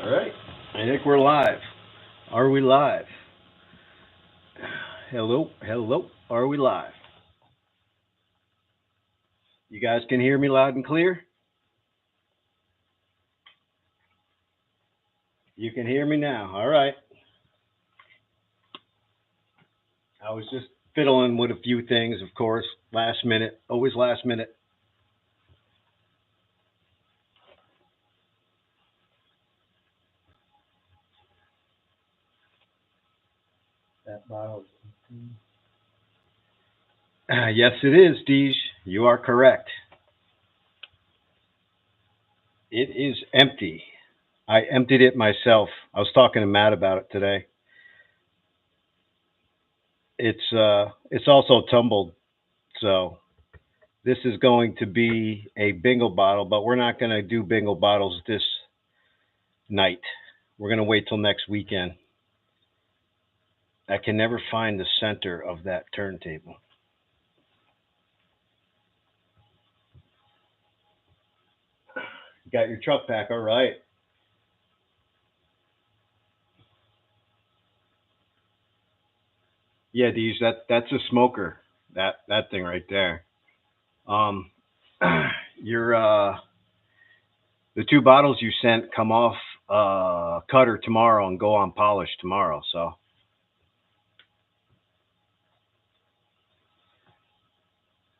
All right. I think we're live. Are we live? Hello, hello. Are we live? You guys can hear me loud and clear? You can hear me now. All right. I was just fiddling with a few things, of course. Last minute, always last minute. That bottle. Yes, it is, Deej. You are correct. It is empty. I emptied it myself. I was talking to Matt about it today. It's also tumbled, so this is going to be a bingo bottle, but we're not going to do bingo bottles this night. We're going to wait till next weekend. I can never find the center of that turntable. Got your truck back, all right. Yeah, Deej, that's a smoker. That thing right there. Um, your the two bottles you sent come off cutter tomorrow and go on polish tomorrow. So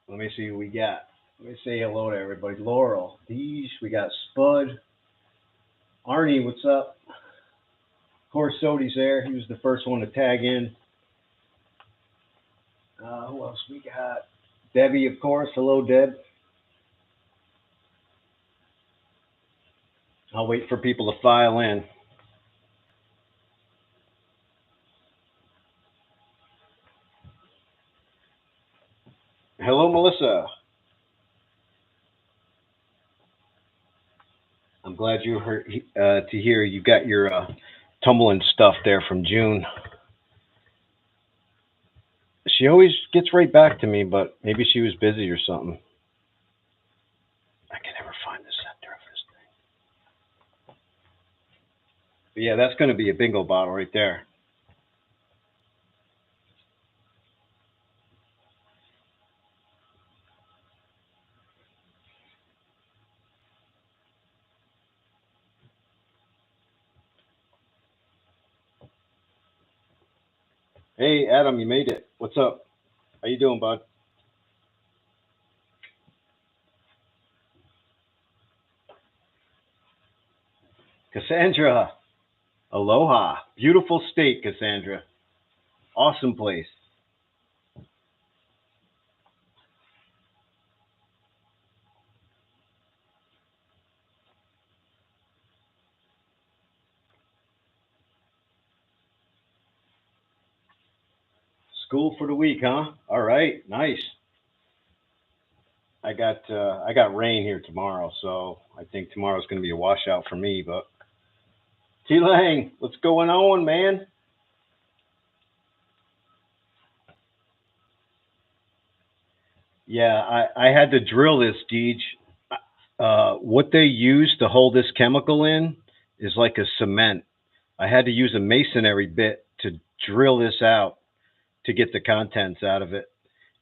let me see who we got. Let me say hello to everybody. Laurel, Deej, we got Spud, Arnie, what's up? Of course, Sodi's there. He was the first one to tag in. Who else we got? Debbie, of course. Hello, Deb. I'll wait for people to file in. Hello, Melissa. I'm glad you heard to hear you got your tumbling stuff there from June. She always gets right back to me, but maybe she was busy or something. I can never find the center of this thing. But yeah, that's going to be a bingo bottle right there. Hey, Adam, you made it. What's up? How you doing, bud? Cassandra, aloha. Beautiful state, Cassandra. Awesome place. School for the week, huh? All right, nice. I got rain here tomorrow, so I think tomorrow's going to be a washout for me. But T Lang, what's going on, man? Yeah, I had to drill this, Deej. What they use to hold this chemical in is like a cement. I had to use a masonry bit to drill this out to get the contents out of it,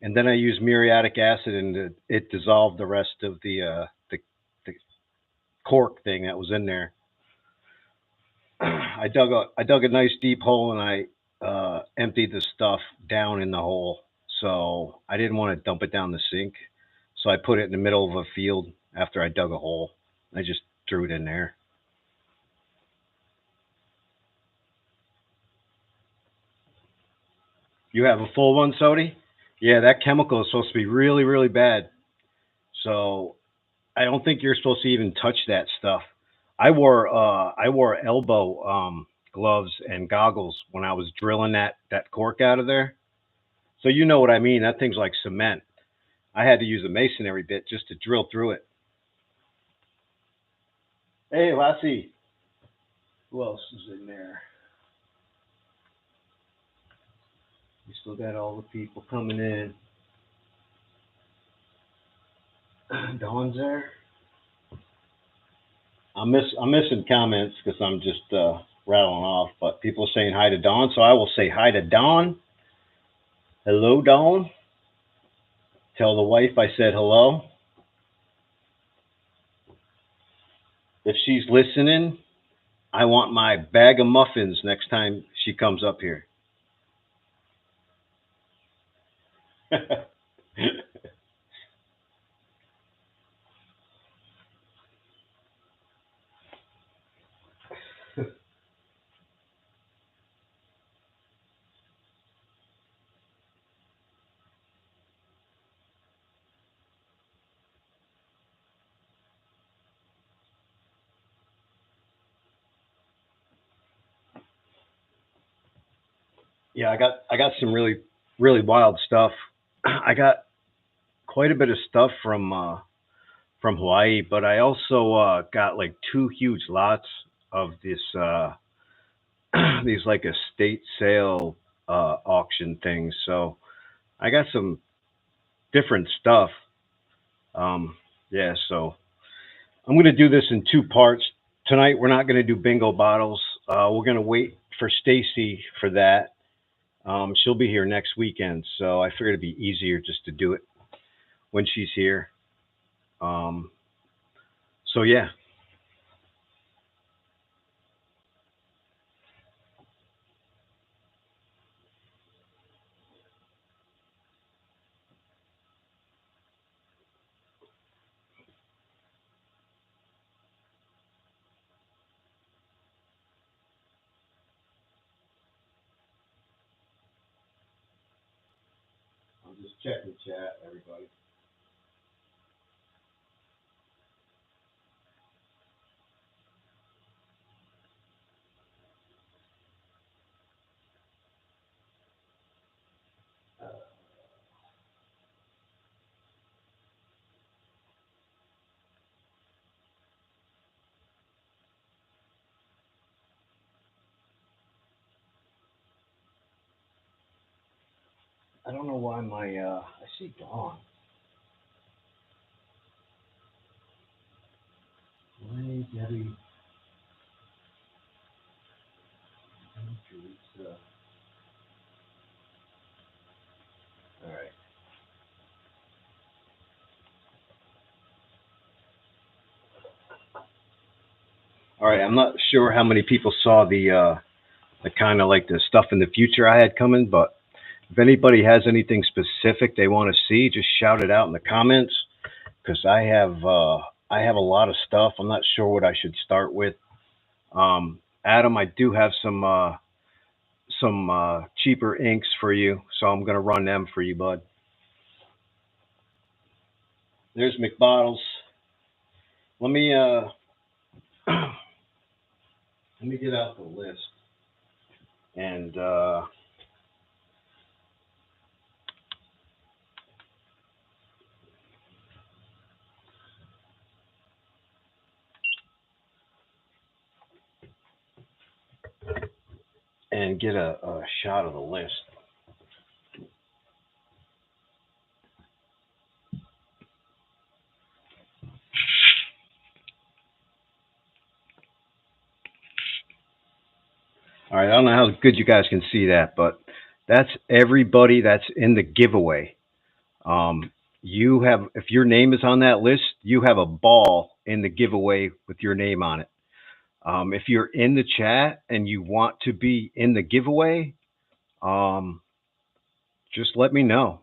and then I used muriatic acid, and it dissolved the rest of the cork thing that was in there. I dug a nice deep hole and I emptied the stuff down in the hole. So I didn't want to dump it down the sink. So I put it in the middle of a field after I dug a hole. I just threw it in there. You have a full one, Sody? Yeah, that chemical is supposed to be really, really bad. So I don't think you're supposed to even touch that stuff. I wore elbow gloves and goggles when I was drilling that cork out of there. So you know what I mean. That thing's like cement. I had to use a masonry bit just to drill through it. Hey, Lassie. Who else is in there? We still got all the people coming in. Dawn's there. I'm missing comments because I'm just rattling off. But people are saying hi to Dawn, so I will say hi to Dawn. Hello, Dawn. Tell the wife I said hello. If she's listening, I want my bag of muffins next time she comes up here. Yeah, I got some really wild stuff. I got quite a bit of stuff from Hawaii, but I also got like two huge lots of this these like estate sale auction things. So I got some different stuff. Um, yeah, so I'm going to do this in two parts. Tonight we're not going to do bingo bottles. We're going to wait for Stacy for that. She'll be here next weekend, so I figured it'd be easier just to do it when she's here. Um, so yeah, I'm just checking chat, everybody. I don't know why my I see Dawn. Renee, Debbie, Teresa. All right. All right. I'm not sure how many people saw the kind of like the stuff in the future I had coming, but if anybody has anything specific they want to see, just shout it out in the comments because I have a lot of stuff. I'm not sure what I should start with. Adam, I do have some cheaper inks for you, so I'm gonna run them for you, bud. There's McBottles. Let me let me get out the list and get a shot of the list. All right, I don't know how good you guys can see that, but that's everybody that's in the giveaway. Um, you have, if your name is on that list, you have a ball in the giveaway with your name on it. If you're in the chat and you want to be in the giveaway, um, just let me know.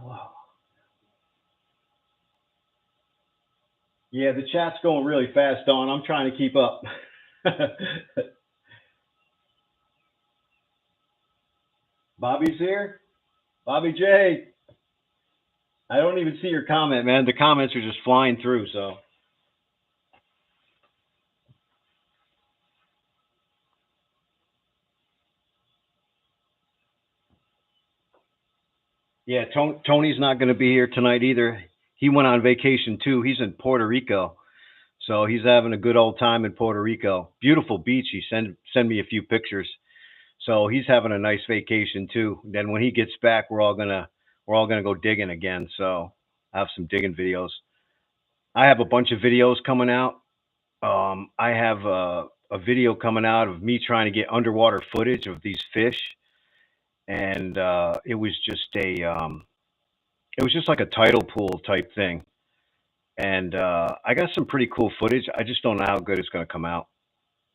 Wow. Yeah, the chat's going really fast, Dawn. I'm trying to keep up. Bobby's here. Bobby J. I don't even see your comment, man. The comments are just flying through. So yeah, Tony's not going to be here tonight either. He went on vacation too. He's in Puerto Rico, so he's having a good old time in Puerto Rico. Beautiful beach. He send me a few pictures. So he's having a nice vacation too. Then when he gets back, we're all gonna go digging again. So I have some digging videos. I have a bunch of videos coming out. I have a video coming out of me trying to get underwater footage of these fish, and it was just like a tidal pool type thing. And I got some pretty cool footage. I just don't know how good it's going to come out.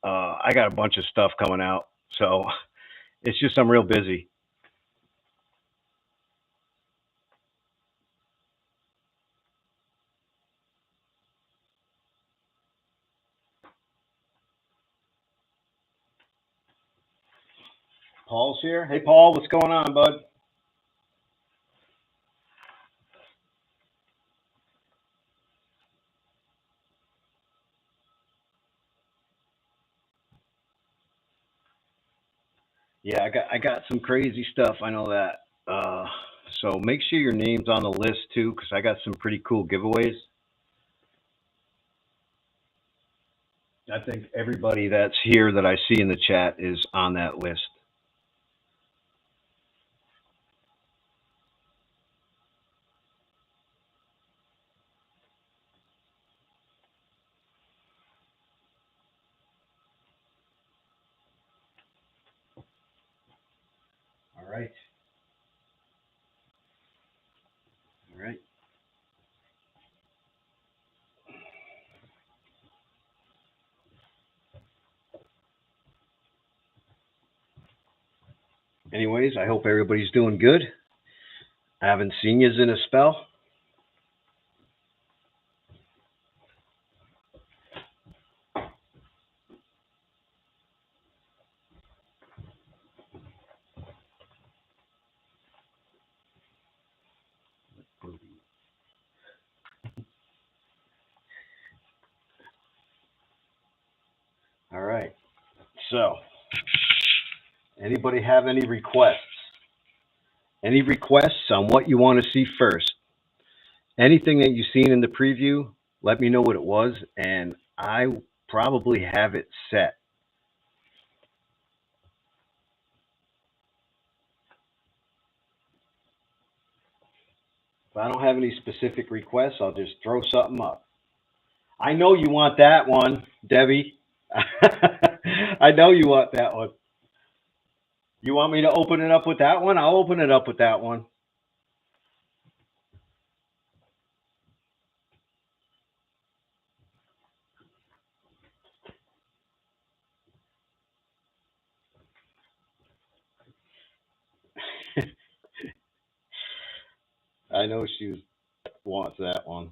I got a bunch of stuff coming out, so it's just I'm real busy. Paul's here. Hey, Paul, what's going on, bud? Yeah, I got some crazy stuff. I know that. So make sure your name's on the list too, because I got some pretty cool giveaways. I think everybody that's here that I see in the chat is on that list. All right. All right. Anyways, I hope everybody's doing good. I haven't seen yous in a spell. All right. So, anybody have any requests? Any requests on what you want to see first? Anything that you've seen in the preview, let me know what it was, and I probably have it set. If I don't have any specific requests, I'll just throw something up. I know you want that one, Debbie. I know you want that one. You want me to open it up with that one? I'll open it up with that one. I know she wants that one.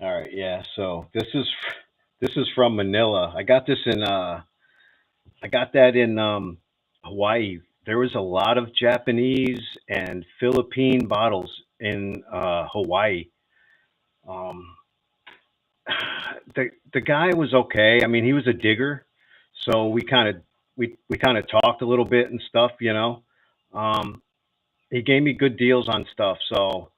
All right, yeah. So this is from Manila. I got that in Hawaii. There was a lot of Japanese and Philippine bottles in Hawaii. Um, the guy was okay. I mean, he was a digger, so we kind of talked a little bit and stuff. Um, he gave me good deals on stuff. So,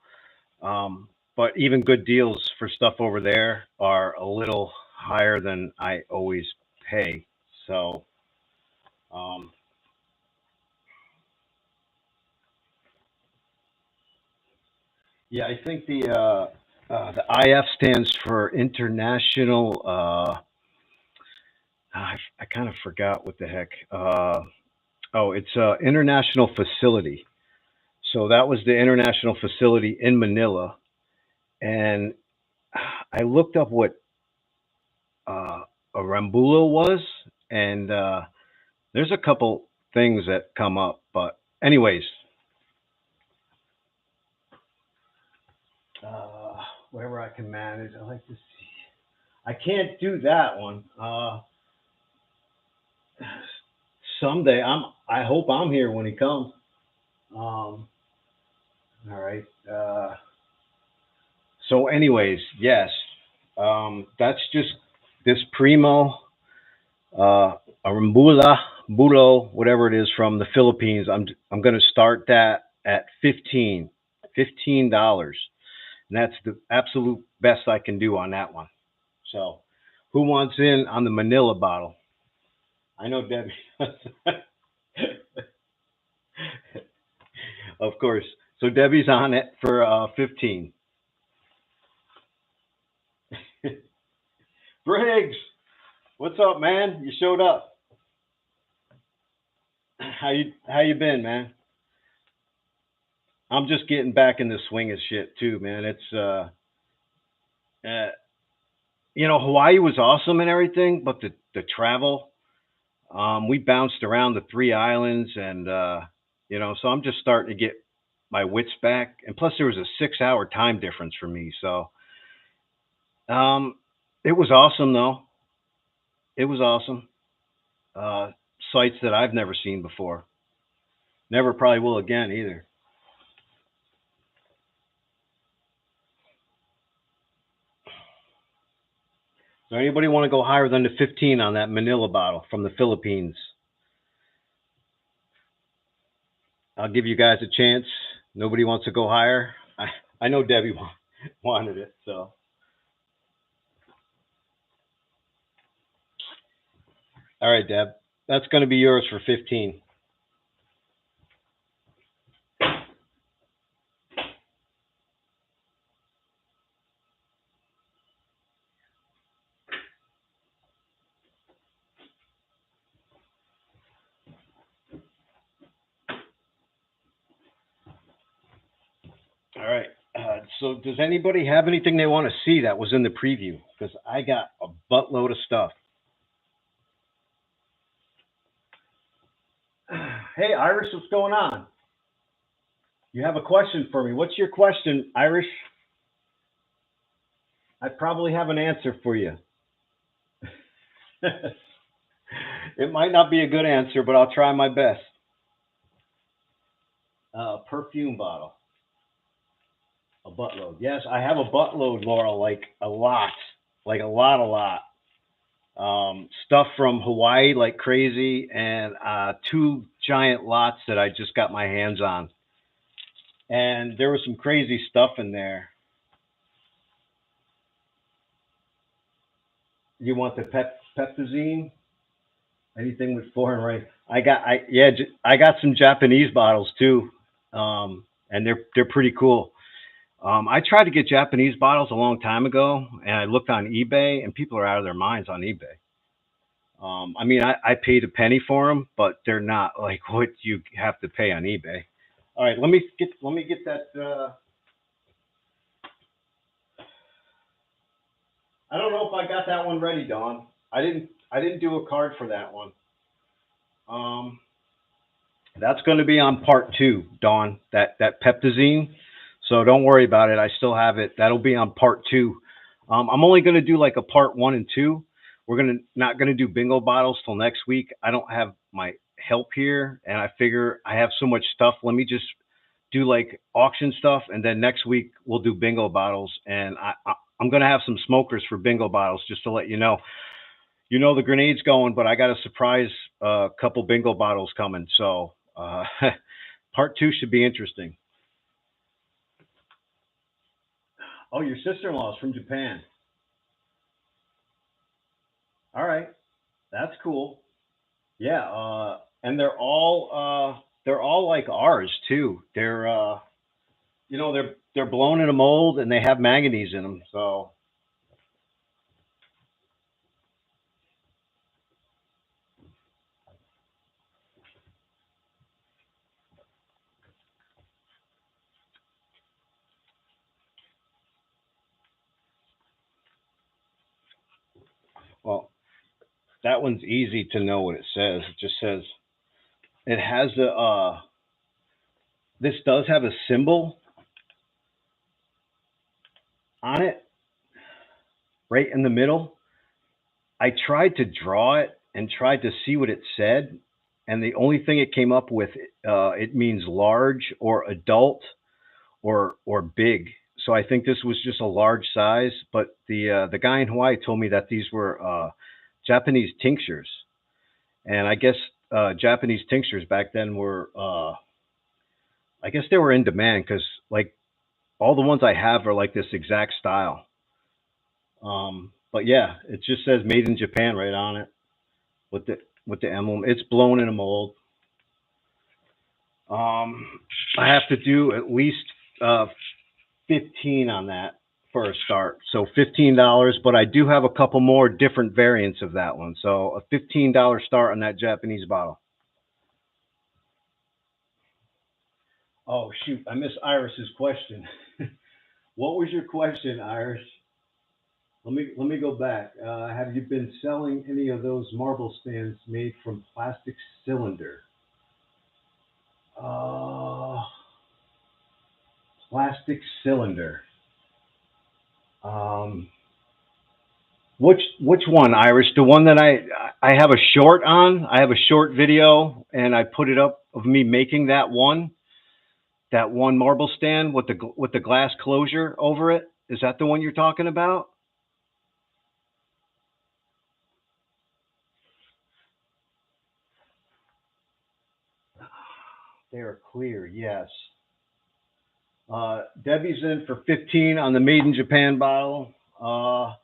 but even good deals for stuff over there are a little higher than I always pay. So, um, yeah, I think the IF stands for International. I kind of forgot what the heck. Oh, it's International Facility. So that was the international facility in Manila, and I looked up what uh, a Rambulo was, and there's a couple things that come up. But anyways, uh, whatever I can manage, I like to see. I can't do that one. Someday, I hope I'm here when he comes. Um, all right. So, anyways, yes, that's just this primo. a Rambula, Bulo, whatever it is from the Philippines. I'm going to start that at $15, and that's the absolute best I can do on that one. So, who wants in on the Manila bottle? I know Debbie. Of course. So Debbie's on it for 15. Briggs, what's up, man? You showed up. How you been, man? I'm just getting back in the swing of shit too, man. It's uh Hawaii was awesome and everything, but the travel, we bounced around the three islands, and so I'm just starting to get my wits back. And plus, there was a 6 hour time difference for me, so um, it was awesome though. It was awesome. Uh, Sights that I've never seen before. Never probably will again either. So anybody want to go higher than the 15 on that Manila bottle from the Philippines? I'll give you guys a chance. Nobody wants to go higher. I know Debbie wanted it, so all right, Deb, that's going to be yours for 15. All right. So does anybody have anything they want to see that was in the preview? Because I got a buttload of stuff. Hey, Irish, what's going on? You have a question for me. What's your question, Irish? I probably have an answer for you. It might not be a good answer, but I'll try my best. Perfume bottle, a buttload. Yes, I have a buttload, Laura, like a lot, like a lot, a lot. Stuff from Hawaii like crazy, and two giant lots that I just got my hands on. And there was some crazy stuff in there. You want the peptazine? Anything with foreign, right? I got some Japanese bottles too, and they're pretty cool. I tried to get Japanese bottles a long time ago, and I looked on eBay, and people are out of their minds on eBay. I mean, I paid a penny for them, but they're not like what you have to pay on eBay. All right, let me get that. I don't know if I got that one ready, Dawn. I didn't do a card for that one. Um, that's going to be on part two, Dawn. That peptazine. So don't worry about it. I still have it. That'll be on part two. I'm only going to do like a part one and two. We're gonna not going to do bingo bottles till next week. I don't have my help here, and I figure I have so much stuff. Let me just do like auction stuff, and then next week we'll do bingo bottles. And I'm going to have some smokers for bingo bottles, just to let you know. You know the grenade's going, but I got a surprise couple bingo bottles coming. So part two should be interesting. Oh, your sister-in-law is from Japan. All right, that's cool. Yeah, and they're all like ours too. They're blown in a mold, and they have manganese in them. So well, that one's easy to know what it says. It just says it has a this does have a symbol on it right in the middle. I tried to draw it and tried to see what it said, and the only thing it came up with, it means large or adult or big. So I think this was just a large size. But the guy in Hawaii told me that these were Japanese tinctures. And I guess Japanese tinctures back then were, I guess they were in demand because like all the ones I have are like this exact style. But yeah, it just says made in Japan right on it with the emblem. It's blown in a mold. Um, I have to do at least 15 on that for a start. So $15, but I do have a couple more different variants of that one. So a $15 start on that Japanese bottle. Oh shoot, I missed Iris's question. What was your question, Iris? Let me go back. Have you been selling any of those marble stands made from plastic cylinder? Uh, Plastic cylinder. Um, which one, Irish? The one that I have a short on. I have a short video, and I put it up of me making that one marble stand with the glass closure over it. Is that the one you're talking about? They are clear. Yes. Debbie's in for 15 on the Made in Japan bottle. I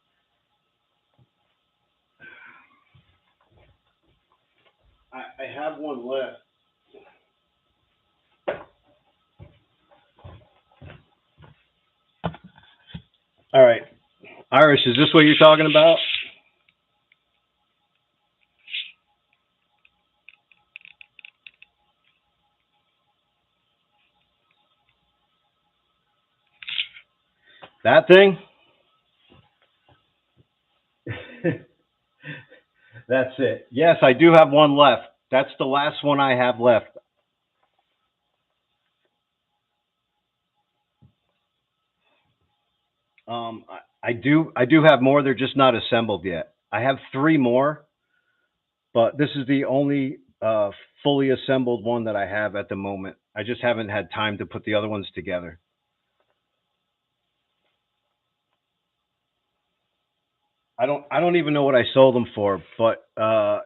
have one left. All right, Irish, is this what you're talking about? That thing? That's it. Yes, I do have one left. That's the last one I have left. I do have more. They're just not assembled yet. I have three more, but this is the only fully assembled one that I have at the moment. I just haven't had time to put the other ones together. I don't even know what I sold them for, but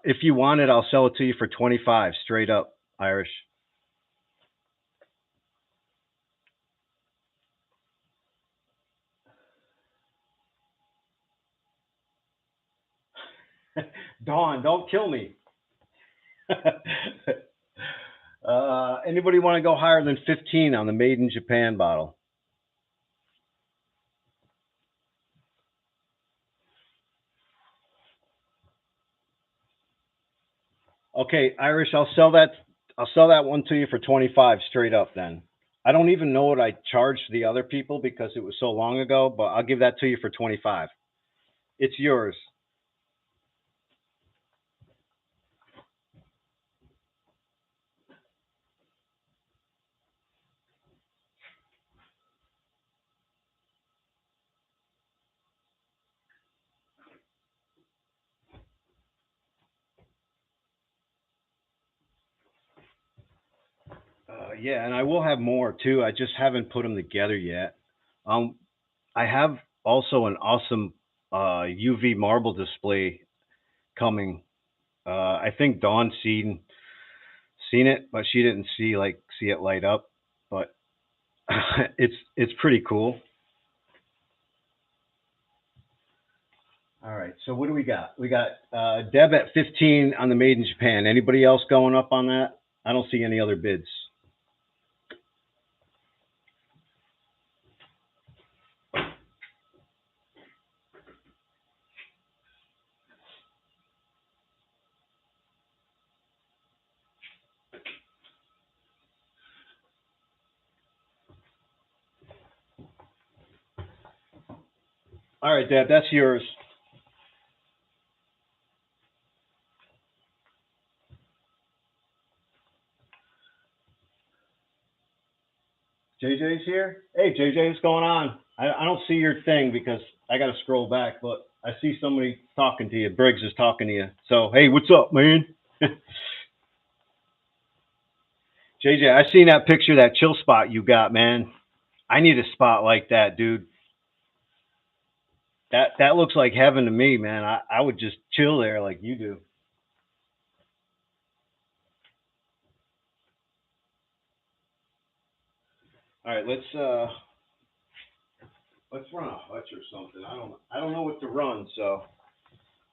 if you want it, I'll sell it to you for 25 straight up, Irish. Dawn, don't kill me. Anybody want to go higher than 15 on the Made in Japan bottle? Okay, Irish, I'll sell that one to you for 25 straight up then. I don't even know what I charged the other people because it was so long ago, but I'll give that to you for 25. It's yours. Yeah, and I will have more too. I just haven't put them together yet. Um, I have also an awesome UV marble display coming. I think Dawn seen it, but she didn't see it light up. But it's pretty cool. All right, so what do we got? We got Deb at 15 on the Made in Japan. Anybody else going up on that? I don't see any other bids. All right, Deb, that's yours. JJ's here. Hey, JJ, what's going on? I don't see your thing because I got to scroll back, but I see somebody talking to you. Briggs is talking to you. So, hey, what's up, man? JJ, I seen that picture, that chill spot you got, man. I need a spot like that, dude. That looks like heaven to me, man. I would just chill there like you do. All right, let's run a hutch or something. I don't know what to run, so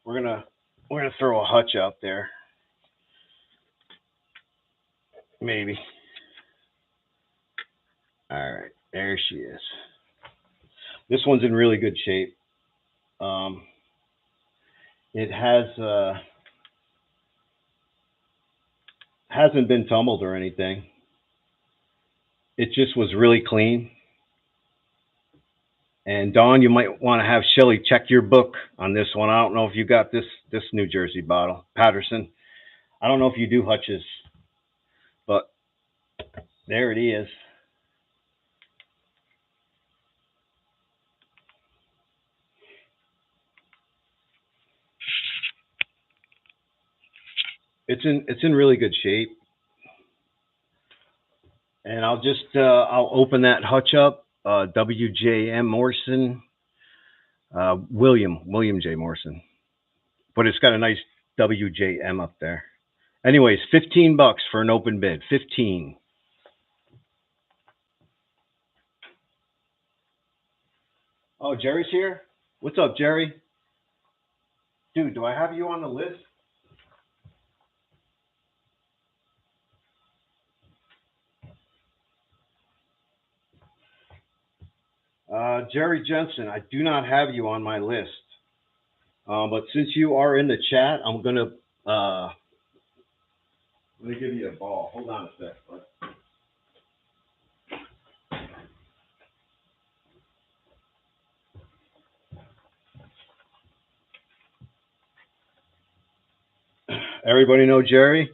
we're gonna we're gonna throw a hutch out there, maybe. All right, there she is. This one's in really good shape. Um, it hasn't been tumbled or anything. It just was really clean. And Dawn, you might want to have Shelly check your book on this one. I don't know if you got this New Jersey bottle, Patterson. I don't know if you do hutches, but there it is. It's in really good shape. And I'll open that hutch up. WJM Morrison, William J Morrison, but it's got a nice WJM up there. Anyways, $15 for an open bid. 15. Oh, Jerry's here. What's up, Jerry? Dude, do I have you on the list? Jerry Jensen, I do not have you on my list. But since you are in the chat, I'm gonna give you a ball. Hold on a sec. Bud. Everybody know Jerry?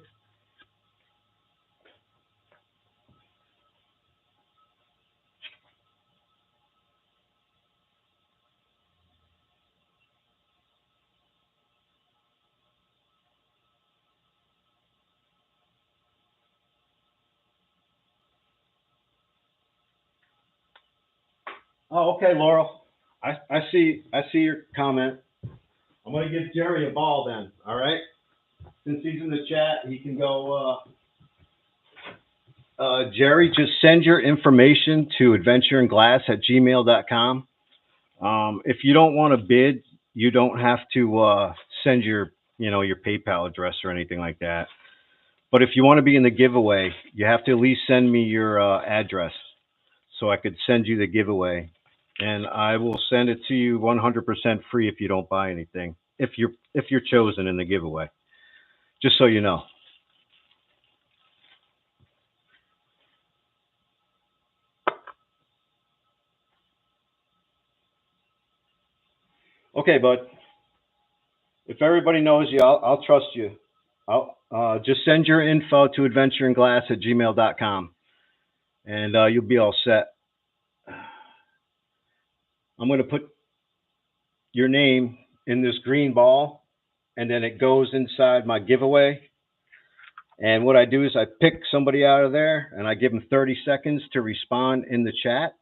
Oh, okay, Laurel. I see your comment. I'm gonna give Jerry a ball then. All right. Since he's in the chat, he can go. Jerry, just send your information to adventureinglass@gmail.com. If you don't want to bid, you don't have to send your PayPal address or anything like that. But if you want to be in the giveaway, you have to at least send me your address so I could send you the giveaway, and I will send it to you 100% free if you don't buy anything. If you're chosen in the giveaway, just so you know. Okay, bud. If everybody knows you, I'll trust you. I'll just send your info to adventureandglass@gmail.com, and you'll be all set. I'm going to put your name in this green ball, and then it goes inside my giveaway. And what I do is I pick somebody out of there, and I give them 30 seconds to respond in the chat.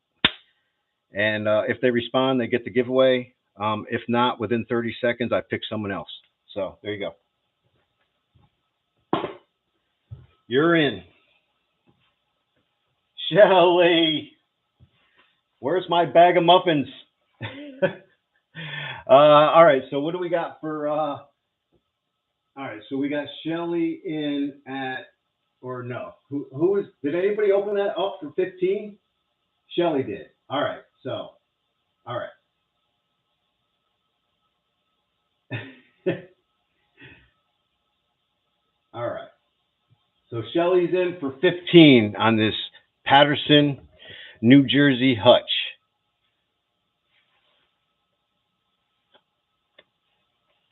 And if they respond, they get the giveaway. If not, within 30 seconds, I pick someone else. So there you go. You're in. Shelly, where's my bag of muffins? All right, so what do we got for, all right, so we got Shelly in at, or no, did anybody open that up for 15? Shelly did. All right, so, all right. All right. So Shelly's in for 15 on this Patterson, New Jersey hutch.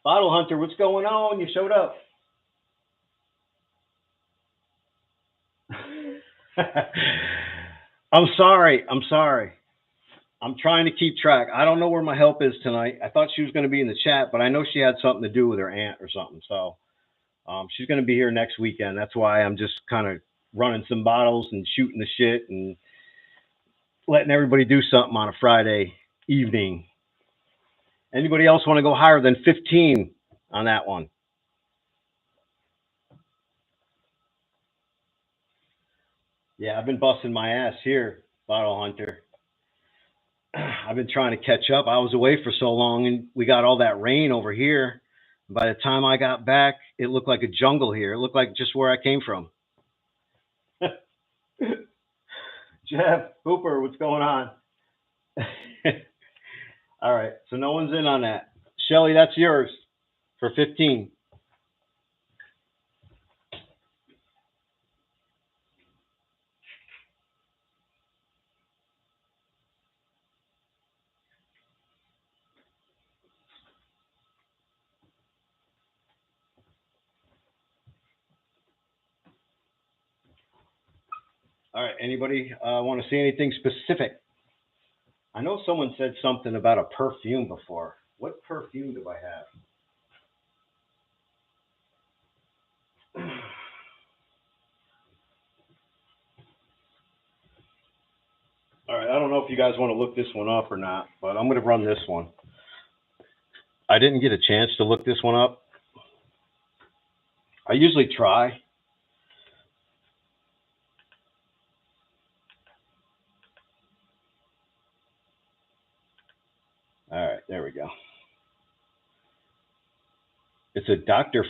Bottle Hunter, what's going on? You showed up. I'm sorry. I'm trying to keep track. I don't know where my help is tonight. I thought she was going to be in the chat, but I know she had something to do with her aunt or something. So she's going to be here next weekend. That's why I'm just kind of running some bottles and shooting the shit and letting everybody do something on a Friday evening. Anybody else want to go higher than 15 on that one? Yeah, I've been busting my ass here, Bottle Hunter. I've been trying to catch up. I was away for so long, and we got all that rain over here. By the time I got back, it looked like a jungle here. It looked like just where I came from. Jeff Hooper, what's going on? All right, so no one's in on that. Shelly, that's yours for 15. All right, anybody want to see anything specific? I know someone said something about a perfume before. What perfume do I have? All right, I don't know if you guys want to look this one up or not, but I'm going to run this one. I didn't get a chance to look this one up. I usually try. All right, there we go. It's a Dr.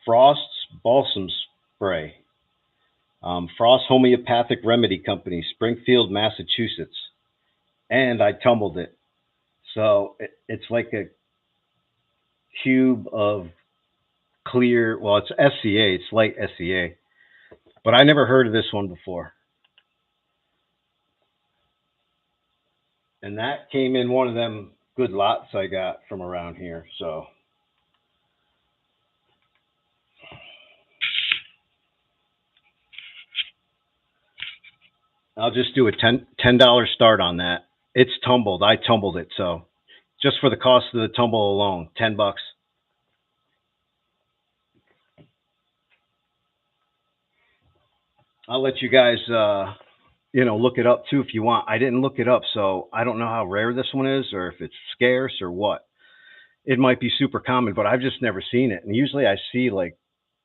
Frost's Balsam Spray. Frost Homeopathic Remedy Company, Springfield, Massachusetts. And I tumbled it. So it's like a cube of clear, well, it's SCA, it's light SCA. But I never heard of this one before. And that came in one of them good lots I got from around here. So I'll just do a $10 start on that. It's tumbled. I tumbled it. So just for the cost of the tumble alone, $10. I'll let you guys, look it up too if you want. I didn't look it up, so I don't know how rare this one is or if it's scarce or what. It might be super common, but I've just never seen it. And usually I see like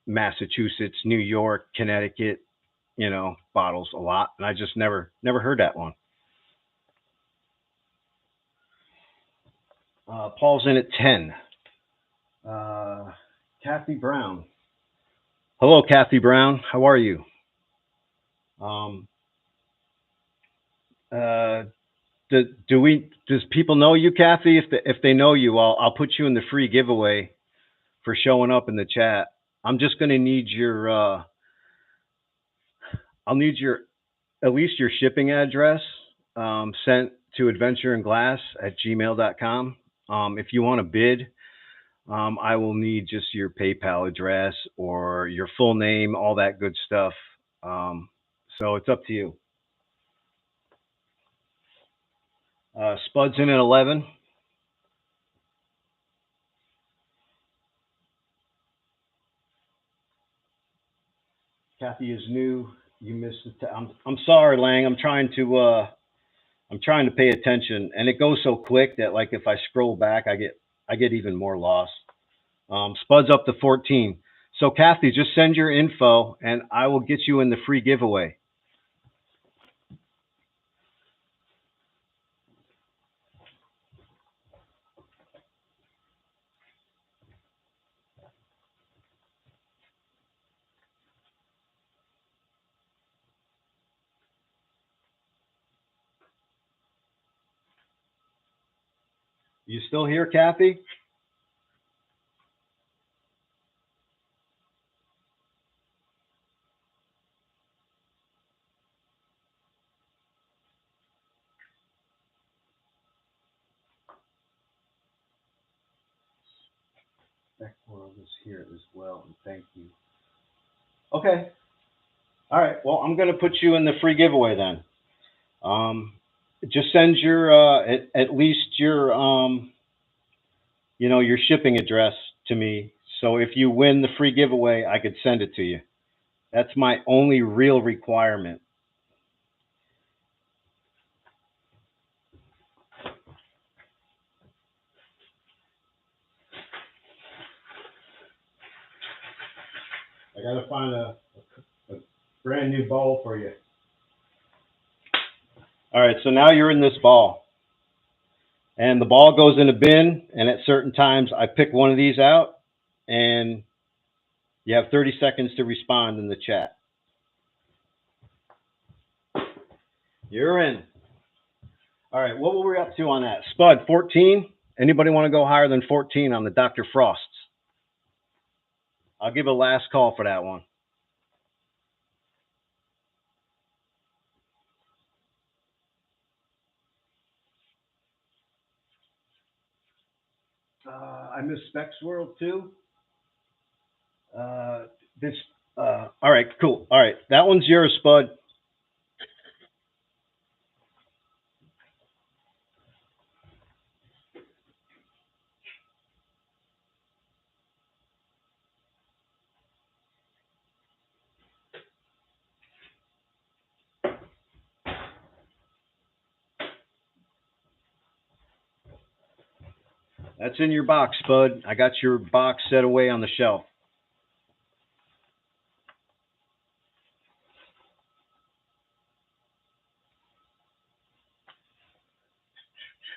Massachusetts, New York, Connecticut, bottles a lot, and I just never heard that one. Paul's in at 10. Kathy Brown. Hello, Kathy Brown. How are you? Um, uh, does people know you, Kathy? If they know you, I'll put you in the free giveaway for showing up in the chat. I'm just going to need I'll need your at least your shipping address sent to adventureandglass@gmail.com. If you want to bid, I will need just your PayPal address or your full name, all that good stuff. So it's up to you. Spud's in at 11. Kathy is new. You missed the. I'm sorry, Lang. I'm trying to pay attention, and it goes so quick that like if I scroll back, I get even more lost. Spud's up to 14. So Kathy, just send your info, and I will get you in the free giveaway. You still here, Kathy? That world is here as well, and thank you. Okay. All right. Well, I'm going to put you in the free giveaway then. Just send your at least your shipping address to me. So if you win the free giveaway, I could send it to you. That's my only real requirement. I gotta find a brand new bowl for you. All right, so now you're in this ball, and the ball goes in a bin, and at certain times I pick one of these out, and you have 30 seconds to respond in the chat. You're in. All right, what were we up to on that? Spud, 14? Anybody want to go higher than 14 on the Dr. Frosts? I'll give a last call for that one. I miss Specs World too. This. All right, cool. All right, that one's yours, Spud. That's in your box, Spud. I got your box set away on the shelf.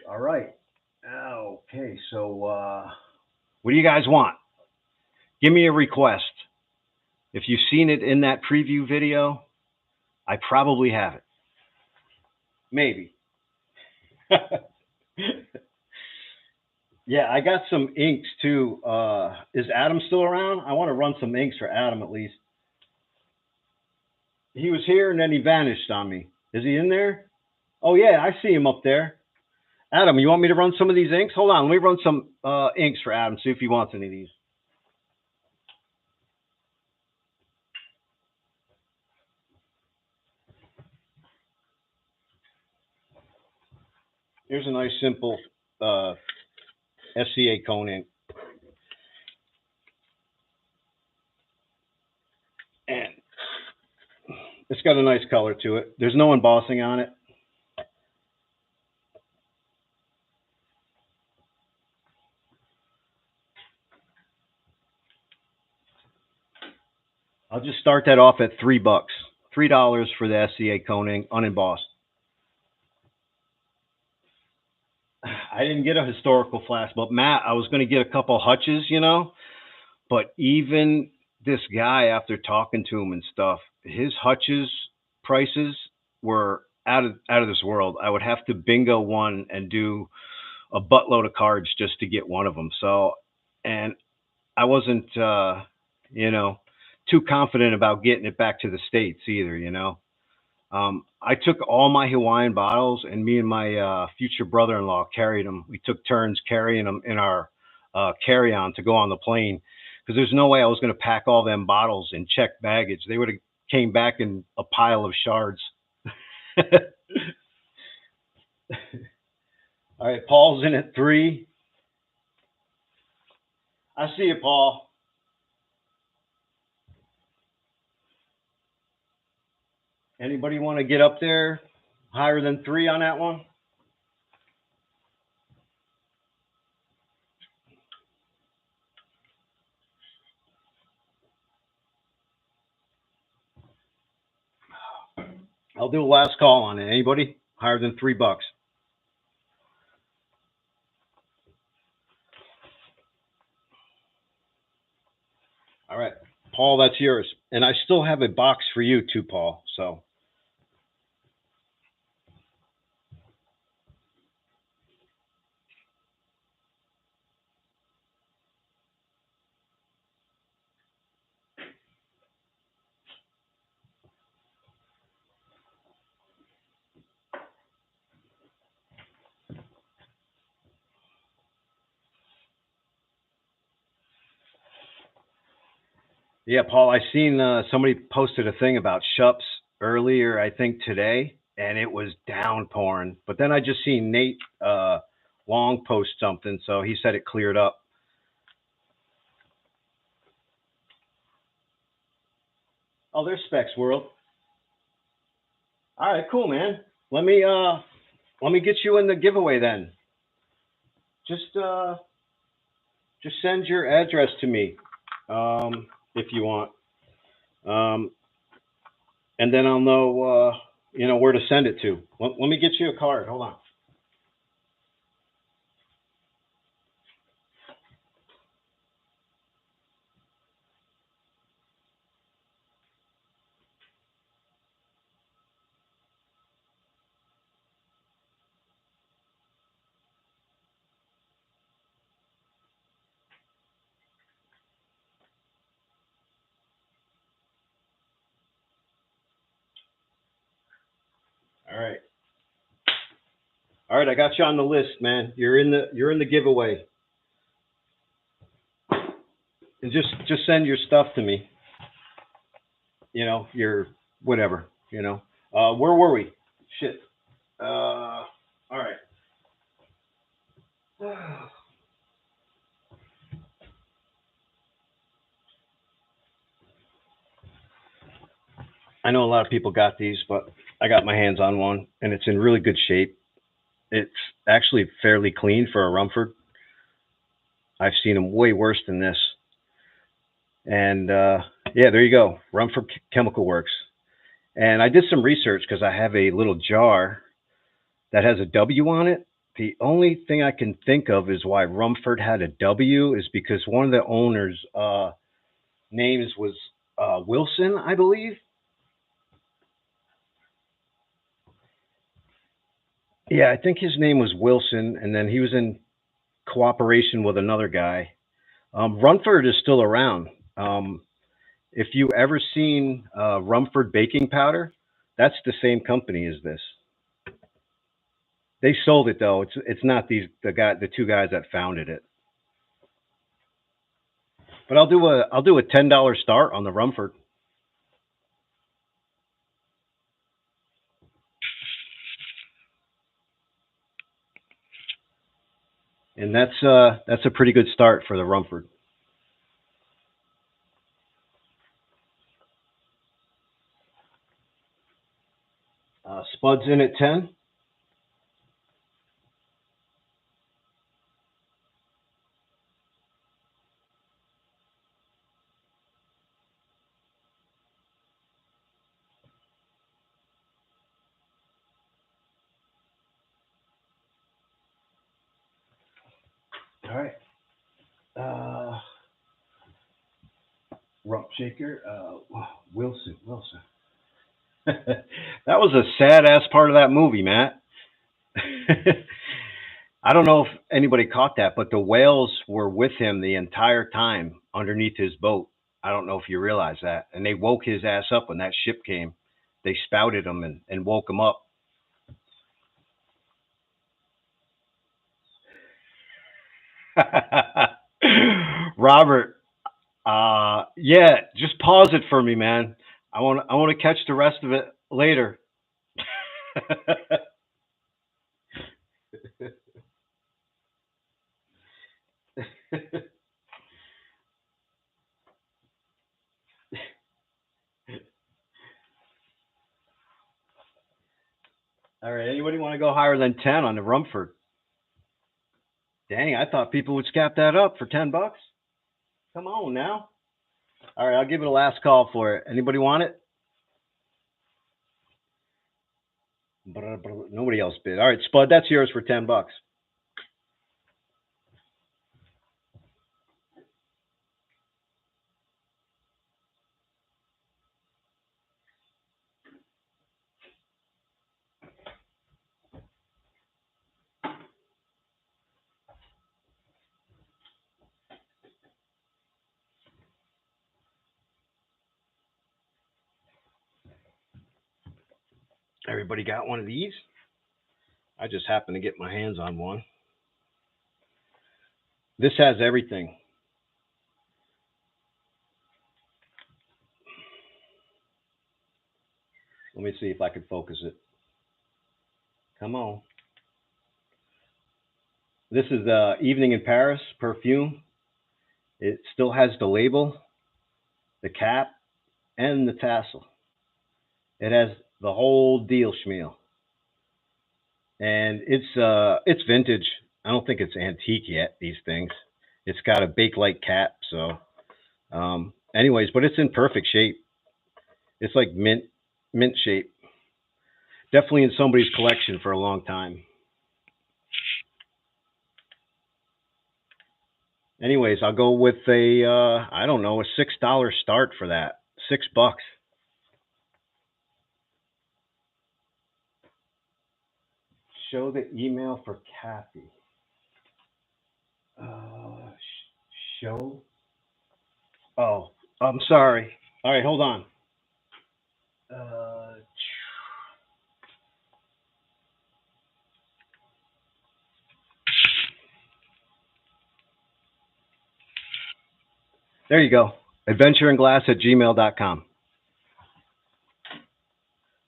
All right. Okay, so what do you guys want? Give me a request. If you've seen it in that preview video, I probably have it. Maybe. Yeah, I got some inks too. Is Adam still around? I want to run some inks for Adam at least. He was here and then he vanished on me. Is he in there? Oh yeah, I see him up there. Adam, you want me to run some of these inks? Hold on, let me run some inks for Adam, see if he wants any of these. Here's a nice simple SCA cone ink. And it's got a nice color to it. There's no embossing on it. I'll just start that off at $3. $3 for the SCA cone ink, unembossed. I didn't get a historical flask, but Matt, I was going to get a couple hutches, you know. But even this guy, after talking to him and stuff, his hutches prices were out of this world. I would have to bingo one and do a buttload of cards just to get one of them. So, and I wasn't, you know, too confident about getting it back to the States either, you know. I took all my Hawaiian bottles, and me and my future brother-in-law carried them. We took turns carrying them in our carry-on to go on the plane, because there's no way I was going to pack all them bottles in checked baggage. They would have came back in a pile of shards. All right, Paul's in at 3. I see you, Paul. Anybody want to get up there higher than 3 on that one? I'll do a last call on it. Anybody higher than $3? All right, Paul, that's yours. And I still have a box for you too, Paul. So. Yeah, Paul, I seen somebody posted a thing about Shups earlier, I think today, and it was downpouring. But then I just seen Nate Long post something, so he said it cleared up. Oh, there's Specs World. All right, cool, man. Let me get you in the giveaway then. Just send your address to me if you want, and then I'll know you know, where to send it to. Let me get you a card. Hold on. All right. All right, I got you on the list, man. You're in the giveaway. And just send your stuff to me. You know, your whatever, you know. Where were we? Shit. All right. I know a lot of people got these, but I got my hands on one and it's in really good shape. It's actually fairly clean for a Rumford. I've seen them way worse than this. And yeah, there you go, Rumford Chemical Works. And I did some research because I have a little jar that has a W on it. The only thing I can think of is why Rumford had a W is because one of the owners' names was Wilson, I believe. Yeah, I think his name was Wilson, and then he was in cooperation with another guy. Rumford is still around. If you ever seen Rumford baking powder, that's the same company as this. They sold it though. It's not the two guys that founded it. But I'll do a $10 start on the Rumford, and that's a pretty good start for the Rumford. Spuds in at 10. All right. Uh, Rump shaker. Wilson. That was a sad ass part of that movie, Matt. I don't know if anybody caught that, but the whales were with him the entire time underneath his boat. I don't know if you realize that. And they woke his ass up when that ship came. They spouted him and woke him up. Robert, yeah, just pause it for me, man. I want to catch the rest of it later. All right, anybody want to go higher than 10 on the Rumford? Dang, I thought people would scap that up for $10. Come on now. All right, I'll give it a last call for it. Anybody want it? Nobody else bid. All right, Spud, that's yours for $10. Everybody got one of these? I just happened to get my hands on one. This has everything. Let me see if I can focus it. Come on. This is the Evening in Paris perfume. It still has the label, the cap, and the tassel. It has the whole deal, schmeal. And it's vintage. I don't think it's antique yet. These things. It's got a bake like cap. So, anyways, but it's in perfect shape. It's like mint shape. Definitely in somebody's collection for a long time. Anyways, I'll go with a I don't know, a $6 start for that. $6. Show the email for Kathy. Show. Oh, I'm sorry. All right, hold on. Uh, there you go. Adventureandglass@gmail.com.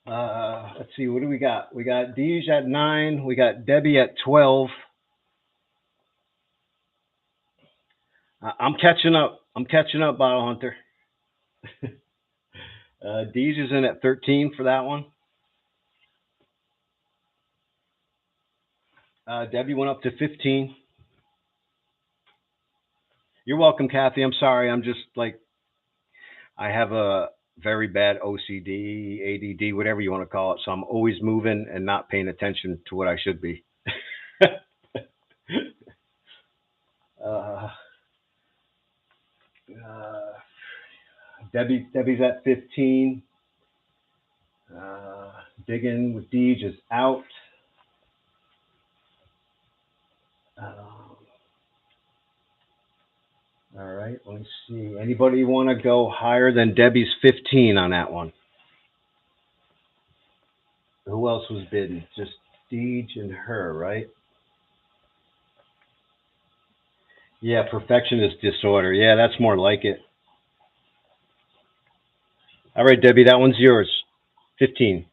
Let's see, what do we got? We got Deej at 9. We got Debbie at 12. I'm catching up. I'm catching up, Bottle Hunter. Deej is in at 13 for that one. Debbie went up to 15. You're welcome, Kathy. I'm sorry. I'm just like, I have a very bad OCD, ADD, whatever you want to call it. So I'm always moving and not paying attention to what I should be. uh, uh, Debbie's at 15. Digging with Deej is out. All right, let me see. Anybody want to go higher than Debbie's 15 on that one? Who else was bidding? Just Deej and her, right? Yeah, perfectionist disorder. Yeah, that's more like it. All right, Debbie, that one's yours. 15.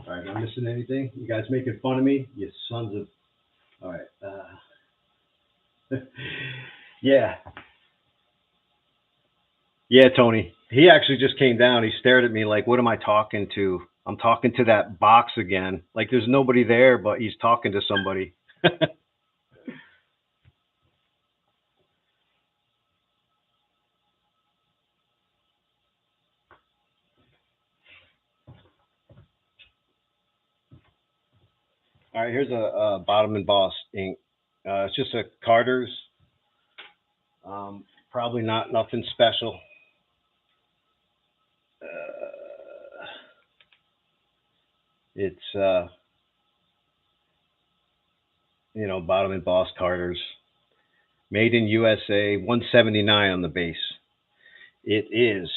All right, am I missing anything? You guys making fun of me? You sons of. All right. Yeah. Yeah, Tony. He actually just came down. He stared at me like, what am I talking to? I'm talking to that box again. Like there's nobody there, but he's talking to somebody. All right, here's a Bottom and Boss ink. It's just a Carter's. Probably not nothing special. It's Bottom and Boss Carter's. Made in USA, 179 on the base. It is.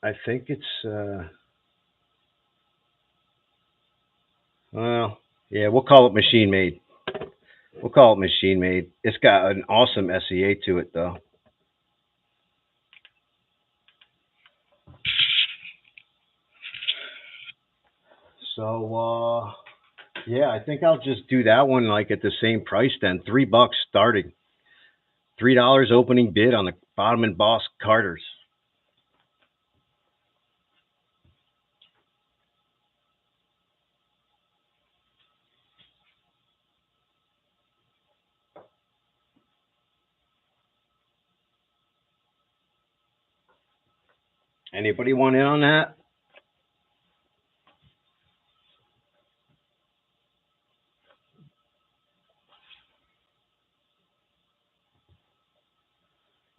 I think it's. Well, yeah, we'll call it machine made. We'll call it machine made. It's got an awesome SEA to it, though. So, yeah, I think I'll just do that one like at the same price then. $3 starting. $3 opening bid on the Bottom and Boss Carters. Anybody want in on that?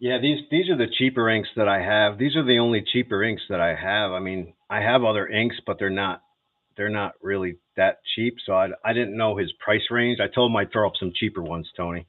Yeah, these are the cheaper inks that I have. These are the only cheaper inks that I have. I mean, I have other inks, but they're not really that cheap. So I didn't know his price range. I told him I'd throw up some cheaper ones, Tony.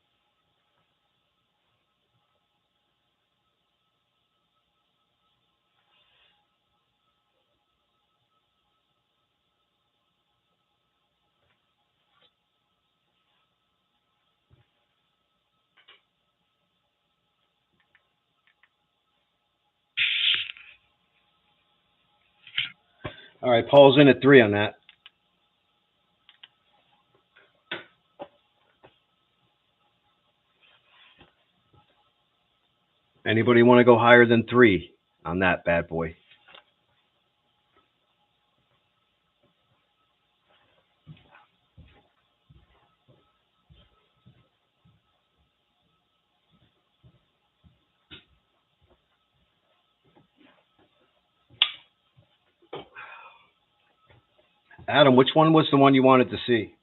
All right, Paul's in at 3 on that. Anybody want to go higher than 3 on that bad boy? Adam, which one was the one you wanted to see?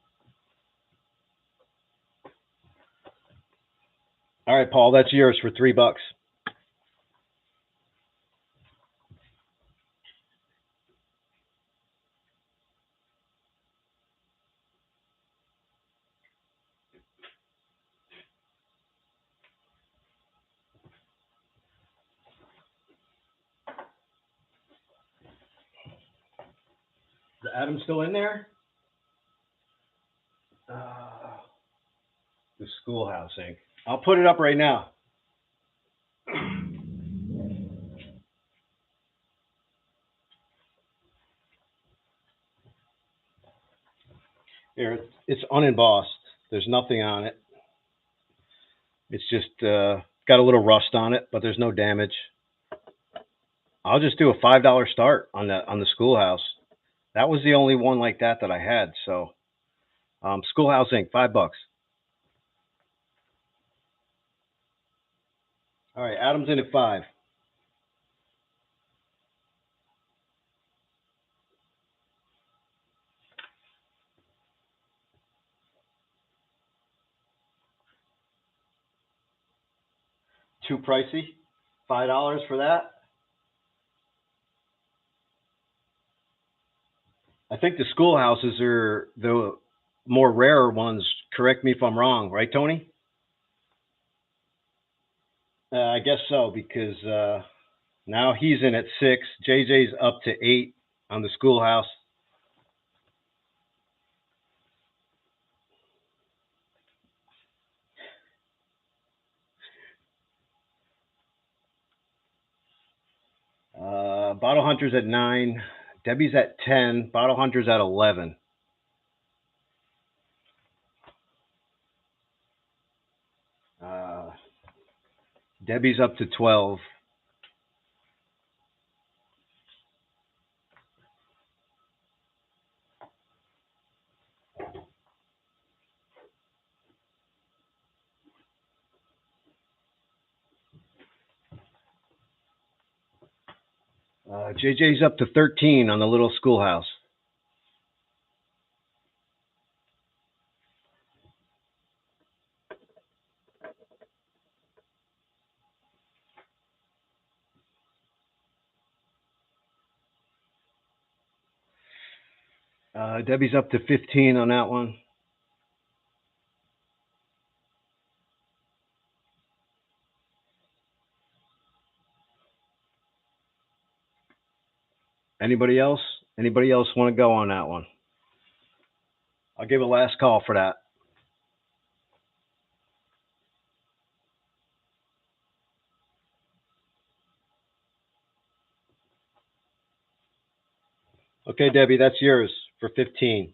All right, Paul, that's yours for $3. Is Adam still in there? The Schoolhouse Inc. I'll put it up right now. Here, it's unembossed. There's nothing on it. It's just got a little rust on it, but there's no damage. I'll just do a $5 start on the Schoolhouse. That was the only one like that I had. So, Schoolhouse Inc. $5. All right, Adam's in at 5. Too pricey. $5 for that. I think the Schoolhouses are the more rarer ones. Correct me if I'm wrong, right, Tony? I guess so, because now he's in at 6. JJ's up to 8 on the Schoolhouse. Bottle Hunter's at 9. Debbie's at 10. Bottle Hunter's at 11. Debbie's up to 12. JJ's up to 13 on the little Schoolhouse. Debbie's up to 15 on that one. Anybody else? Anybody else want to go on that one? I'll give a last call for that. Okay, Debbie, that's yours for 15.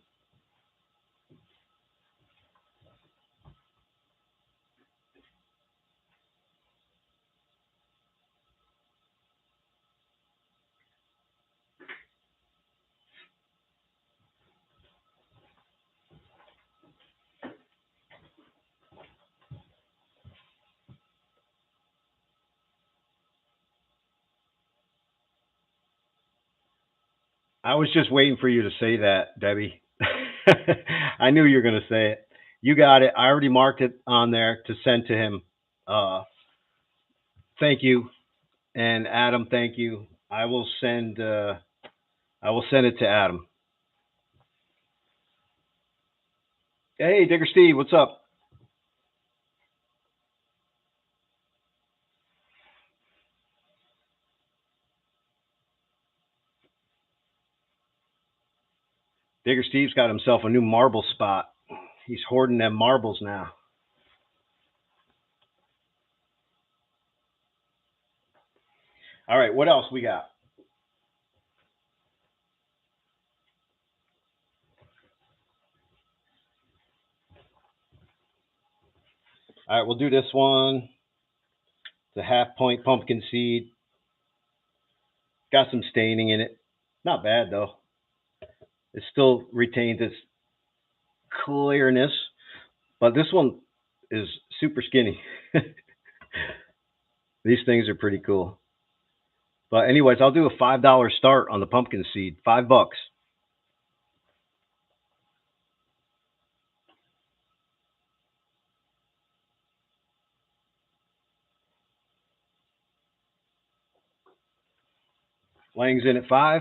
I was just waiting for you to say that, Debbie. I knew you were going to say it. You got it. I already marked it on there to send to him. Thank you, and Adam, thank you. I will send it to Adam. Hey, Digger Steve, what's up? Digger Steve's got himself a new marble spot. He's hoarding them marbles now. All right, what else we got? All right, we'll do this one. It's a half point pumpkin seed. Got some staining in it. Not bad though. It still retains its clearness, but this one is super skinny. These things are pretty cool. But anyways, I'll do a $5 start on the pumpkin seed. $5. Lang's in at 5.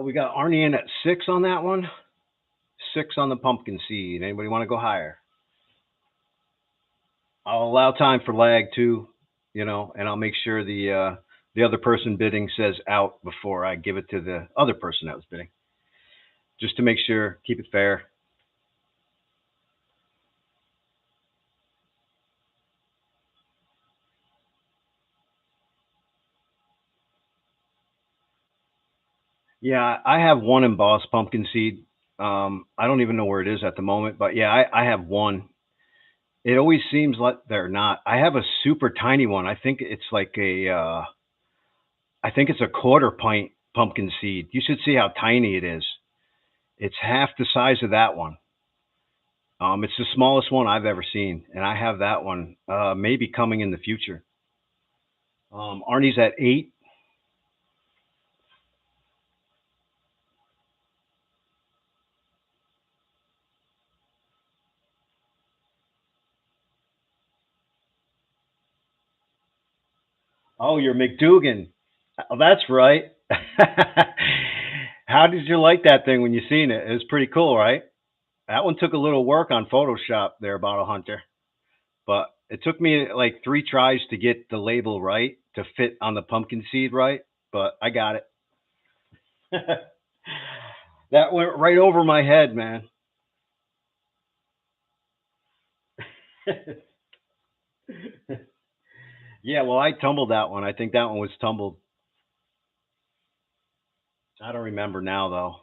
We got Arnie in at 6 on that one. 6 on the pumpkin seed. Anybody want to go higher? I'll allow time for lag too, and I'll make sure the other person bidding says out before I give it to the other person that was bidding, just to make sure, keep it fair. Yeah, I have one embossed pumpkin seed. I don't even know where it is at the moment, but yeah, I have one. It always seems like they're not. I have a super tiny one. I think it's a quarter pint pumpkin seed. You should see how tiny it is. It's half the size of that one. It's the smallest one I've ever seen, and I have that one. Maybe coming in the future. Arnie's at 8. Oh, you're McDougan. Oh, that's right. How did you like that thing when you seen it? It was pretty cool, right? That one took a little work on Photoshop there, Bottle Hunter, but it took me like 3 tries to get the label right to fit on the pumpkin seed right, but I got it. That went right over my head, man. Yeah, well, I tumbled that one. I think that one was tumbled. I don't remember now though.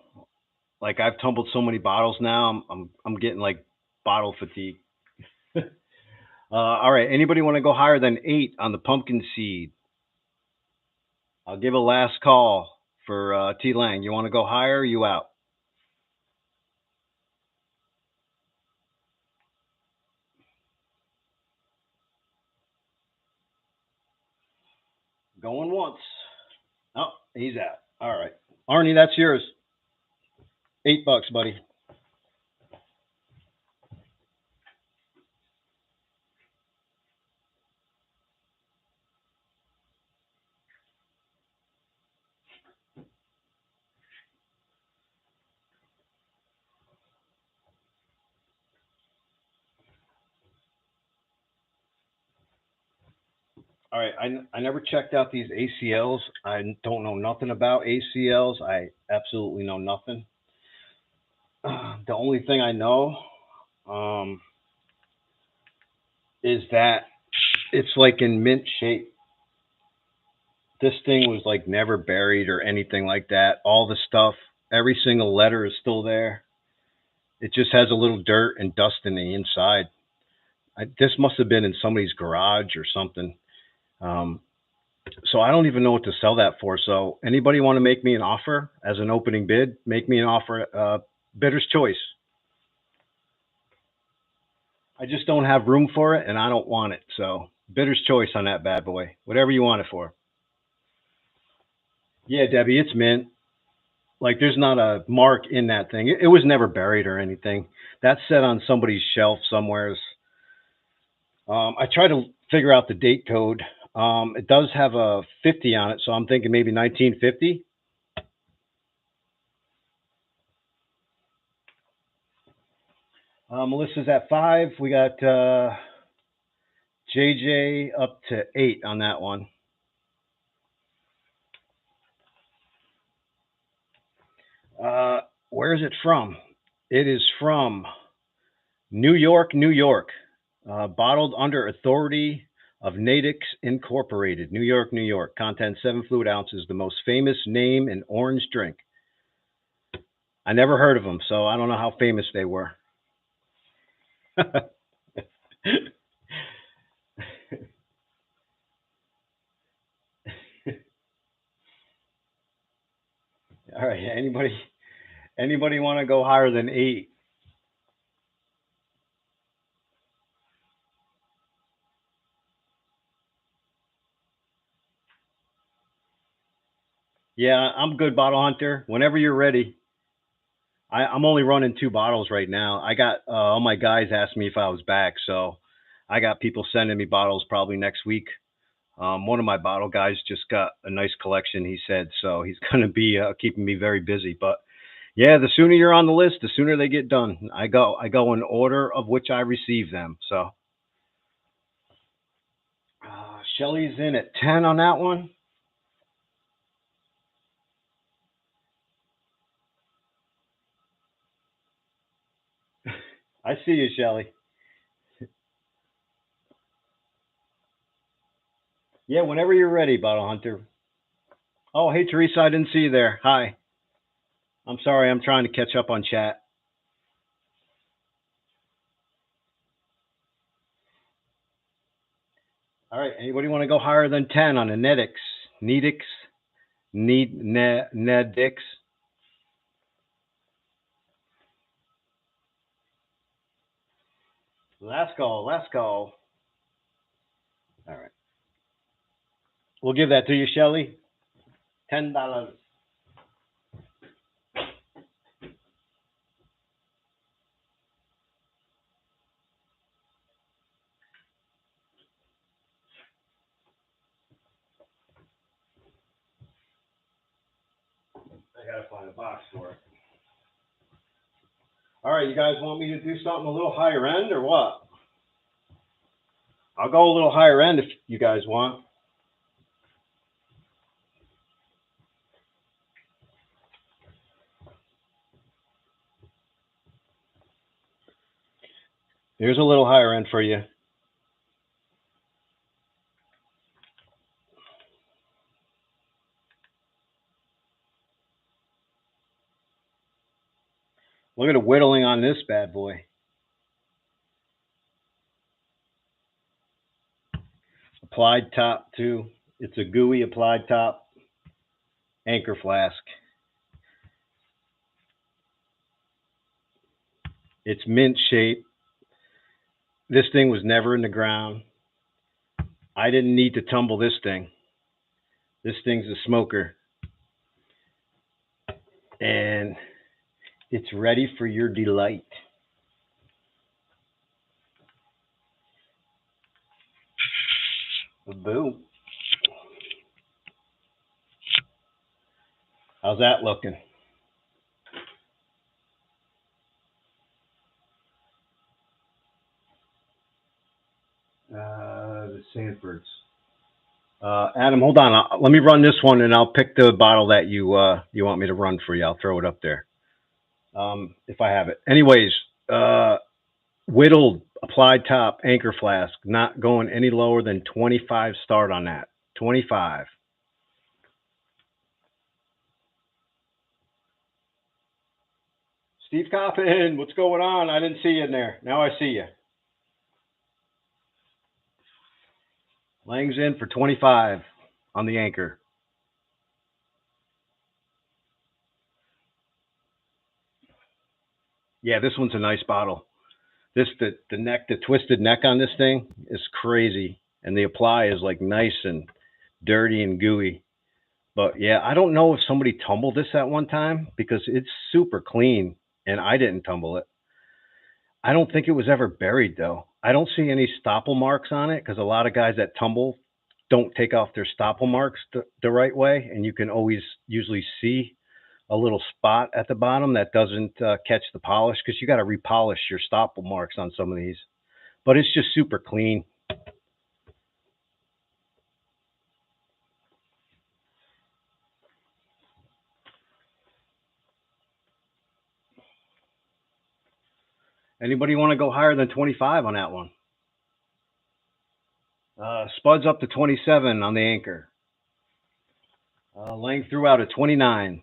Like I've tumbled so many bottles now, I'm getting like bottle fatigue. All right, anybody want to go higher than 8 on the pumpkin seed? I'll give a last call for T Lang. You want to go higher? Or you out? Going once. Oh, he's out. All right, Arnie, that's yours. $8, buddy. All right, I never checked out these ACLs. I don't know nothing about ACLs. I absolutely know nothing. The only thing I know um, is that it's like in mint shape. This thing was like never buried or anything like that. All the stuff, every single letter is still there. It just has a little dirt and dust in the inside. This must have been in somebody's garage or something. Um, so I don't even know what to sell that for. So anybody want to make me an offer as an opening bid? Make me an offer. Bidder's choice. I just don't have room for it, and I don't want it. So bidder's choice on that bad boy. Whatever you want it for. Yeah, Debbie, it's mint. Like there's not a mark in that thing. It was never buried or anything. That's set on somebody's shelf somewheres. I try to figure out the date code. It does have a 50 on it, so I'm thinking maybe 1950. Melissa's at 5. We got JJ up to 8 on that one. Where is it from? It is from New York, New York. Bottled under authority of Nadix Incorporated, New York, New York. Content 7 fluid ounces. The most famous name in orange drink. I never heard of them, so I don't know how famous they were. All right. Anybody want to go higher than 8? Yeah, I'm good, Bottle Hunter. Whenever you're ready. I'm only running 2 bottles right now. I got all my guys asked me if I was back, so I got people sending me bottles probably next week. One of my bottle guys just got a nice collection, he said, so he's going to be keeping me very busy. But yeah, the sooner you're on the list, the sooner they get done. I go in order of which I receive them. So Shelly's in at 10 on that one. I see you, Shelly. Yeah, whenever you're ready, Bottle Hunter. Oh, hey, Teresa, I didn't see you there. Hi. I'm sorry, I'm trying to catch up on chat. All right, anybody want to go higher than 10 on a Netix? Nedix? Nedix? Let's go, let's go. All right. We'll give that to you, Shelly. $10. I gotta find a box for it. All right, you guys want me to do something a little higher end or what? I'll go a little higher end if you guys want. Here's a little higher end for you. Look at the whittling on this bad boy. Applied top too. It's a gooey applied top anchor flask. It's mint shape. This thing was never in the ground. I didn't need to tumble this thing. This thing's a smoker. And it's ready for your delight. Boom. How's that looking? The Sanfords. Adam, hold on. Let me run this one, and I'll pick the bottle that you want me to run for you. I'll throw it up there if I have it. Anyways, whittled applied top anchor flask. Not going any lower than 25 start on that. 25. Steve Coffin, what's going on? I didn't see you in there. Now I see you. Lang's in for 25 on the anchor. Yeah, this one's a nice bottle. The twisted neck on this thing is crazy, and the apply is like nice and dirty and gooey. But yeah, I don't know if somebody tumbled this at one time because it's super clean, and I didn't tumble it. I don't think it was ever buried though. I don't see any stopple marks on it because a lot of guys that tumble don't take off their stopple marks the right way, and you can always usually see a little spot at the bottom that doesn't catch the polish because you got to repolish your stopple marks on some of these. But it's just super clean. Anybody want to go higher than 25 on that one? Spuds up to 27 on the anchor. Lang threw out at 29.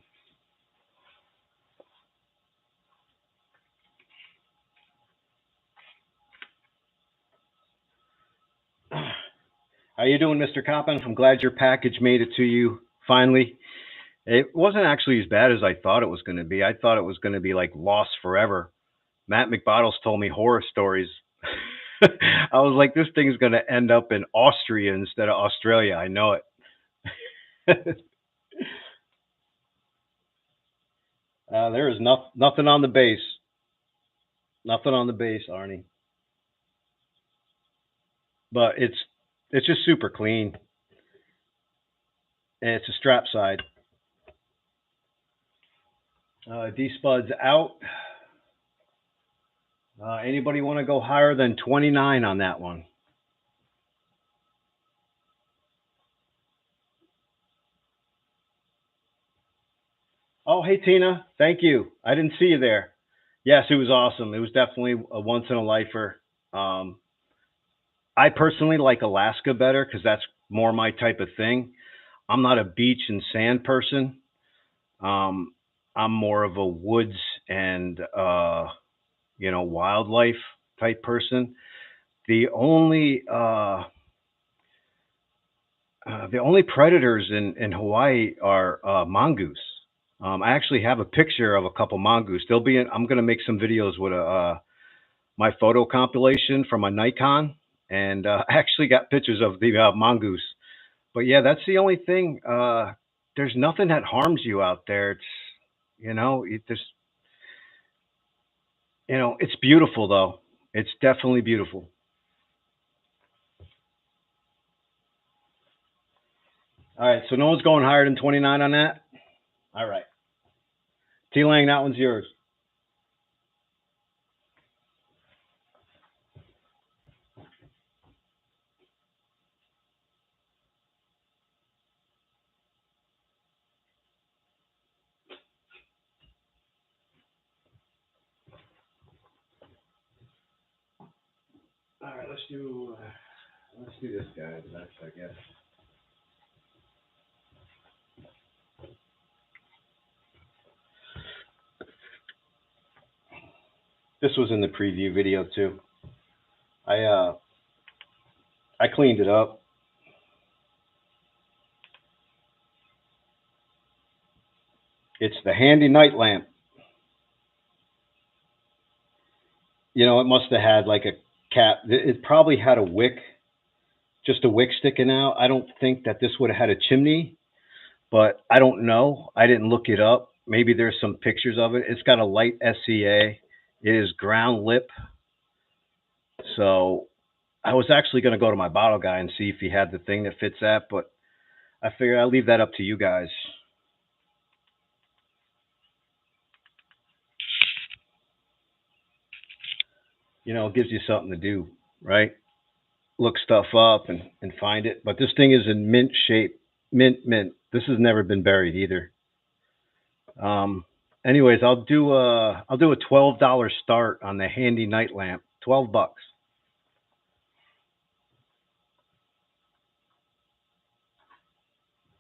How you doing, Mr. Coppin? I'm glad your package made it to you finally. It wasn't actually as bad as I thought it was going to be. I thought it was going to be like lost forever. Matt McBottles told me horror stories. I was like, this thing's going to end up in Austria instead of Australia. I know it. There is nothing on the base. Nothing on the base, Arnie. But it's just super clean. And it's a strap side. D Spuds out. Anybody want to go higher than 29 on that one? Oh, hey, Tina. Thank you. I didn't see you there. Yes, it was awesome. It was definitely a once in a lifer. Um, I personally like Alaska better because that's more my type of thing. I'm not a beach and sand person. Um, I'm more of a woods and wildlife type person. The only uh, the only predators in Hawaii are mongoose. I actually have a picture of a couple mongoose. They'll be in, I'm going to make some videos with my photo compilation from a Nikon, and I actually got pictures of the mongoose. But yeah, that's the only thing. There's nothing that harms you out there. It's just it's beautiful though. It's definitely beautiful. All right, so no one's going higher than 29 on that. All right, T Lang, that one's yours. All right, let's do this guy next, I guess. This was in the preview video too. I uh I cleaned it up. It's the handy night lamp. It must have had like a cap. It probably had a wick, just a wick sticking out. I don't think that this would have had a chimney, but I don't know. I didn't look it up. Maybe there's some pictures of it. It's got a light SCA. It is ground lip. So I was actually going to go to my bottle guy and see if he had the thing that fits that, but I figured I'll leave that up to you guys. It gives you something to do, right? Look stuff up and find it. But this thing is in mint shape, mint. This has never been buried either. Um, anyways, I'll do a $12 start on the handy night lamp. $12.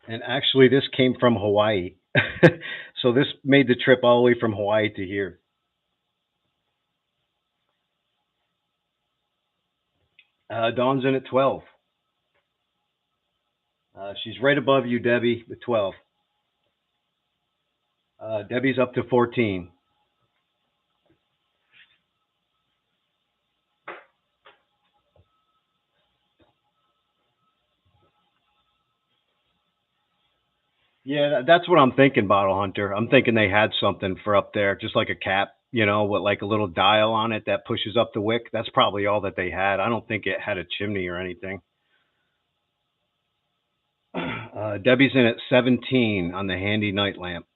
And actually, this came from Hawaii, so this made the trip all the way from Hawaii to here. Dawn's in at 12. She's right above you, Debbie, with 12. Debbie's up to 14. Yeah, that's what I'm thinking, Bottle Hunter. I'm thinking they had something for up there, just like a cap, with like a little dial on it that pushes up the wick. That's probably all that they had. I don't think it had a chimney or anything. Debbie's in at 17 on the handy night lamp.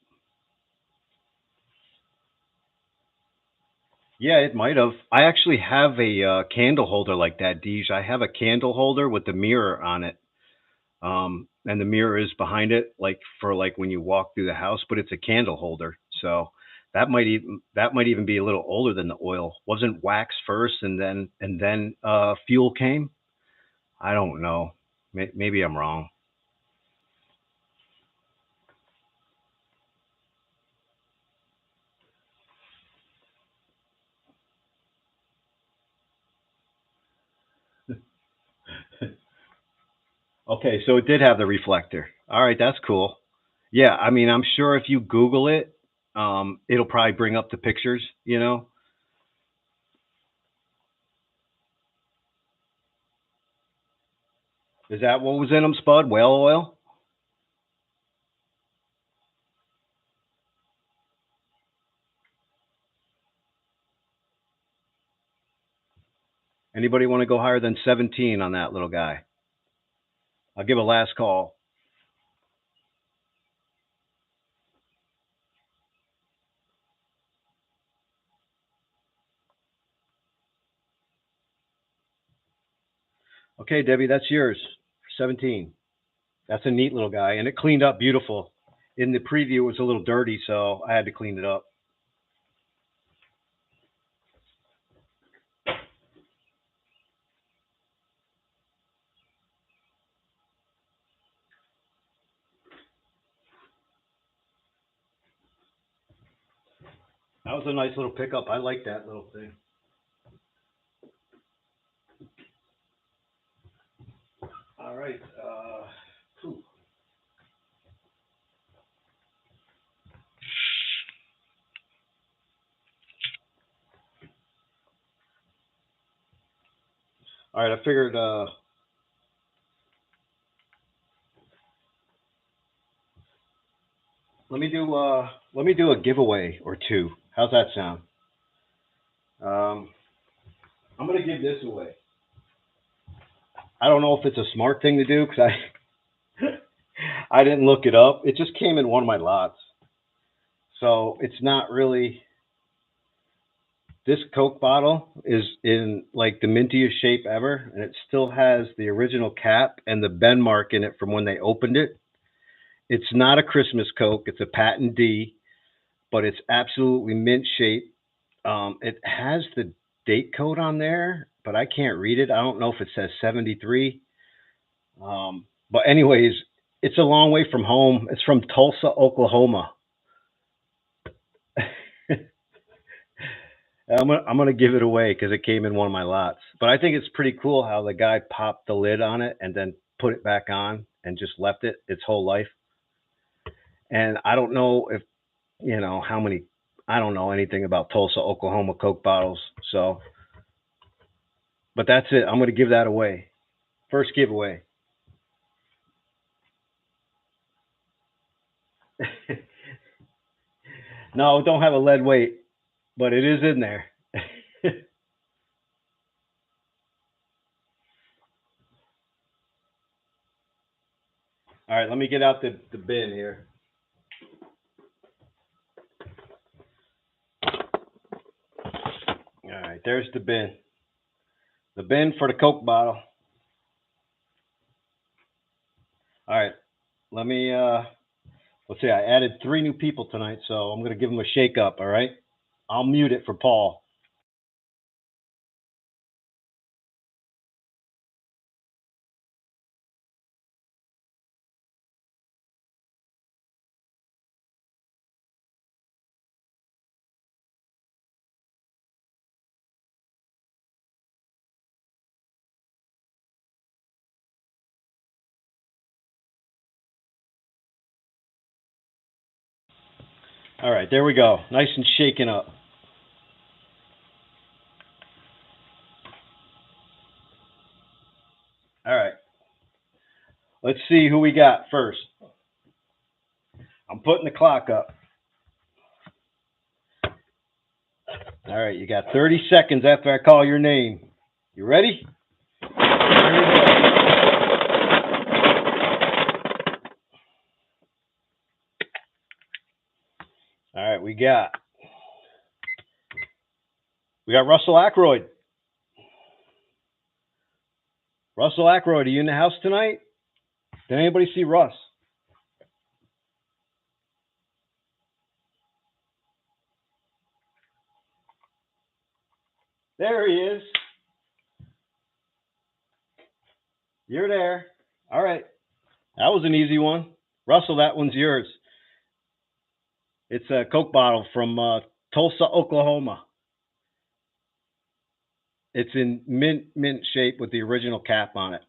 Yeah, it might have. I actually have a candle holder like that, Deej. I have a candle holder with the mirror on it. And the mirror is behind it, like for like when you walk through the house, but it's a candle holder. So that might even be a little older than the oil. Wasn't wax first, and then fuel came? I don't know. Maybe I'm wrong. Okay, so it did have the reflector. All right, that's cool. Yeah, I mean, I'm sure if you Google it, it'll probably bring up the pictures. Is that what was in them, Spud? Whale oil? Anybody want to go higher than 17 on that little guy? I'll give a last call. Okay, Debbie, that's yours. 17. That's a neat little guy, and it cleaned up beautiful. In the preview, it was a little dirty, so I had to clean it up. That was a nice little pickup. I like that little thing. All right. All right. I figured. Let me do a giveaway or two. How's that sound? Um, I'm gonna give this away. I don't know if it's a smart thing to do because I didn't look it up. It just came in one of my lots, so it's not really. This Coke bottle is in like the mintiest shape ever, and it still has the original cap and the Ben mark in it from when they opened it. It's not a Christmas Coke; it's a patent D, but it's absolutely mint shape. It has the date code on there, but I can't read it. I don't know if it says 73. But anyways, it's a long way from home. It's from Tulsa, Oklahoma. I'm gonna give it away because it came in one of my lots. But I think it's pretty cool how the guy popped the lid on it and then put it back on and just left it its whole life. And I don't know if how many. I don't know anything about Tulsa, Oklahoma Coke bottles. So, but that's it. I'm gonna give that away. First giveaway. No, it don't have a lead weight, but it is in there. All right, let me get out the bin here. All right, there's the bin. The bin for the Coke bottle. All right, let me let's see. I added 3 new people tonight, so I'm gonna give them a shake up. All right, I'll mute it for Paul. All right, there we go. Nice and shaken up. All right, let's see who we got first. I'm putting the clock up. All right, you got 30 seconds after I call your name. You ready? Here we go. All right, we got Russell Ackroyd. Russell Ackroyd, are you in the house tonight? Did anybody see Russ? There he is. You're there. All right. That was an easy one. Russell, that one's yours. It's a Coke bottle from Tulsa, Oklahoma. It's in mint shape with the original cap on it.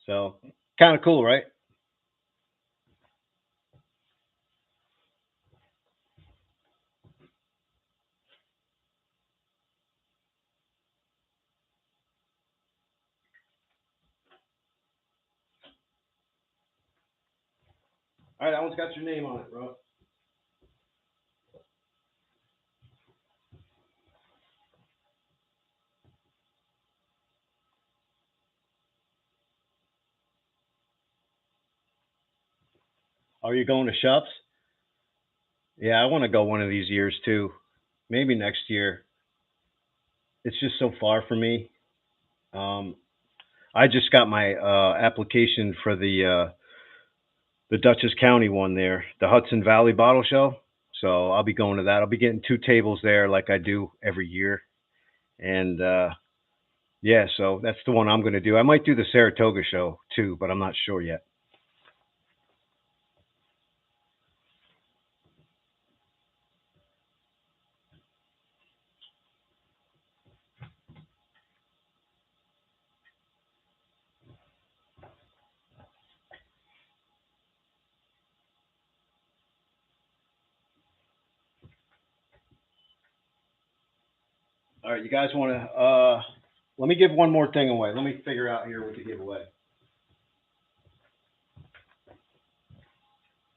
So kind of cool, right? All right, that one's got your name on it, bro. Are you going to Shops? Yeah, I want to go one of these years too. Maybe next year. It's just so far for me. Um, I just got my application for the Dutchess County one there, the Hudson Valley Bottle Show. So I'll be going to that. I'll be getting two tables there, like I do every year. And yeah, so that's the one I'm going to do. I might do the Saratoga show too, but I'm not sure yet. All right, you guys want to? Let me give one more thing away. Let me figure out here what to give away.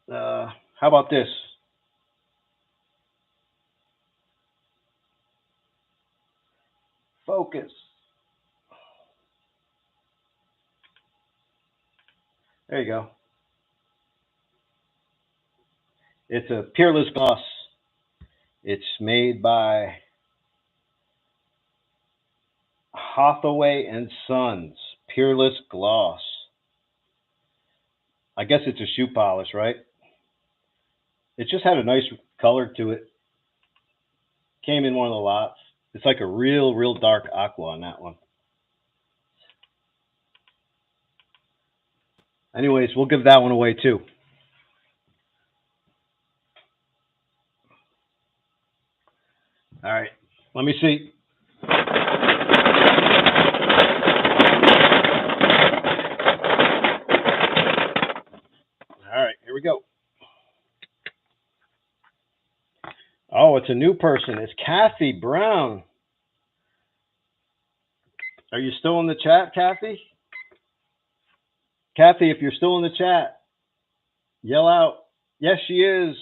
How about this? Focus. There you go. It's a Peerless Gloss. It's made by Hathaway and Sons. Peerless Gloss. I guess it's a shoe polish, right? It just had a nice color to it. Came in one of the lots. It's like a real dark aqua on that one. Anyways, we'll give that one away too. All right. Let me see. All right, here we go. Oh, it's a new person. It's Kathy Brown. Are you still in the chat, Kathy? Kathy, if you're still in the chat, yell out. Yes, she is.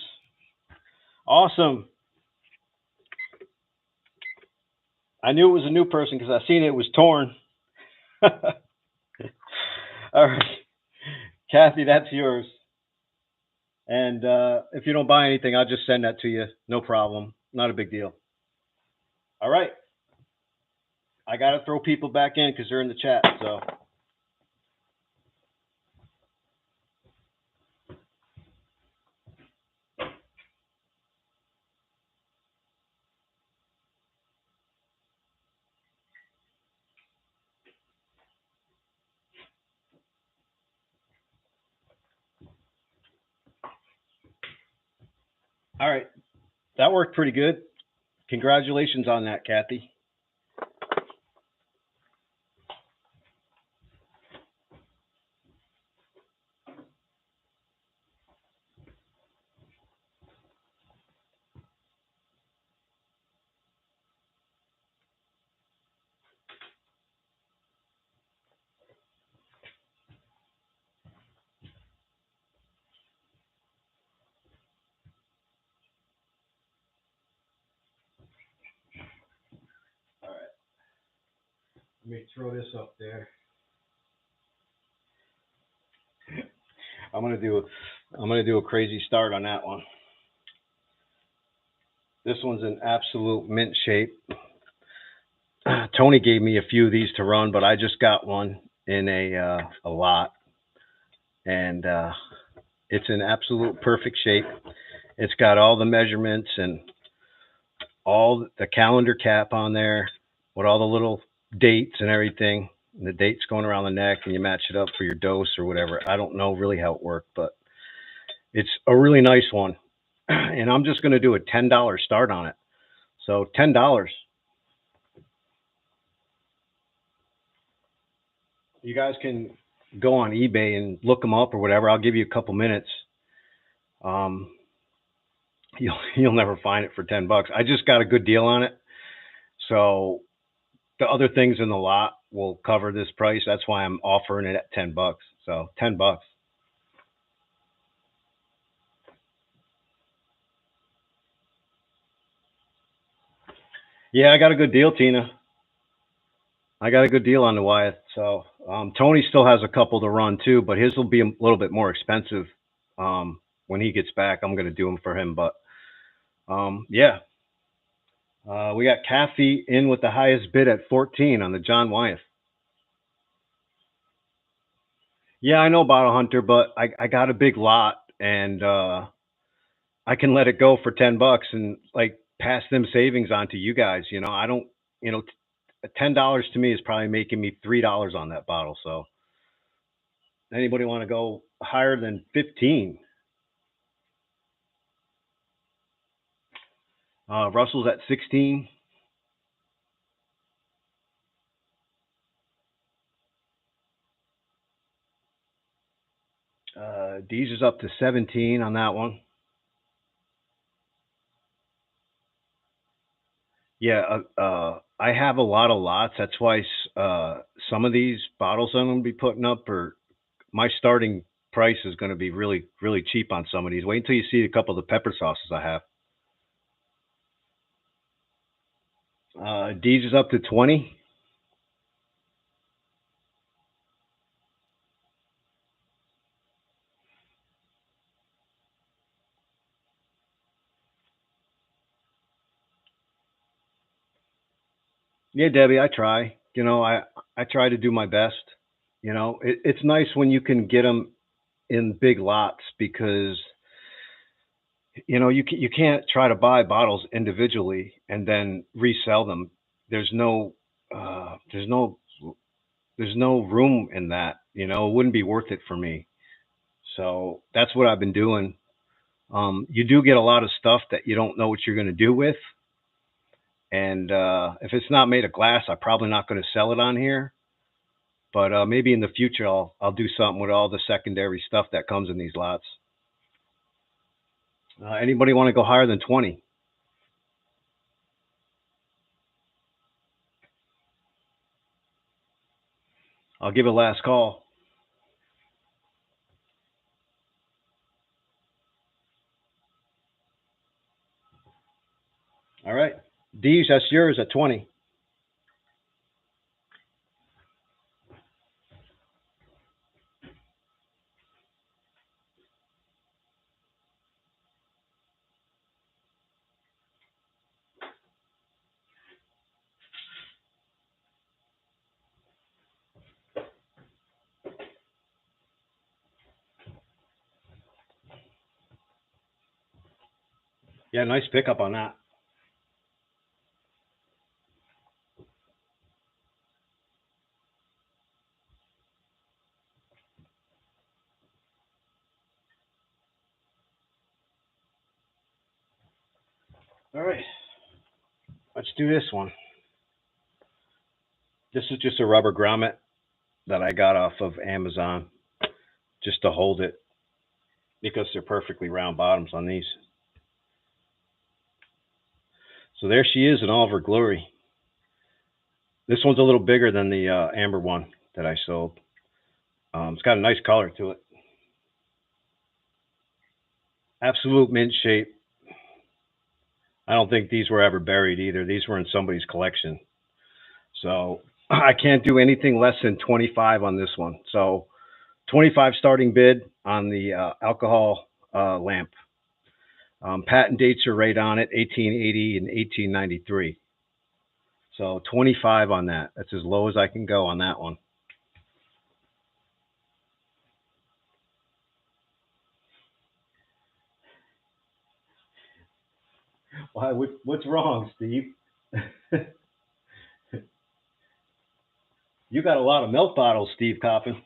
Awesome. I knew it was a new person because I seen it was torn. All right. Kathy, that's yours. And if you don't buy anything, I'll just send that to you. No problem. Not a big deal. All right. I got to throw people back in because they're in the chat. So. All right. That worked pretty good. Congratulations on that, Kathy. All right. Let me throw this up there. I'm gonna do a crazy start on that one. This one's in absolute mint shape. Tony gave me a few of these to run, but I just got one in a lot, and it's in absolute perfect shape. It's got all the measurements and all the calendar cap on there. with all the little dates and everything. And the dates going around the neck, and you match it up for your dose or whatever. I don't know really how it worked, but it's a really nice one. And I'm just going to do a $10 start on it. So $10. You guys can go on eBay and look them up or whatever. I'll give you a couple minutes. Um, you'll never find it for $10. I just got a good deal on it. So the other things in the lot will cover this price. That's why I'm offering it at $10. So $10. Yeah, I got a good deal, Tina. I got a good deal on the Wyeth. So Tony still has a couple to run too, but his will be a little bit more expensive. When he gets back, I'm going to do them for him. But yeah, we got Kathy in with the highest bid at 14 on the John Wyeth. Yeah, I know Bottle Hunter, but I got a big lot and I can let it go for $10 and like pass them savings on to you guys. I don't, you know, $10 to me is probably making me $3 on that bottle. So anybody want to go higher than 15? Russell's at 16. Deej is up to 17 on that one. Yeah, I have a lot of lots. That's why some of these bottles I'm going to be putting up, or my starting price is going to be really, really cheap on some of these. Wait until you see a couple of the pepper sauces I have. Deej is up to 20. Yeah, Debbie, I try. I try to do my best. It's nice when you can get them in big lots because you can't try to buy bottles individually and then resell them. There's no uh, there's no there's no room in that. It wouldn't be worth it for me. So that's what I've been doing. You do get a lot of stuff that you don't know what you're going to do with, and if it's not made of glass, I'm probably not going to sell it on here. But maybe in the future, I'll do something with all the secondary stuff that comes in these lots. Anybody want to go higher than 20? I'll give it a last call. All right. Deej, that's yours at 20. Yeah, nice pickup on that. All right. Let's do this one. This is just a rubber grommet that I got off of Amazon just to hold it because they're perfectly round bottoms on these. So there she is in all of her glory. This one's a little bigger than the amber one that I sold. It's got a nice color to it. Absolute mint shape. I don't think these were ever buried either. These were in somebody's collection. So I can't do anything less than 25 on this one. So 25 starting bid on the alcohol lamp. Patent dates are right on it, 1880 and 1893. So 25 on that. That's as low as I can go on that one. Why? What's wrong, Steve? You got a lot of milk bottles, Steve Coppin.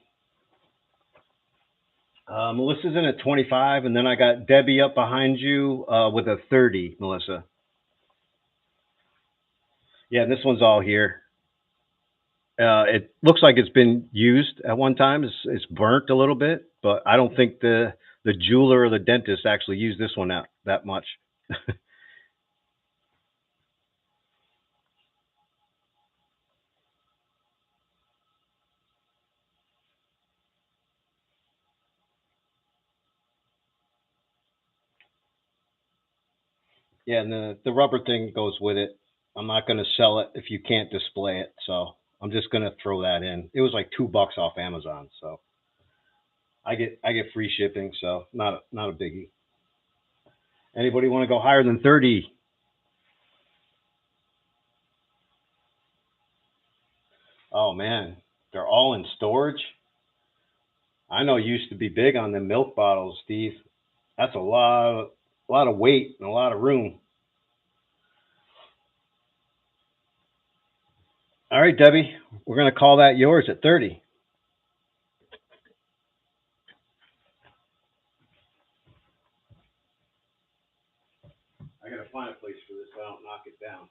Melissa's in at 25, and then I got Debbie up behind you with a 30, Melissa. Yeah, this one's all here. It looks like it's been used at one time. It's burnt a little bit, but I don't think the jeweler or the dentist actually used this one out that much. Yeah, and the rubber thing goes with it. I'm not going to sell it if you can't display it, so I'm just going to throw that in. It was like $2 off Amazon, so I get free shipping, so not a biggie. Anybody want to go higher than 30? Oh man, they're all in storage. I know you used to be big on the milk bottles, Steve. That's a lot of weight and a lot of room. All right, Debbie, we're going to call that yours at 30. I got to find a place for this so I don't knock it down.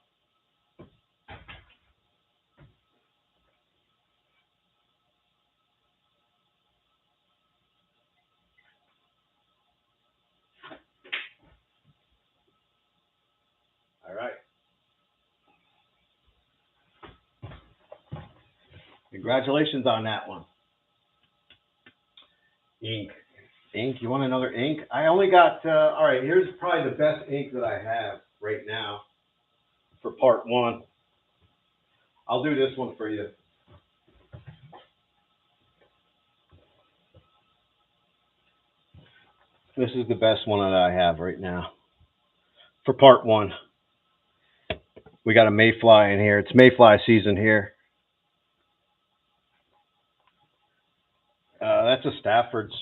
All right. Congratulations on that one. Ink. Ink. You want another ink? I only got, all right, here's probably the best ink that I have right now for part one. I'll do this one for you. This is the best one that I have right now for part one. We got a mayfly in here. It's mayfly season here. That's a Stafford's.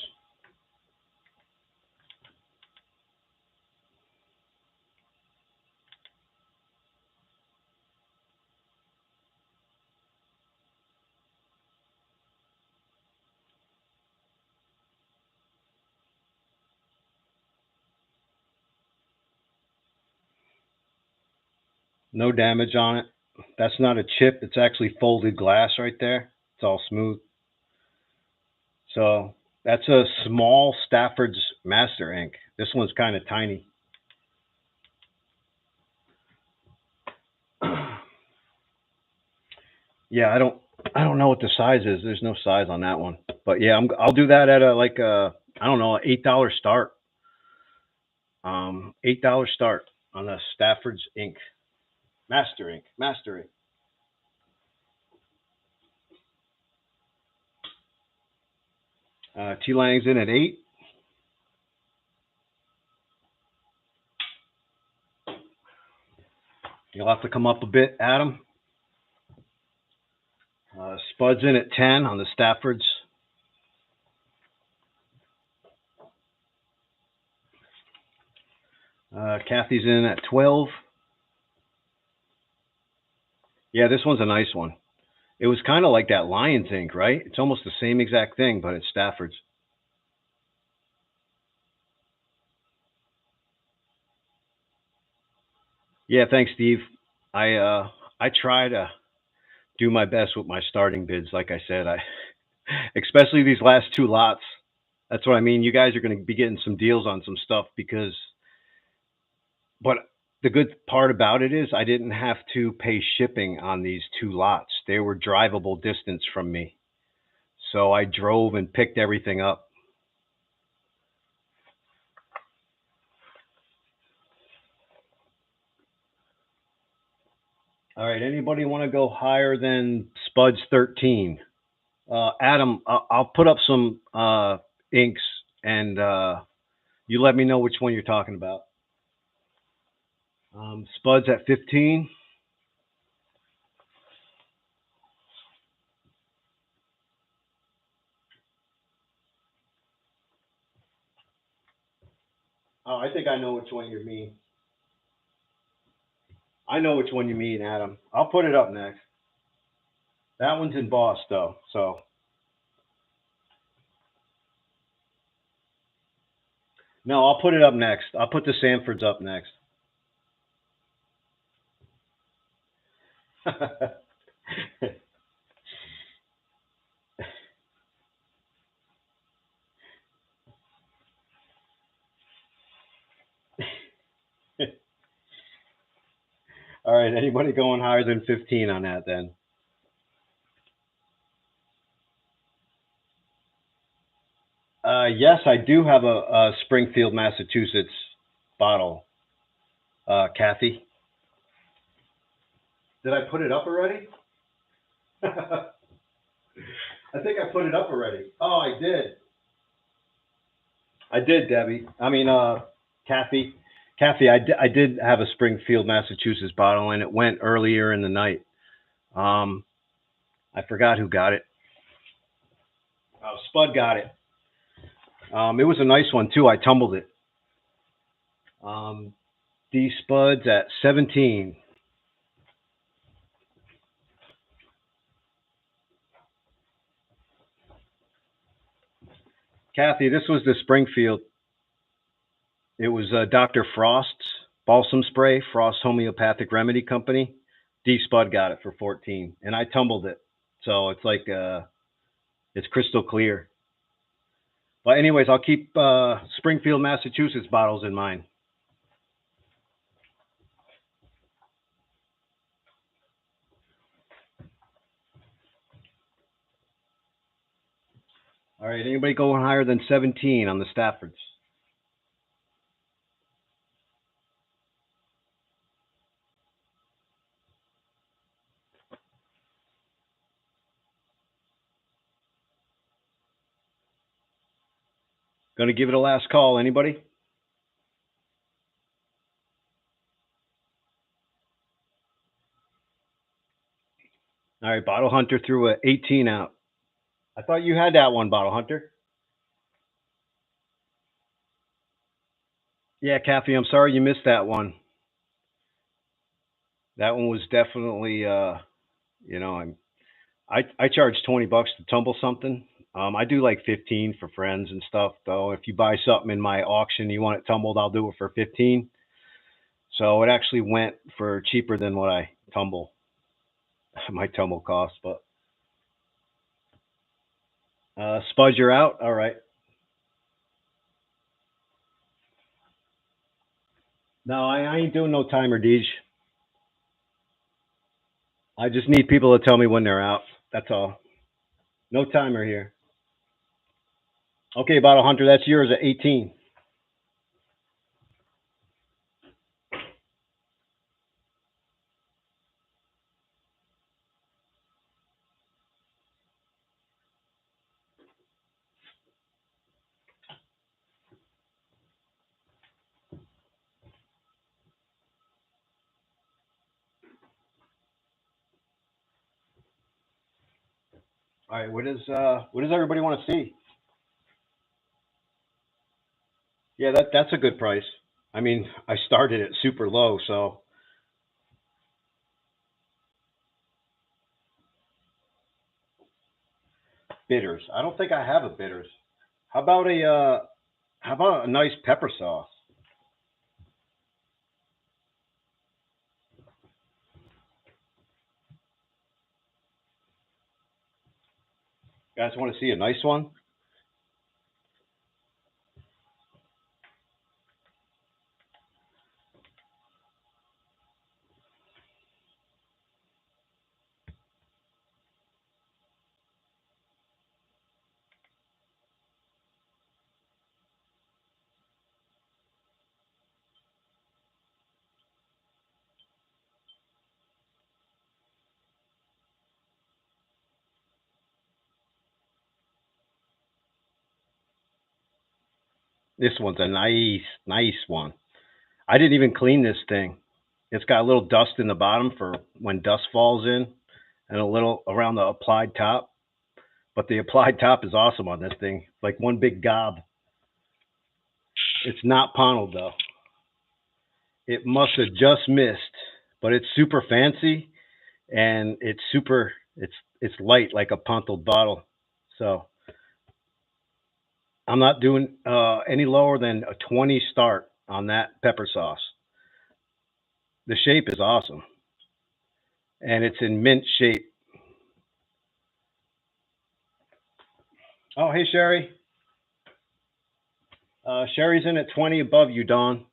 No damage on it. That's not a chip. It's actually folded glass right there. It's all smooth. So that's a small Stafford's Master Ink. This one's kind of tiny. Yeah, I don't know what the size is. There's no size on that one. But yeah, I'll do that at a like a I don't know, $8 start. $8 start on the Stafford's Ink. Master Ink. Master Ink. T Lang's in at 8. You'll have to come up a bit, Adam. Spud's in at 10 on the Staffords. Kathy's in at 12. Yeah, this one's a nice one. It was kind of like that Lions ink, right? It's almost the same exact thing, but it's Stafford's. Yeah, thanks, Steve. I try to do my best with my starting bids. Like I said, I especially these last two lots. That's what I mean. You guys are going to be getting some deals on some stuff because, but the good part about it is I didn't have to pay shipping on these two lots. They were drivable distance from me. So I drove and picked everything up. All right. Anybody want to go higher than Spuds 13? Adam, I'll put up some inks and you let me know which one you're talking about. Spuds at 15. Oh, I think I know which one you mean. I know which one you mean, Adam. I'll put it up next. That one's in Boss though. So no, I'll put it up next. I'll put the Sanfords up next. All right. Anybody going higher than 15 on that then? Yes, I do have a Springfield, Massachusetts bottle. Kathy, did I put it up already? I think I put it up already. Oh, I did. I did, Debbie. I mean, Kathy. Kathy, I did have a Springfield, Massachusetts bottle, and it went earlier in the night. Um, I forgot who got it. Spud got it. It was a nice one too. I tumbled it. Um, D Spuds at 17. Kathy, this was the Springfield. It was Dr. Frost's balsam spray, Frost Homeopathic Remedy Company. D Spud got it for 14, and I tumbled it, so it's like it's crystal clear. But anyways, I'll keep Springfield, Massachusetts bottles in mind. All right, anybody going higher than 17 on the Staffords? Going to give it a last call. Anybody? All right, Bottle Hunter threw a 18 out. I thought you had that one, Bottle Hunter. Yeah, Kathy, I'm sorry you missed that one. That one was definitely, you know, I charge 20 bucks to tumble something. I do like 15 for friends and stuff, though. If you buy something in my auction, you want it tumbled, I'll do it for 15. So it actually went for cheaper than what I tumble, my tumble cost. But Spud, you're out. All right. No, I ain't doing no timer, Deej. I just need people to tell me when they're out. That's all. No timer here. Okay, Bottle Hunter, that's yours at 18. All right, what does everybody want to see? Yeah, that's a good price. I mean, I started at super low, so bitters. I don't think I have a bitters. How about a nice pepper sauce? You guys want to see a nice one? This one's a nice one. I didn't even clean this thing. It's got a little dust in the bottom for when dust falls in, and a little around the applied top. But the applied top is awesome on this thing. Like one big gob. It's not paneled though. It must have just missed, but it's super fancy and it's it's light like a Ponto bottle. So I'm not doing any lower than a 20 start on that pepper sauce. The shape is awesome, and it's in mint shape. Oh, hey Sherry. Sherry's in at 20 above you, Dawn.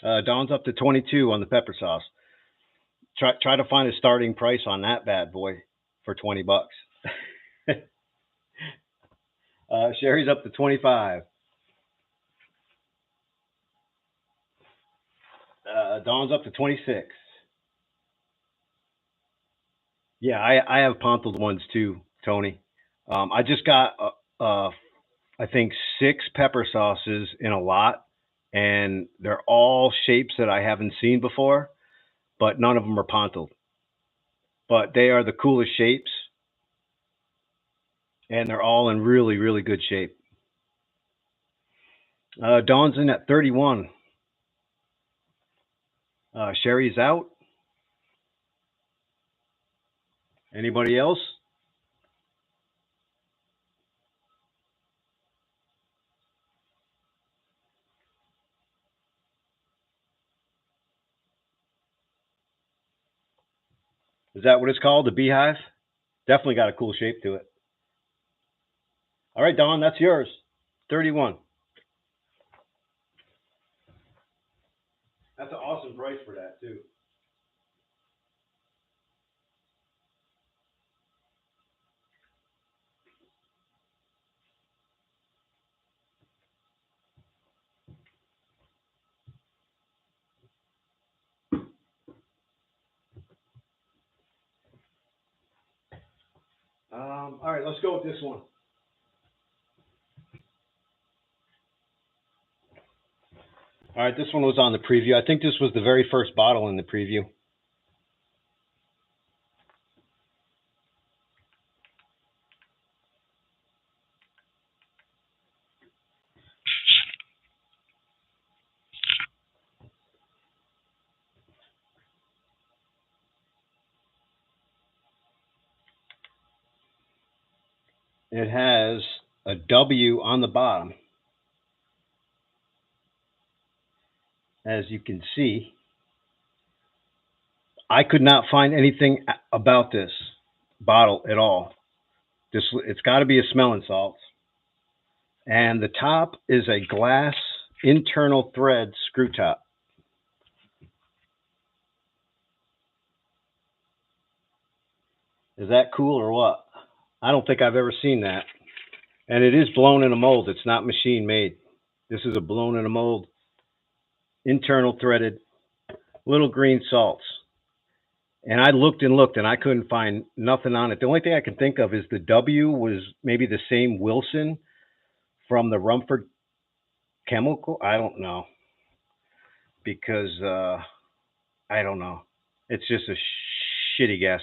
Dawn's up to 22 on the pepper sauce. Try to find a starting price on that bad boy for 20 bucks. Sherry's up to 25. Dawn's up to 26. Yeah, I have Ponto's ones too, Tony. I just got I think 6 pepper sauces in a lot, and they're all shapes that I haven't seen before, but none of them are Ponto. But they are the coolest shapes, and they're all in really, really good shape. Dawn's in at 31. Sherry's out. Anybody else? Is that what it's called? The beehive? Definitely got a cool shape to it. All right, Dawn, that's yours. 31. That's an awesome price for that, too. All right, let's go with this one. All right, this one was on the preview. I think this was the very first bottle in the preview. It has a W on the bottom. As you can see, I could not find anything about this bottle at all. It's got to be a smelling salt. And the top is a glass internal thread screw top. Is that cool or what? I don't think I've ever seen that. And it is blown in a mold. It's not machine made. This is a blown in a mold, internal threaded, little green salts. And I looked and looked and I couldn't find nothing on it. The only thing I can think of is the W was maybe the same Wilson from the Rumford Chemical. I don't know. Because I don't know. It's just a shitty guess.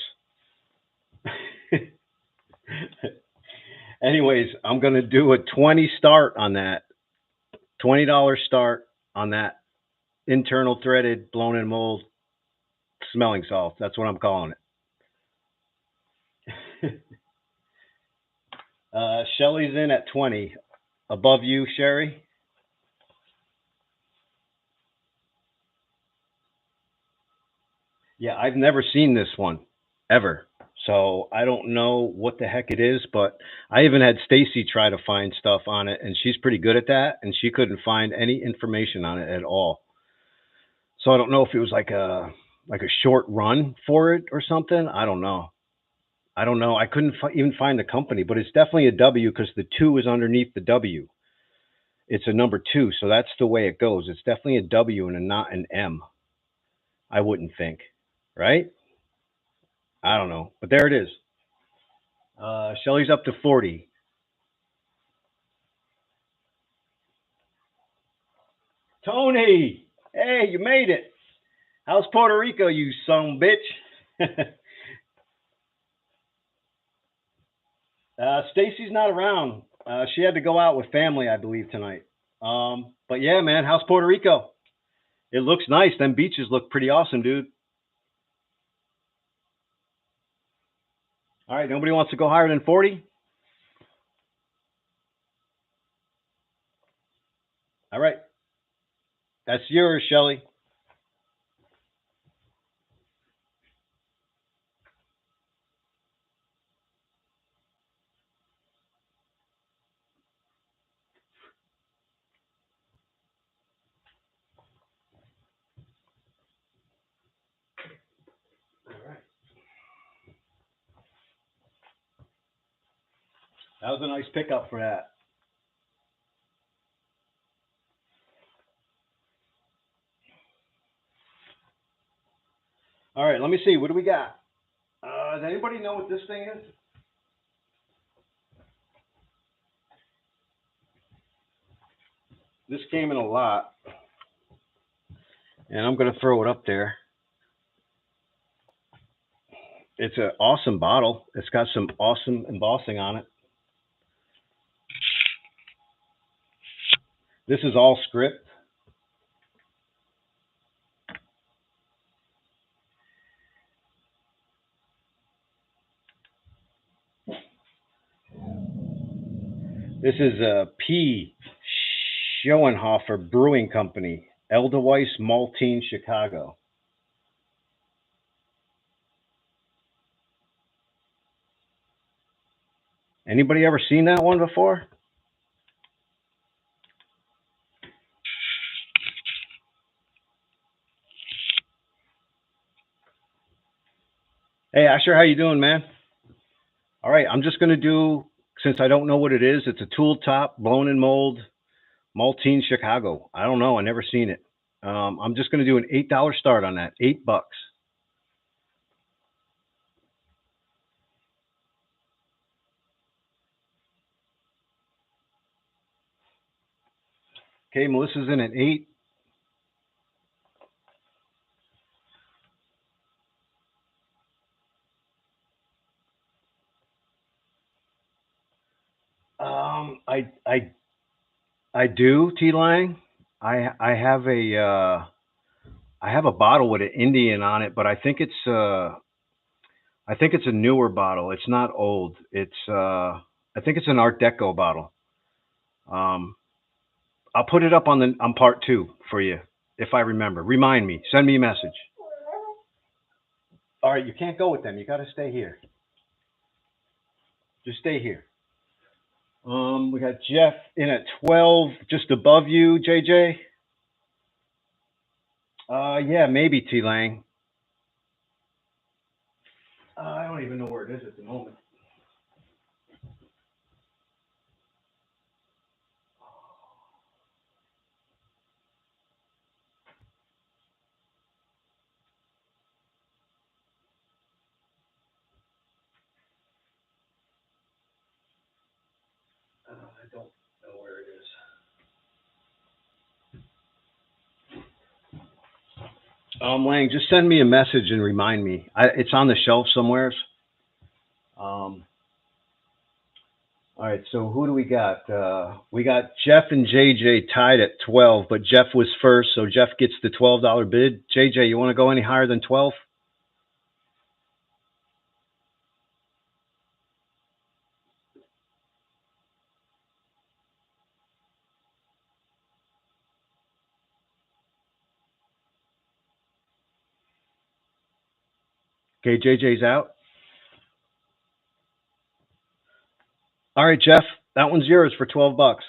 Anyways, I'm going to do a 20 start on that. $20 start on that internal threaded blown in mold smelling salt. That's what I'm calling it. Shelly's in at 20. Above you, Sherry. Yeah, I've never seen this one ever. So I don't know what the heck it is, but I even had Stacy try to find stuff on it, and she's pretty good at that, and she couldn't find any information on it at all. So I don't know if it was like a short run for it or something. I don't know. I don't know. I couldn't even find the company, but it's definitely a W because the 2 is underneath the W. It's a number 2, so that's the way it goes. It's definitely a W and not an M. I wouldn't think, right? I don't know, but there it is. Shelly's up to 40. Tony, hey, you made it. How's Puerto Rico, you son bitch? Stacy's not around. She had to go out with family, I believe, tonight. But yeah, man, how's Puerto Rico? It looks nice. Them beaches look pretty awesome, dude. All right, nobody wants to go higher than 40? All right, that's yours, Shelly. All right. That was a nice pickup for that. All right, let me see. What do we got? Does anybody know what this thing is? This came in a lot, and I'm going to throw it up there. It's an awesome bottle. It's got some awesome embossing on it. This is all script. This is a P. Schoenhofer Brewing Company, Edelweiss Maltine, Chicago. Anybody ever seen that one before? Hey, Asher, how you doing, man? All right, I'm just going to do, since I don't know what it is, it's a tool top, blown in mold, Maltine, Chicago. I don't know. I never seen it. I'm just going to do an $8 start on that. $8. Okay, Melissa's in at 8. I do, T Lang. I have a I have a bottle with an Indian on it, but I think it's a newer bottle. It's not old. I think it's an Art Deco bottle. Um, I'll put it up on part two for you if I remember. Remind me. Send me a message. All right, you can't go with them. You got to stay here. Just stay here. We got Jeff in at 12, just above you, JJ. Yeah, maybe T Lang. I don't even know where it is at the moment. I don't know where it is. Lang, just send me a message and remind me. It's on the shelf somewhere. Um, all right, so who do we got? We got Jeff and JJ tied at 12, but Jeff was first, so Jeff gets the $12 bid. JJ, you want to go any higher than 12? Okay, JJ's out. All right, Jeff, that one's yours for 12 bucks.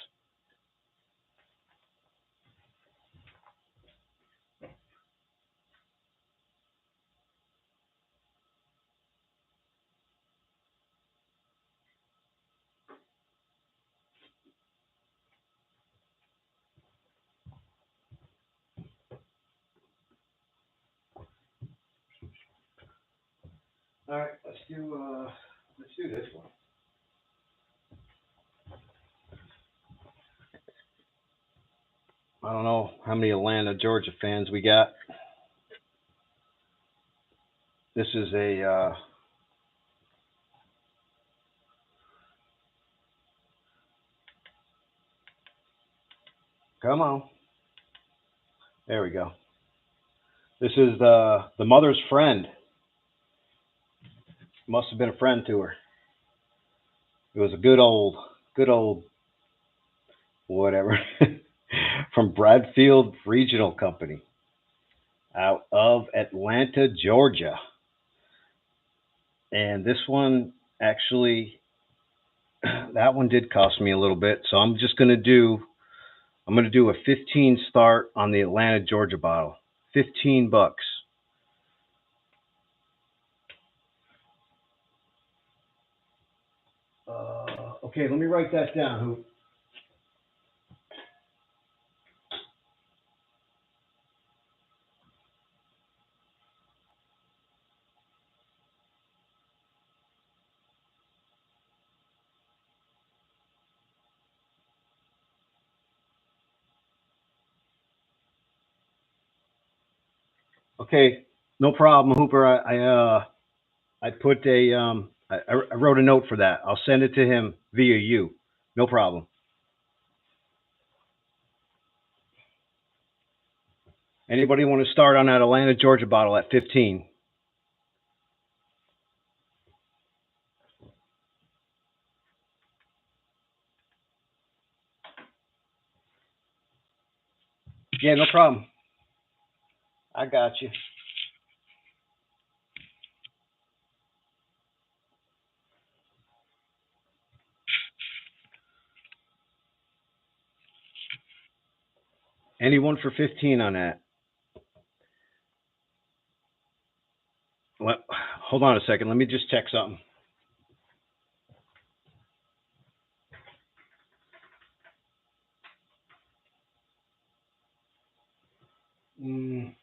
All right, let's do this one. I don't know how many Atlanta, Georgia fans we got. This is Come on. There we go. This is the mother's friend. Must have been a friend to her. It was a good old whatever from Bradfield Regional Company out of Atlanta, Georgia. And this one actually, that one did cost me a little bit. So I'm going to do a 15 start on the Atlanta, Georgia bottle. 15 bucks. Okay, let me write that down. Okay, no problem, Hooper. I put a I wrote a note for that. I'll send it to him via you. No problem. Anybody want to start on that Atlanta, Georgia bottle at 15? Yeah, no problem. I got you. Anyone for 15 on that? Let, hold on a second. Let me just check something. Mm.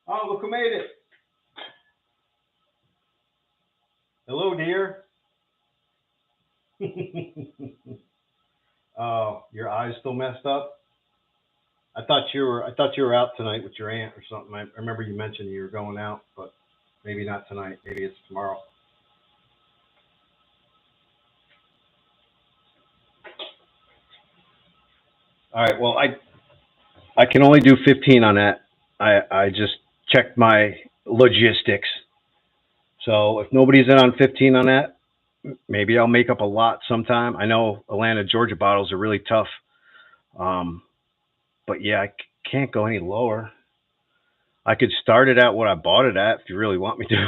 Oh, look who made it. Hello, dear. Oh, your eyes still messed up? I thought you were out tonight with your aunt or something. I remember you mentioned you were going out, but maybe not tonight. Maybe it's tomorrow. All right. Well, I can only do 15 on that. I just checked my logistics. So if nobody's in on 15 on that, maybe I'll make up a lot sometime. I know Atlanta, Georgia bottles are really tough. Um, but yeah, can't go any lower. I could start it at what I bought it at if you really want me to.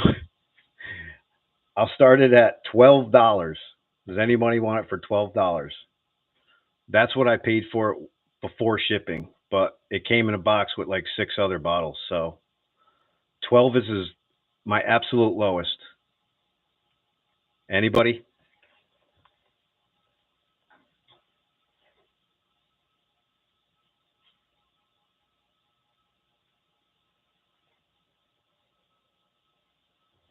I'll start it at $12. Does anybody want it for $12? That's what I paid for it before shipping, but it came in a box with like six other bottles. So 12 is my absolute lowest. Anybody?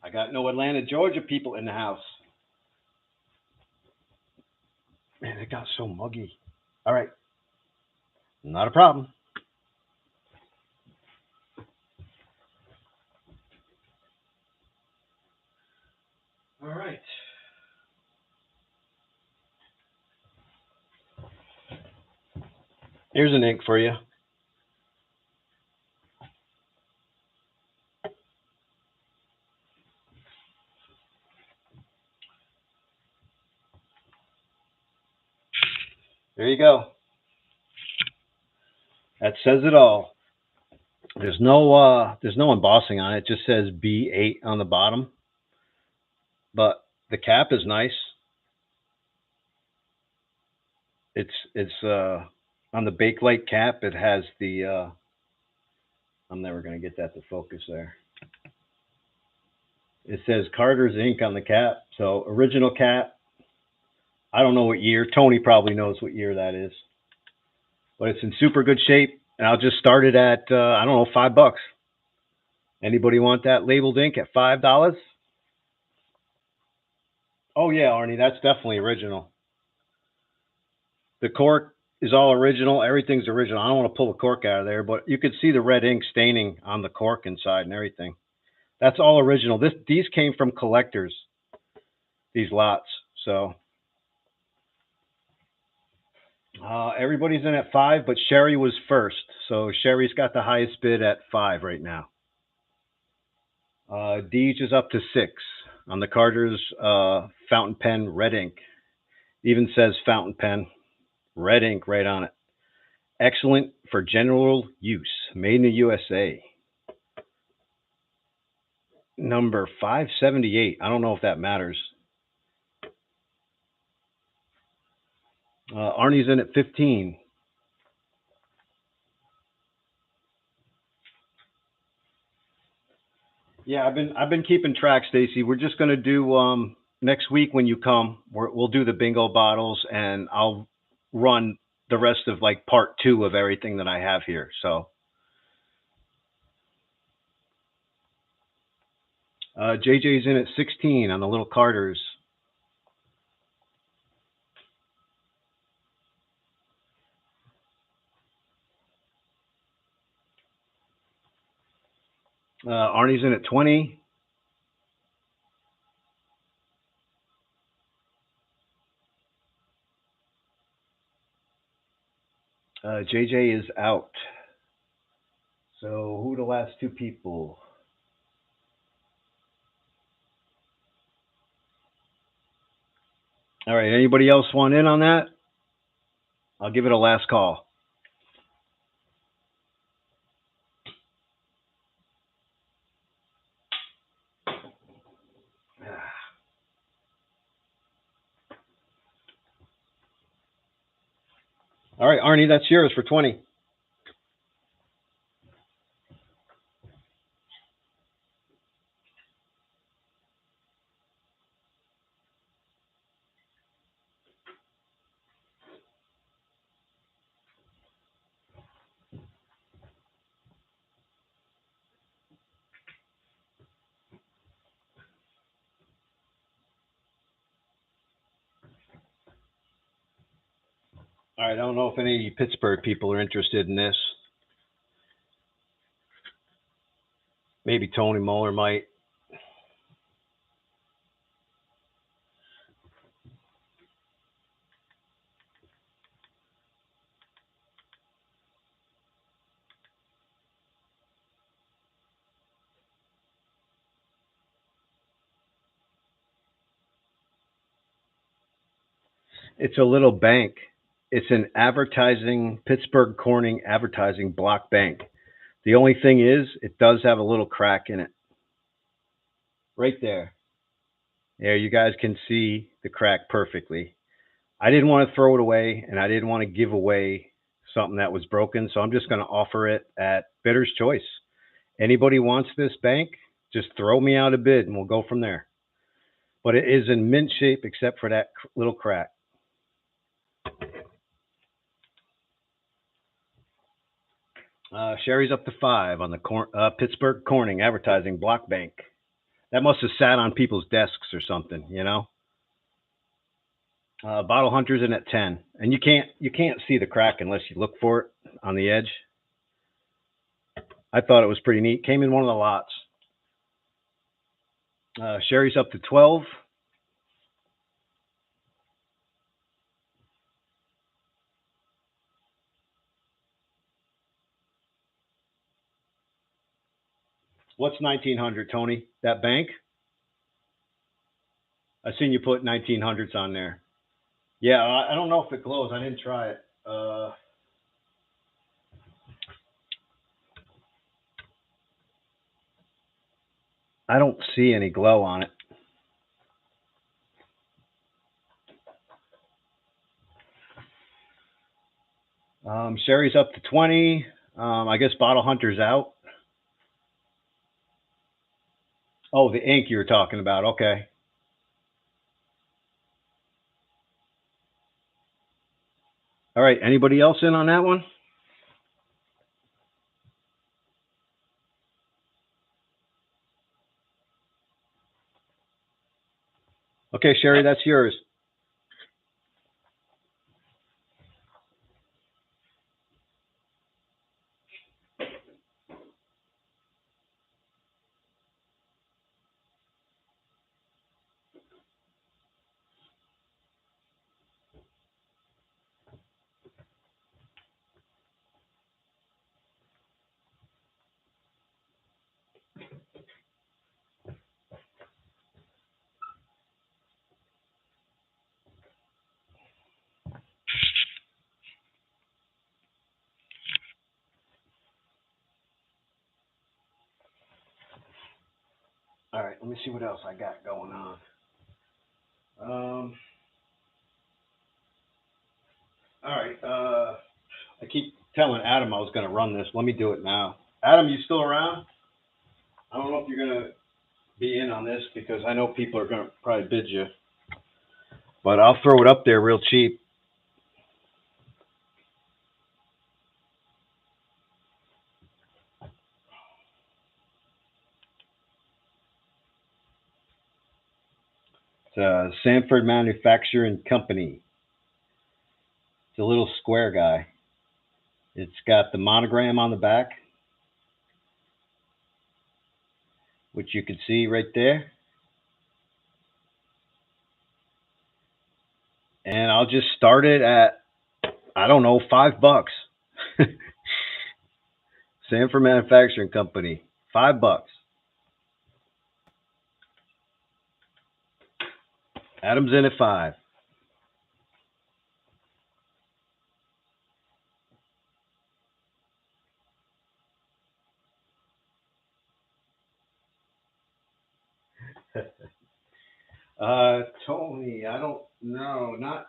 I got no Atlanta, Georgia people in the house. Man, it got so muggy. All right, not a problem. All right. Here's an ink for you. There you go. That says it all. There's no embossing on it. It just says B8 on the bottom, but the cap is nice. It's on the Bakelite cap. It has the I'm never gonna get that to focus there. It says Carter's ink on the cap. So original cap. I don't know what year. Tony probably knows what year that is, but it's in super good shape. And I'll just start it at I don't know, $5. Anybody want that labeled ink at $5? Oh yeah, Arnie, that's definitely original. The cork is all original. Everything's original. I don't want to pull the cork out of there, but you could see the red ink staining on the cork inside and everything. That's all original. These came from collectors. These lots. So Everybody's in at 5, but Sherry was first. So Sherry's got the highest bid at 5 right now. Deej is up to 6. On the Carter's fountain pen, red ink. Even says fountain pen, red ink right on it. Excellent for general use. Made in the USA. Number 578. I don't know if that matters. Arnie's in at 15. Yeah, I've been keeping track, Stacy. We're just gonna do next week when you come. We'll do the bingo bottles, and I'll run the rest of like part two of everything that I have here. So JJ's in at 16 on the little Carters. Arnie's in at 20. JJ is out. So who are the last two people? All right. Anybody else want in on that? I'll give it a last call. All right, Arnie, that's yours for 20. All right. I don't know if any Pittsburgh people are interested in this. Maybe Tony Muller might. It's a little bank. It's an advertising, Pittsburgh Corning advertising block bank. The only thing is, it does have a little crack in it. Right there. There, you guys can see the crack perfectly. I didn't want to throw it away, and I didn't want to give away something that was broken, so I'm just going to offer it at bidder's choice. Anybody wants this bank, just throw me out a bid, and we'll go from there. But it is in mint shape except for that little crack. Sherry's up to 5 on the Pittsburgh Corning advertising block bank. That must have sat on people's desks or something, you know. Bottle Hunter's in at 10, and you can't see the crack unless you look for it on the edge. I thought it was pretty neat. Came in one of the lots. Sherry's up to 12. What's 1900, Tony? That bank? I seen you put 1900s on there. Yeah, I don't know if it glows. I didn't try it. I don't see any glow on it. Sherry's up to 20. I guess Bottle Hunter's out. Oh, the ink you were talking about. Okay. All right. Anybody else in on that one? Okay, Sherry, that's yours. All right, let me see what else I got going on. Um, all right. I keep telling Adam I was going to run this. Let me do it now. Adam, you still around? I don't know if you're going to be in on this because I know people are going to probably bid you, but I'll throw it up there real cheap. It's Sanford Manufacturing Company. It's a little square guy. It's got the monogram on the back, which you can see right there. And I'll just start it at, I don't know, $5. Sanford Manufacturing Company, $5. Adam's in at 5. Tony, I don't know, not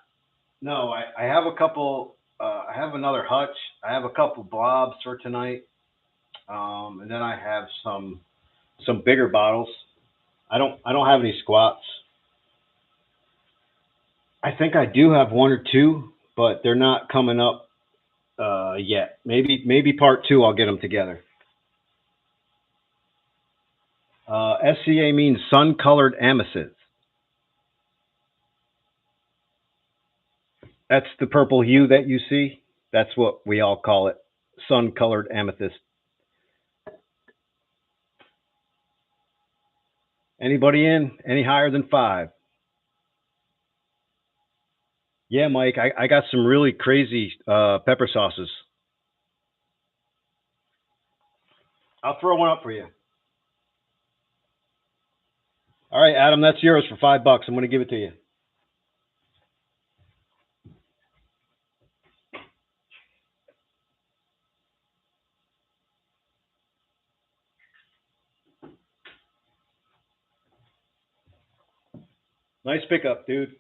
no. I have a couple. I have another hutch. I have a couple blobs for tonight, and then I have some bigger bottles. I don't have any squats. I think I do have one or two, but they're not coming up yet. Maybe part two. I'll get them together. SCA means sun colored amethyst. That's the purple hue that you see. That's what we all call it, sun colored amethyst. Anybody in? Any higher than 5? Yeah, Mike, I got some really crazy pepper sauces. I'll throw one up for you. All right, Adam, that's yours for $5. I'm going to give it to you. Nice pickup, dude.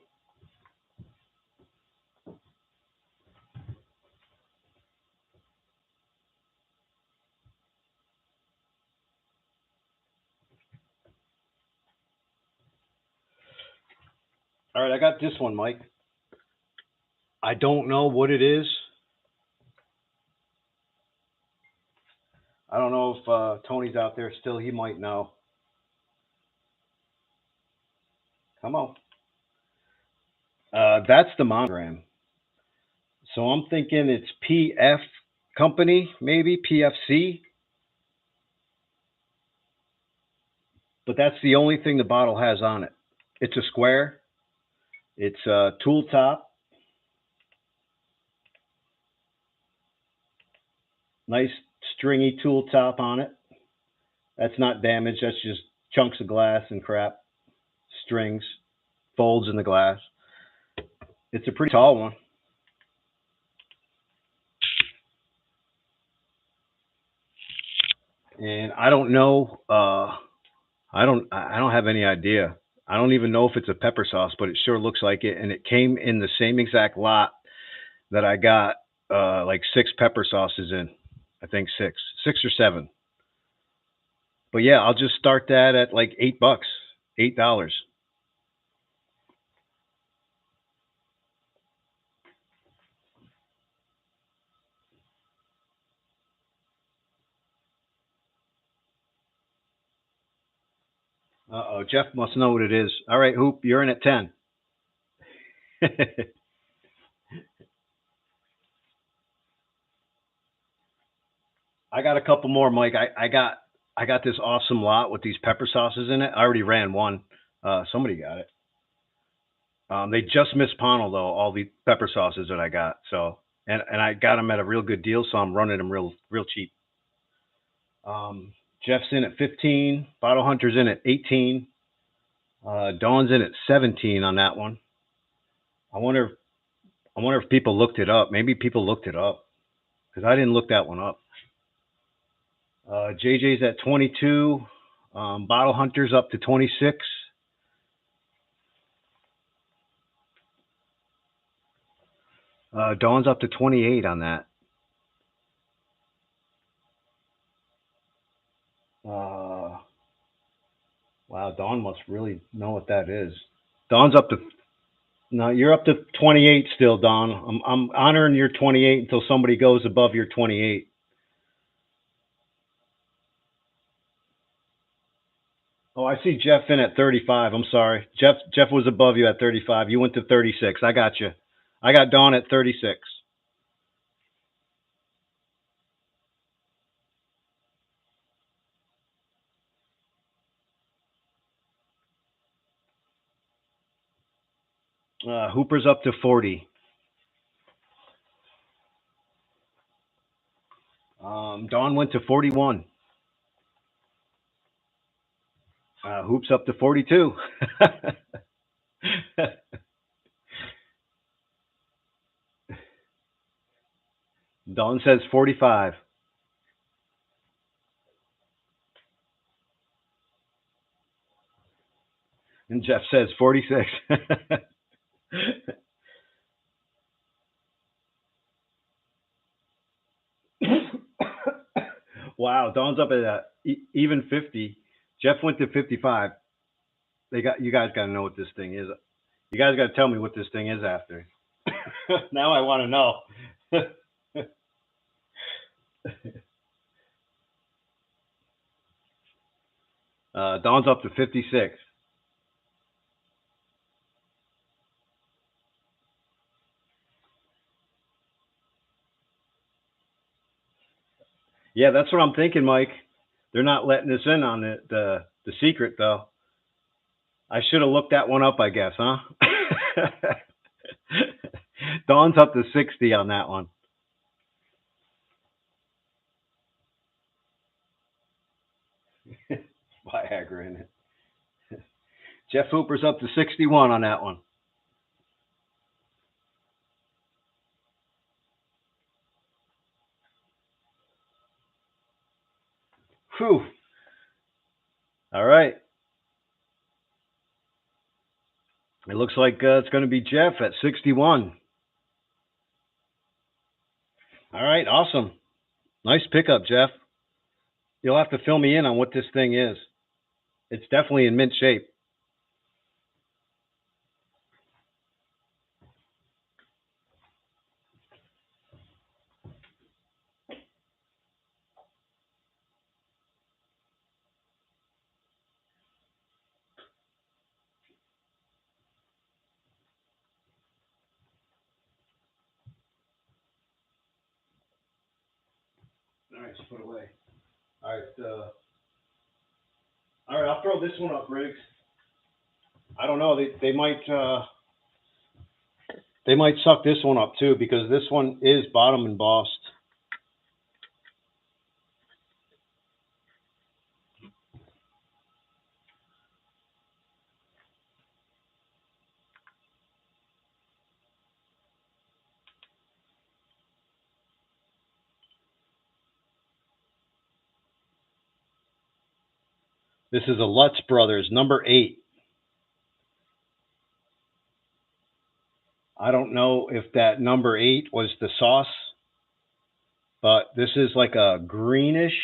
All right, I got this one, Mike. I don't know what it is. I don't know if Tony's out there still. He might know. Come on. That's the monogram. So I'm thinking it's PF Company, maybe PFC. But that's the only thing the bottle has on it. It's a square. It's a tool top. Nice stringy tool top on it. That's not damaged. That's just chunks of glass and crap, strings, folds in the glass. It's a pretty tall one. And I don't know. I don't have any idea. I don't even know if it's a pepper sauce, but it sure looks like it. And it came in the same exact lot that I got like 6 pepper sauces in. I think 6 or 7. But yeah, I'll just start that at like $8, $8. Oh, Jeff must know what it is. All right, Hoop, you're in at 10. I got a couple more, Mike. I got this awesome lot with these pepper sauces in it. I already ran one. Somebody got it. They just missed Pownell though. All the pepper sauces that I got. So and I got them at a real good deal. So I'm running them real cheap. Jeff's in at 15. Bottle Hunter's in at 18. Dawn's in at 17 on that one. I wonder. I wonder if people looked it up. Maybe people looked it up because I didn't look that one up. JJ's at 22. Bottle Hunters up to 26. Dawn's up to 28 on that. Uh, wow, Dawn must really know what that is. Dawn's up to No, you're up to 28 still, Dawn. I'm honoring your 28 until somebody goes above your 28. Oh, I see Jeff in at 35. I'm sorry. Jeff was above you at 35. You went to 36. I got you. I got Dawn at 36. Hooper's up to 40. Dawn went to 41. Hoops up to 42. Dawn says 45. And Jeff says 46. Wow, Dawn's up at even 50. Jeff went to 55. You guys got to know what this thing is. You guys got to tell me what this thing is after. Now I want to know. Dawn's up to 56. Yeah, that's what I'm thinking, Mike. They're not letting us in on the secret though. I should have looked that one up, I guess, huh? Dawn's up to 60 on that one. Viagra in it. Jeff Hooper's up to 61 on that one. Whew. All right. It looks like it's going to be Jeff at 61. All right. Awesome. Nice pickup, Jeff. You'll have to fill me in on what this thing is. It's definitely in mint shape. All right, just put away. All right. All right, I'll throw this one up, Riggs. I don't know. They might suck this one up too because this one is bottom embossed. This is a Lutz Brothers number 8. I don't know if that number 8 was the sauce, but this is like a greenish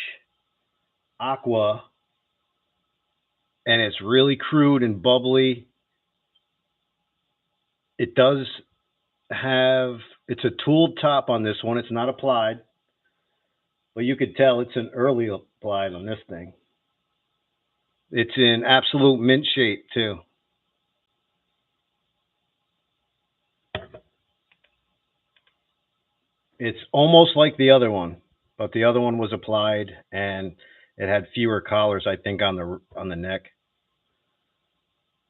aqua, and it's really crude and bubbly. It does have it's a tooled top on this one. It's not applied, but you could tell it's an early applied on this thing. It's in absolute mint shape too. It's almost like the other one, but the other one was applied and it had fewer collars, I think, on the neck.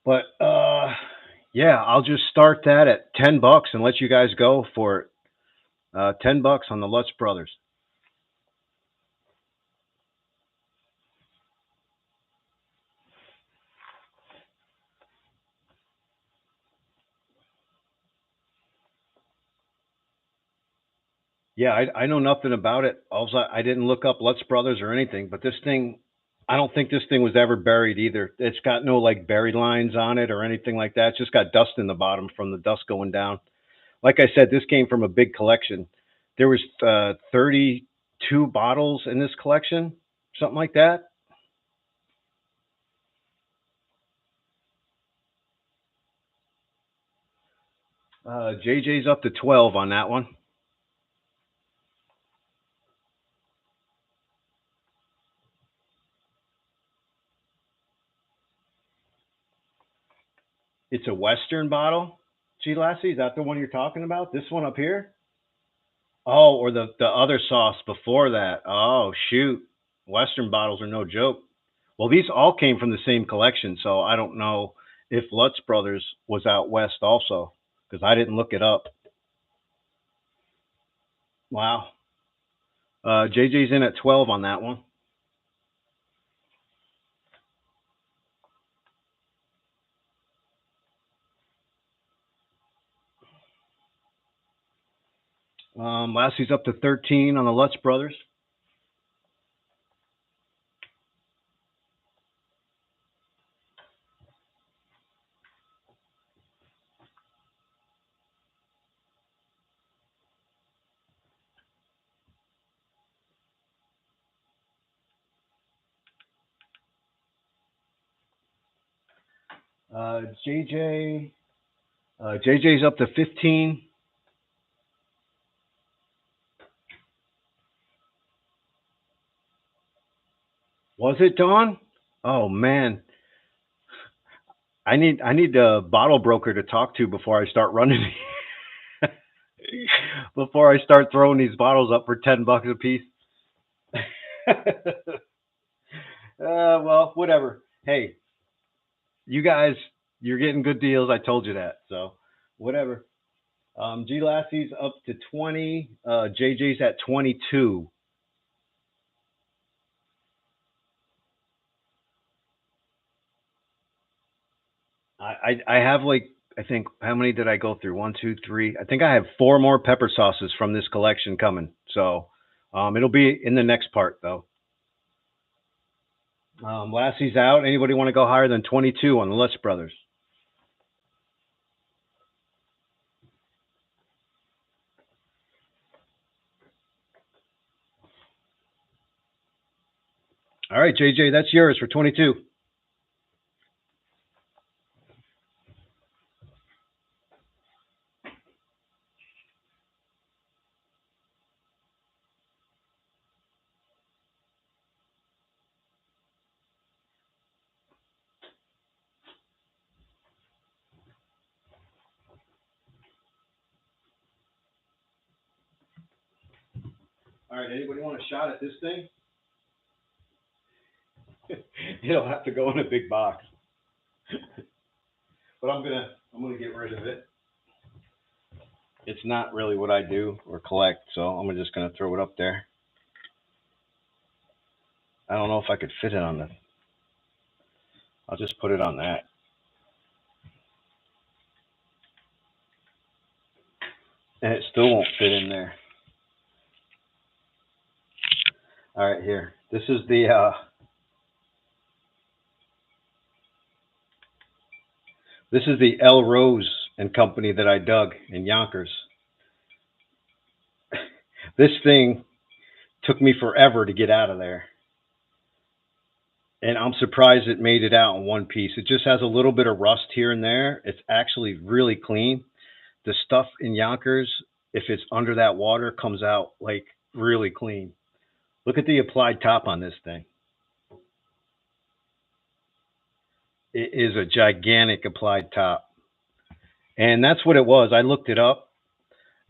But yeah, I'll just start that at $10 and let you guys go for it. $10 on the Lutz Brothers. Yeah, I know nothing about it. Also, I didn't look up Lutz Brothers or anything, but this thing I don't think this thing was ever buried either. It's got no like buried lines on it or anything like that. It's just got dust in the bottom from the dust going down. Like I said, this came from a big collection. There was 32 bottles in this collection, something like that. JJ's up to 12 on that one. It's a Western bottle. G Lassie, is that the one you're talking about? This one up here? Oh, or the other sauce before that. Oh, shoot. Western bottles are no joke. Well, these all came from the same collection, so I don't know if Lutz Brothers was out west also, because I didn't look it up. Wow. JJ's in at 12 on that one. Lassie's up to 13 on the Lutz Brothers. JJ, JJ's up to 15. Was it Dawn? Oh man, I need a bottle broker to talk to before I start running. Before I start throwing these bottles up for $10 a piece. Well, whatever. Hey, you guys, you're getting good deals. I told you that. So, whatever. G Lassie's up to 20. JJ's at 22. I have like, I think, how many did I go through? One, two, three. I think I have four more pepper sauces from this collection coming. So, it'll be in the next part though. Lassie's out. Anybody want to go higher than 22 on the Lutz Brothers? All right, JJ, that's yours for 22. All right, anybody want a shot at this thing? It'll have to go in a big box, but I'm gonna get rid of it. It's not really what I do or collect, so I'm just gonna throw it up there. I don't know if I could fit it on the. I'll just put it on that, and it still won't fit in there. All right, here. This is the L Rose and Company that I dug in Yonkers. This thing took me forever to get out of there, and I'm surprised it made it out in one piece. It just has a little bit of rust here and there. It's actually really clean. The stuff in Yonkers, if it's under that water, comes out like really clean. Look at the applied top on this thing. It is a gigantic applied top. And that's what it was. I looked it up.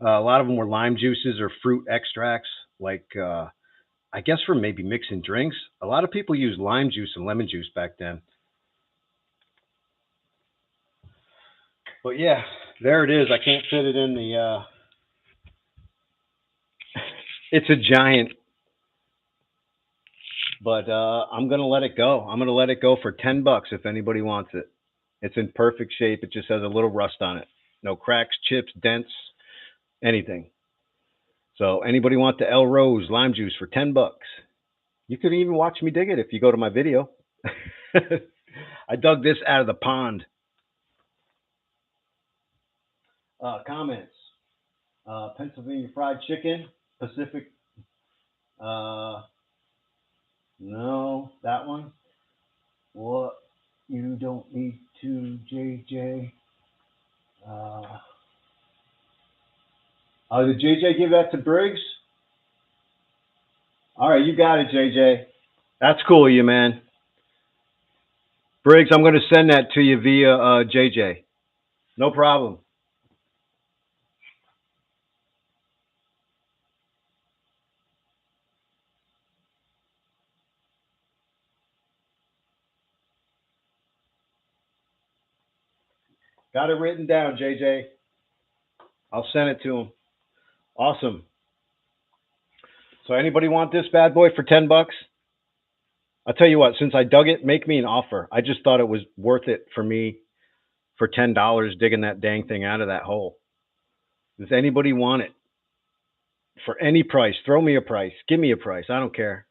A lot of them were lime juices or fruit extracts, like I guess for maybe mixing drinks. A lot of people used lime juice and lemon juice back then. But yeah, there it is. I can't fit it in the. It's a giant, but I'm gonna let it go. I'm gonna let it go for $10 if anybody wants it. It's in perfect shape. It just has a little rust on it. No cracks, chips, dents, anything. So anybody want the El Rose lime juice for $10? You could even watch me dig it if you go to my video. I dug this out of the pond. Comments. Pennsylvania Fried Chicken, Pacific. Uh, no, that one. What? You don't need to, JJ. Uh, oh, did JJ give that to Briggs? All right, you got it, JJ. That's cool, you man. Briggs, I'm going to send that to you via JJ. No problem. Got it written down, JJ. I'll send it to him. Awesome. So anybody want this bad boy for $10? I'll tell you what, since I dug it, make me an offer. I just thought it was worth it for me for $10 digging that dang thing out of that hole. Does anybody want it? For any price, throw me a price. Give me a price. I don't care.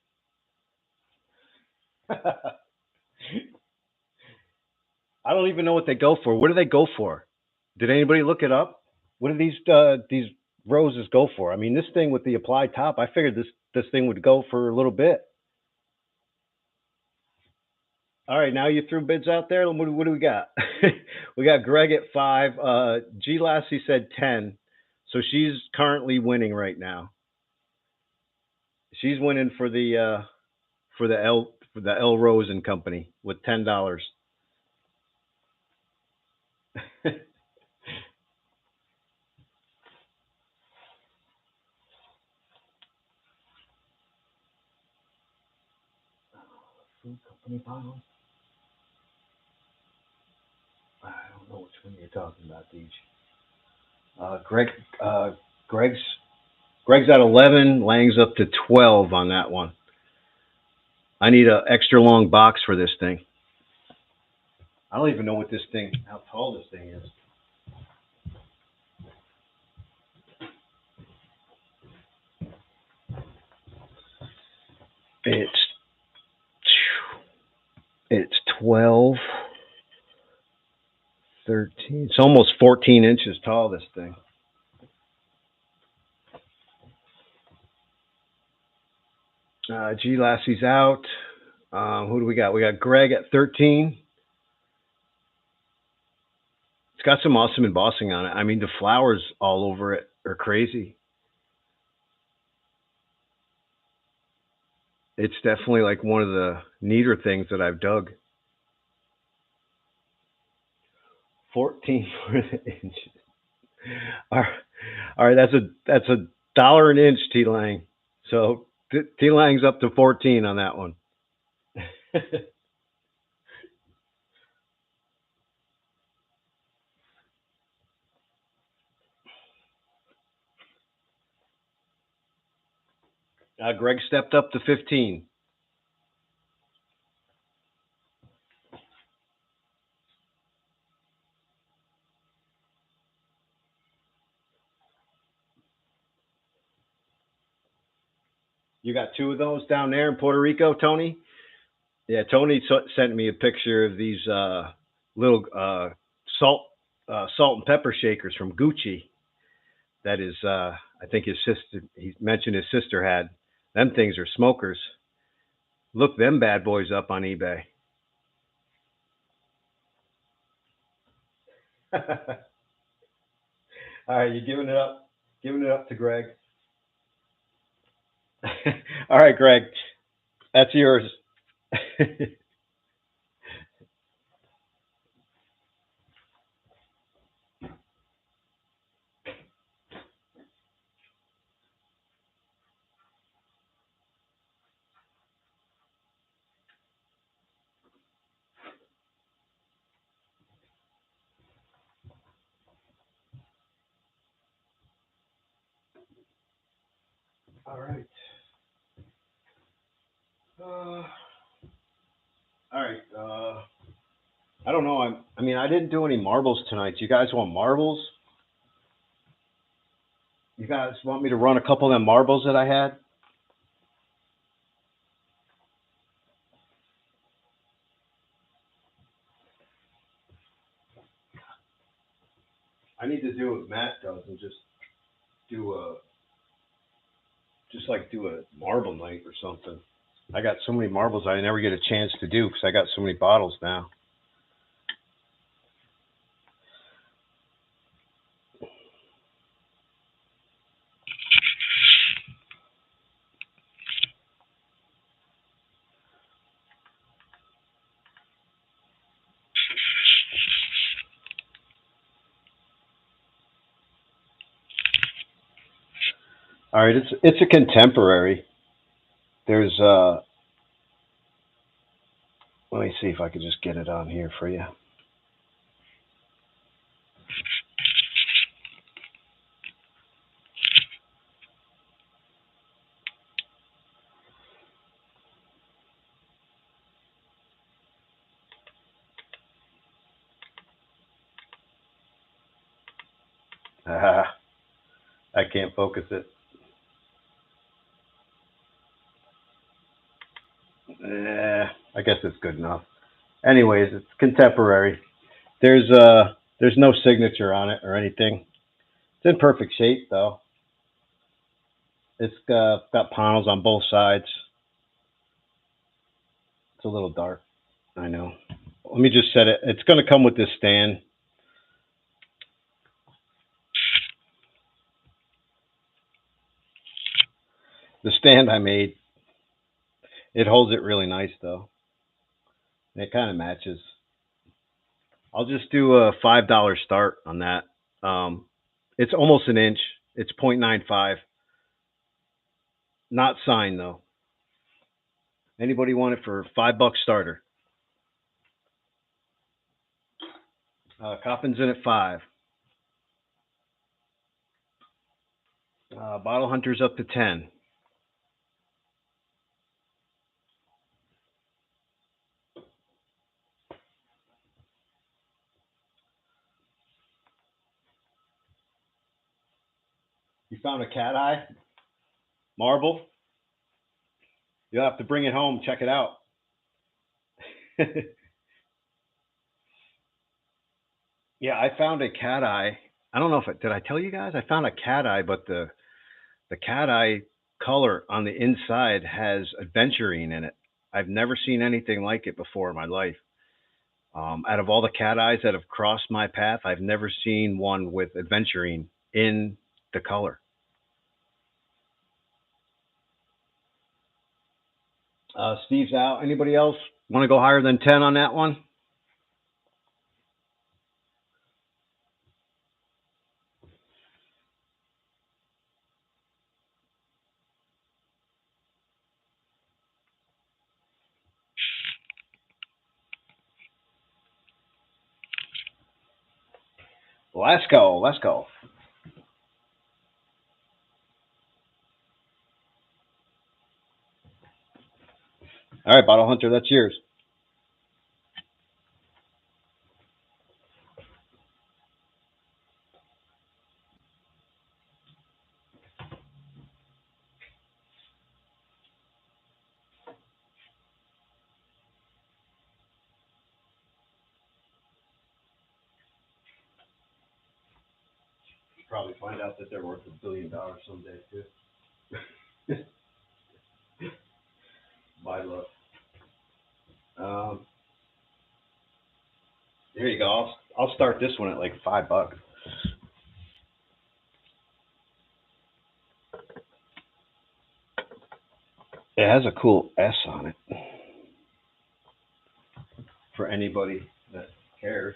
I don't even know what they go for. What do they go for? Did anybody look it up? What do these roses go for? I mean, this thing with the applied top, I figured this thing would go for a little bit. All right, now you threw bids out there. What do we got? We got Greg at 5. G Lassie said 10, so she's currently winning right now. She's winning for the L Rose and Company with $10. Food Company bottle. I don't know which one you're talking about, Deej. Greg, Greg's Greg's at 11. Lang's up to 12 on that one. I need an extra long box for this thing. I don't even know how tall this thing is. It's it's 12, 13. It's almost 14 inches tall, this thing. G Lassie's out. Who do we got? We got Greg at 13. It's got some awesome embossing on it. I mean, the flowers all over it are crazy. It's definitely like one of the neater things that I've dug. 14 inches. All right, all right, that's a dollar an inch, T Lang. So T Lang's up to 14 on that one. Greg stepped up to 15. You got two of those down there in Puerto Rico, Tony? Yeah, Tony sent me a picture of these little salt and pepper shakers from Gucci. That is, I think his sister. He mentioned his sister had them. Things are smokers. Look them bad boys up on eBay. All right, you giving it up to Greg. All right, Greg, that's yours. All right. All right. I don't know. I mean, I didn't do any marbles tonight. You guys want marbles? You guys want me to run a couple of them marbles that I had? I need to do what Matt does and do a do a marble night or something. I got so many marbles I never get a chance to do because I got so many bottles now. All right, it's a contemporary. There's let me see if I can just get it on here for you. I can't focus it. I guess it's good enough. Anyways, it's contemporary. There's no signature on it or anything. It's in perfect shape though. It's got panels on both sides. It's a little dark. I know. Let me just set it. It's going to come with this stand. The stand I made. It holds it really nice though. It kind of matches. I'll just do a $5 start on that. It's almost an inch. It's 0.95. Not signed though. Anybody want it for $5 starter? Coppin's in at 5. Bottle Hunter's up to 10. You found a cat eye marble? You'll have to bring it home. Check it out. Yeah, I found a cat eye. I don't know if did I tell you guys? I found a cat eye, but the cat eye color on the inside has aventurine in it. I've never seen anything like it before in my life. Out of all the cat eyes that have crossed my path, I've never seen one with aventurine in the color. Steve's out. Anybody else want to go higher than 10 on that one? Let's go. Let's go. All right, Bottle Hunter, that's yours. Probably find out that they're worth $1 billion someday too. By luck. Um, Here you go. I'll start this one at like $5. It has a cool S on it for anybody that cares.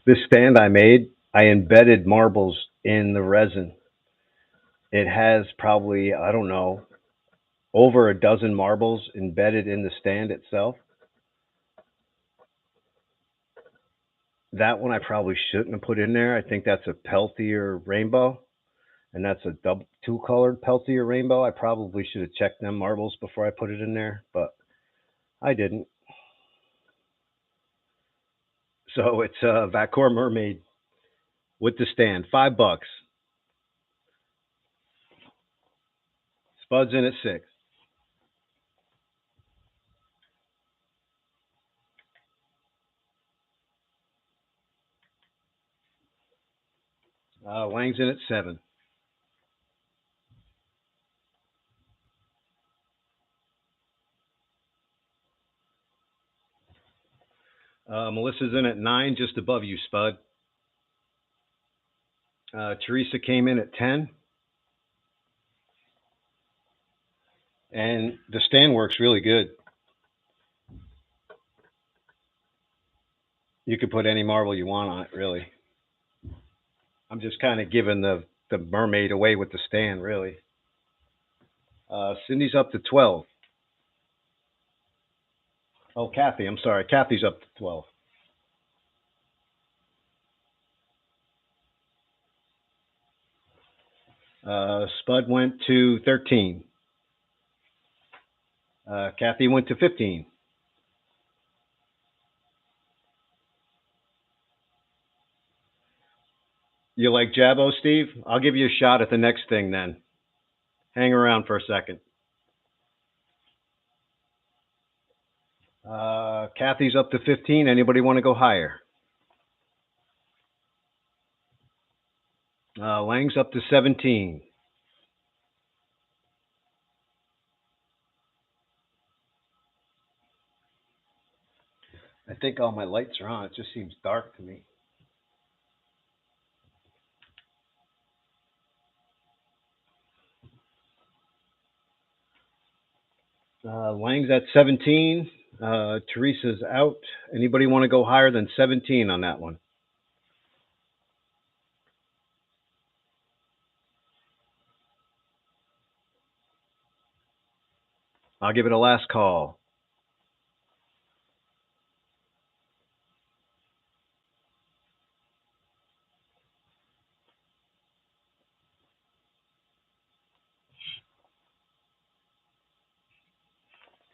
This stand I made, I embedded marbles in the resin. It has probably, I don't know, over a dozen marbles embedded in the stand itself. That one I probably shouldn't have put in there. I think that's a Peltier rainbow, and that's a double two colored Peltier rainbow. I probably should have checked them marbles before I put it in there, but I didn't. So it's a Vacor Mermaid with the stand, $5. Spud's in at 6. Lang's in at 7. Melissa's in at 9, just above you, Spud. Teresa came in at 10. And the stand works really good. You could put any marble you want on it, really. I'm just kind of giving the mermaid away with the stand, really. Cindy's up to 12. Oh, Kathy, I'm sorry. Kathy's up to 12. Spud went to 13. Kathy went to 15. You like Jabbo, Steve? I'll give you a shot at the next thing then. Hang around for a second. Kathy's up to 15. Anybody want to go higher? Lang's up to 17. I think all my lights are on. It just seems dark to me. Lang's at 17. Teresa's out. Anybody want to go higher than 17 on that one? I'll give it a last call.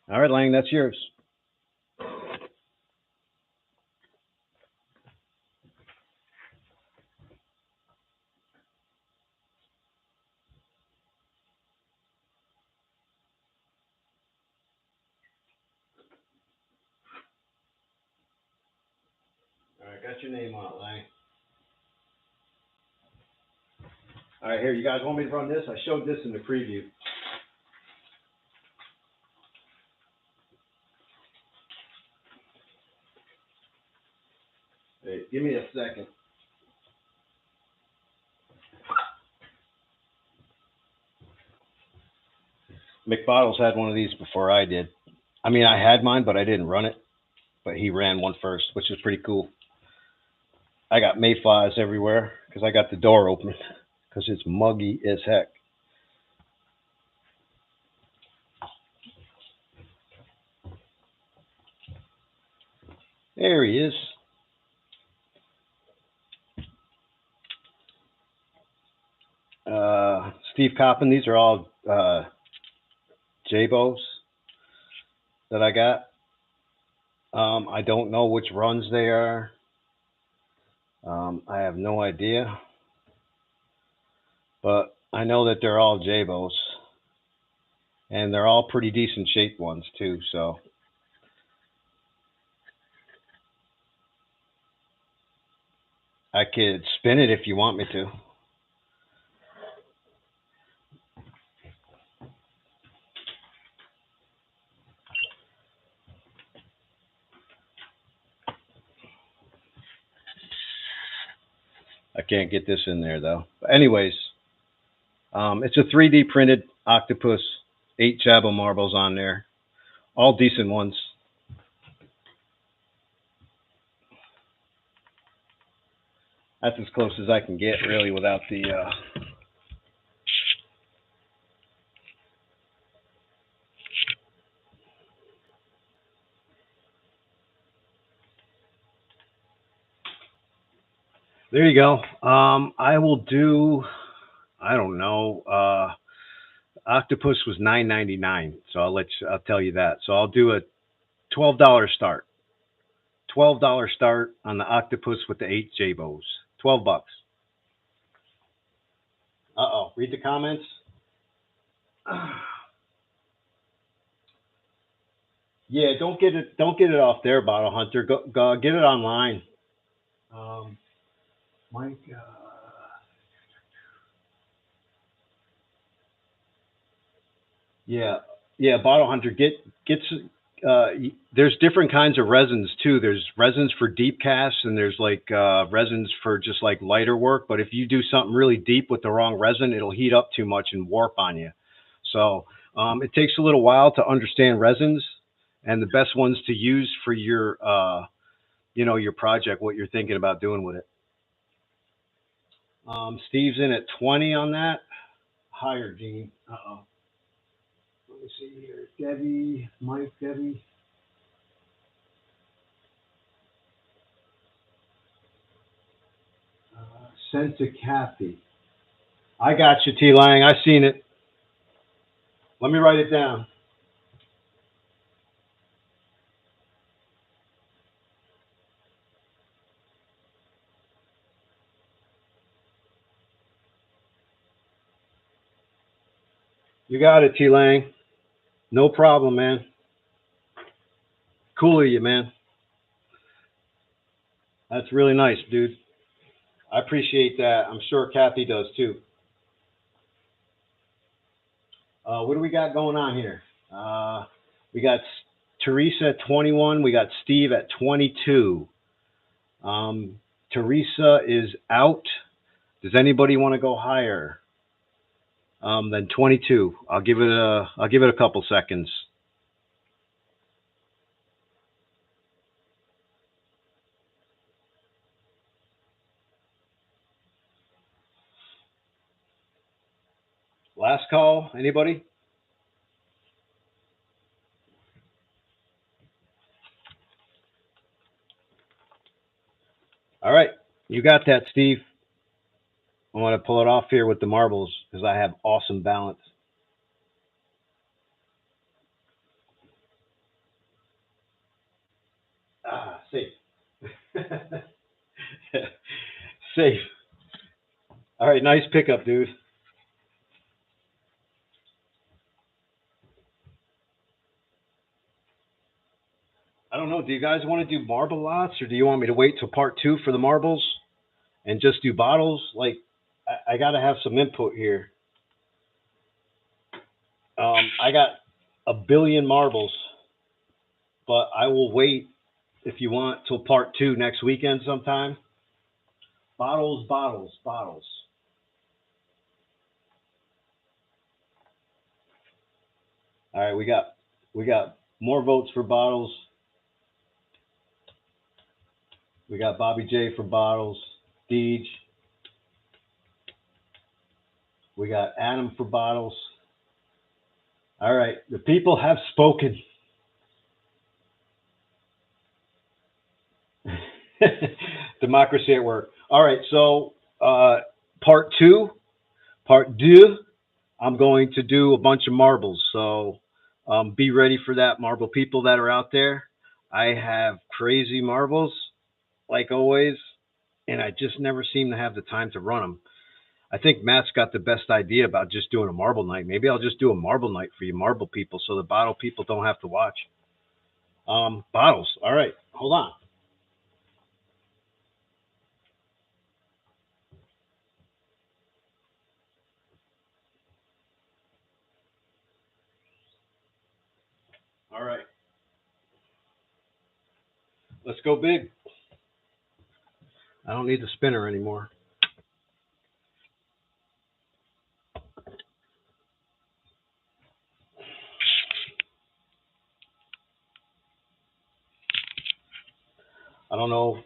All right, Lang, that's yours. All right, got your name on it, Lang. All right, here, you guys want me to run this? I showed this in the preview. Hey, give me a second. McBottles had one of these before I did. I mean, I had mine, but I didn't run it. But he ran one first, which was pretty cool. I got mayflies everywhere because I got the door open because it's muggy as heck. There he is. Steve Coppin, these are all Jabos that I got. I don't know which runs they are. I have no idea. But I know that they're all Jabos. And they're all pretty decent shaped ones, too. So I could spin it if you want me to. I can't get this in there, though. But anyways, it's a 3D printed octopus, 8 Jabbo marbles on there. All decent ones. That's as close as I can get, really, without the... There you go. I will do, I don't know, octopus was $9.99, so I'll tell you that. So I'll do a $12 start. $12 start on the octopus with the 8 J-bows. $12. Uh-oh. Read the comments. Yeah, don't get it off there, Bottle Hunter. Go get it online. Um, Mike. Yeah, yeah, Bottle Hunter. Gets. There's different kinds of resins too. There's resins for deep casts, and there's like resins for just like lighter work. But if you do something really deep with the wrong resin, it'll heat up too much and warp on you. So it takes a little while to understand resins and the best ones to use for your your project, what you're thinking about doing with it. Steve's in at 20 on that. Higher, Gene. Uh-oh. Let me see here. Debbie, Mike, Debbie. Sent to Kathy. I got you, T. Lang. I seen it. Let me write it down. You got it, T. Lang. No problem, man. Cool of you, man. That's really nice, dude. I appreciate that. I'm sure Kathy does too. What do we got going on here? We got Teresa at 21. We got Steve at 22. Teresa is out. Does anybody want to go higher than 22? I'll give it a couple seconds. Last call. Anybody? All right. You got that, Steve. I want to pull it off here with the marbles because I have awesome balance. Safe. Safe. All right. Nice pickup, dude. I don't know. Do you guys want to do marble lots or do you want me to wait till part two for the marbles and just do bottles? Like, I got to have some input here. I got a billion marbles, but I will wait if you want till part two next weekend sometime. Bottles, bottles, bottles. All right, we got more votes for bottles. We got Bobby J for bottles, Deej. We got Adam for bottles. All right, the people have spoken. Democracy at work. All right, so part two, part deux, I'm going to do a bunch of marbles. So be ready for that, marble people that are out there. I have crazy marbles, like always, and I just never seem to have the time to run them. I think Matt's got the best idea about just doing a marble night. Maybe I'll just do a marble night for you marble people so the bottle people don't have to watch. Bottles. All right, hold on. All right, let's go big. I don't need the spinner anymore. I don't know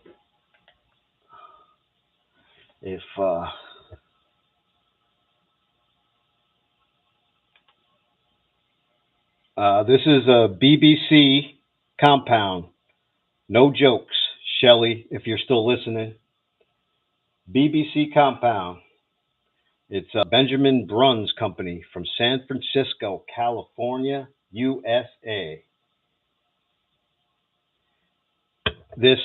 if this is a BBC compound. No jokes, Shelly, if you're still listening. BBC compound. It's Benjamin Bruns Company from San Francisco, California, USA. This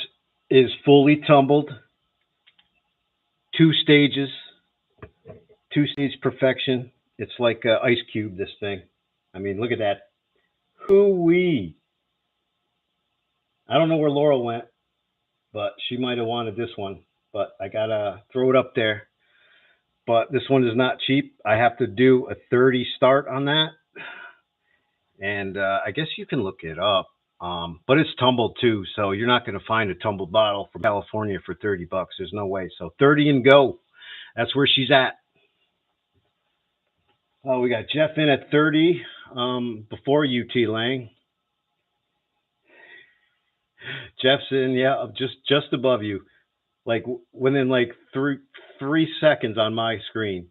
is fully tumbled, two stages, two-stage perfection. It's like ice cube, this thing. I mean, look at that. Hoo-wee. I don't know where Laurel went, but she might have wanted this one. But I got to throw it up there. But this one is not cheap. I have to do a 30 start on that. And I guess you can look it up. But it's tumbled too, so you're not going to find a tumbled bottle from California for $30. There's no way. So 30 and go. That's where she's at. Oh, we got Jeff in at 30 before UT Lang. Jeff's in, yeah, just above you, like within like three seconds on my screen.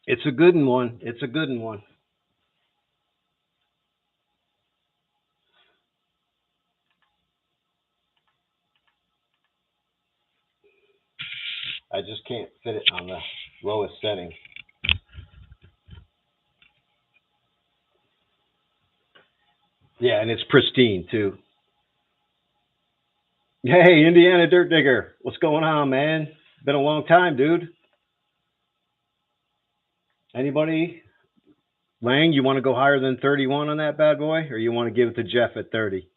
It's a good one. It's a good one. I just can't fit it on the lowest setting. Yeah, and it's pristine too. Hey, Indiana Dirt Digger, what's going on, man? Been a long time, dude. Anybody? Lang, you want to go higher than 31 on that bad boy, or you want to give it to Jeff at 30?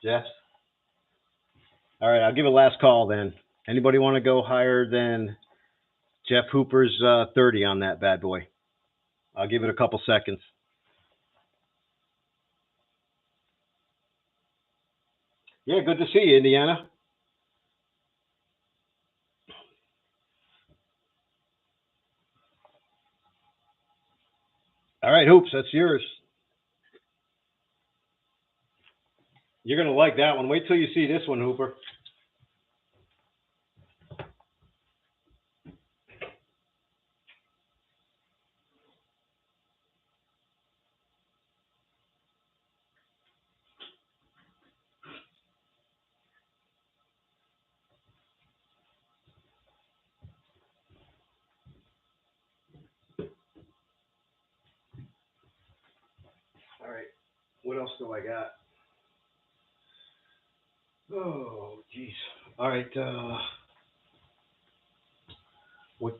Jeff? All right, I'll give a last call then. Anybody want to go higher than Jeff Hooper's 30 on that bad boy? I'll give it a couple seconds. Yeah, good to see you, Indiana. All right, Hoops, that's yours. You're going to like that one. Wait till you see this one, Hooper. All right, what else do I got? Oh, jeez. All right, what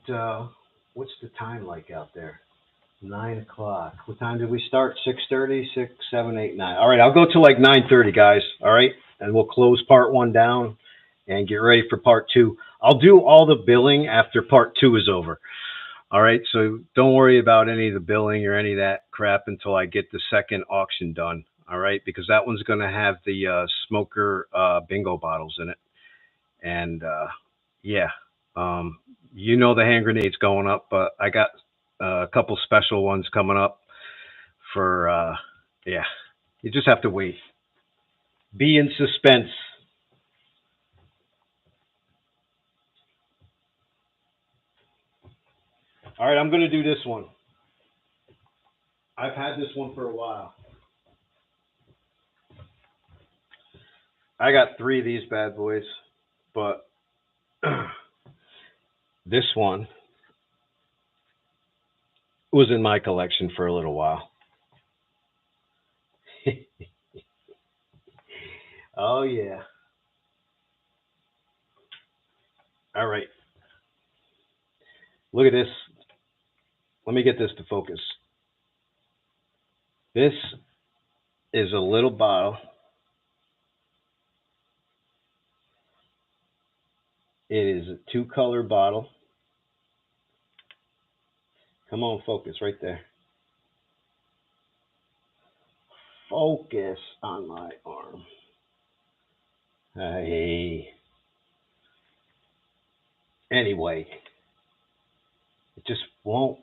what's the time like out there? 9 o'clock. What time did we start? 6:30, 6, 7, 8, 9. All right, I'll go to like 9:30, guys. All right, and we'll close part one down and get ready for part two. I'll do all the billing after part two is over. All right, so don't worry about any of the billing or any of that crap until I get the second auction done. All right, because that one's going to have the smoker bingo bottles in it, and yeah, you know the hand grenades going up, but I got a couple special ones coming up for yeah. You just have to wait. Be in suspense. All right, I'm going to do this one. I've had this one for a while. I got three of these bad boys, but this one was in my collection for a little while. Oh yeah. All right. Look at this. Let me get this to focus. This is a little bottle. It is a two-color bottle. Come on, focus right there. Focus on my arm. Hey. Anyway, it just won't.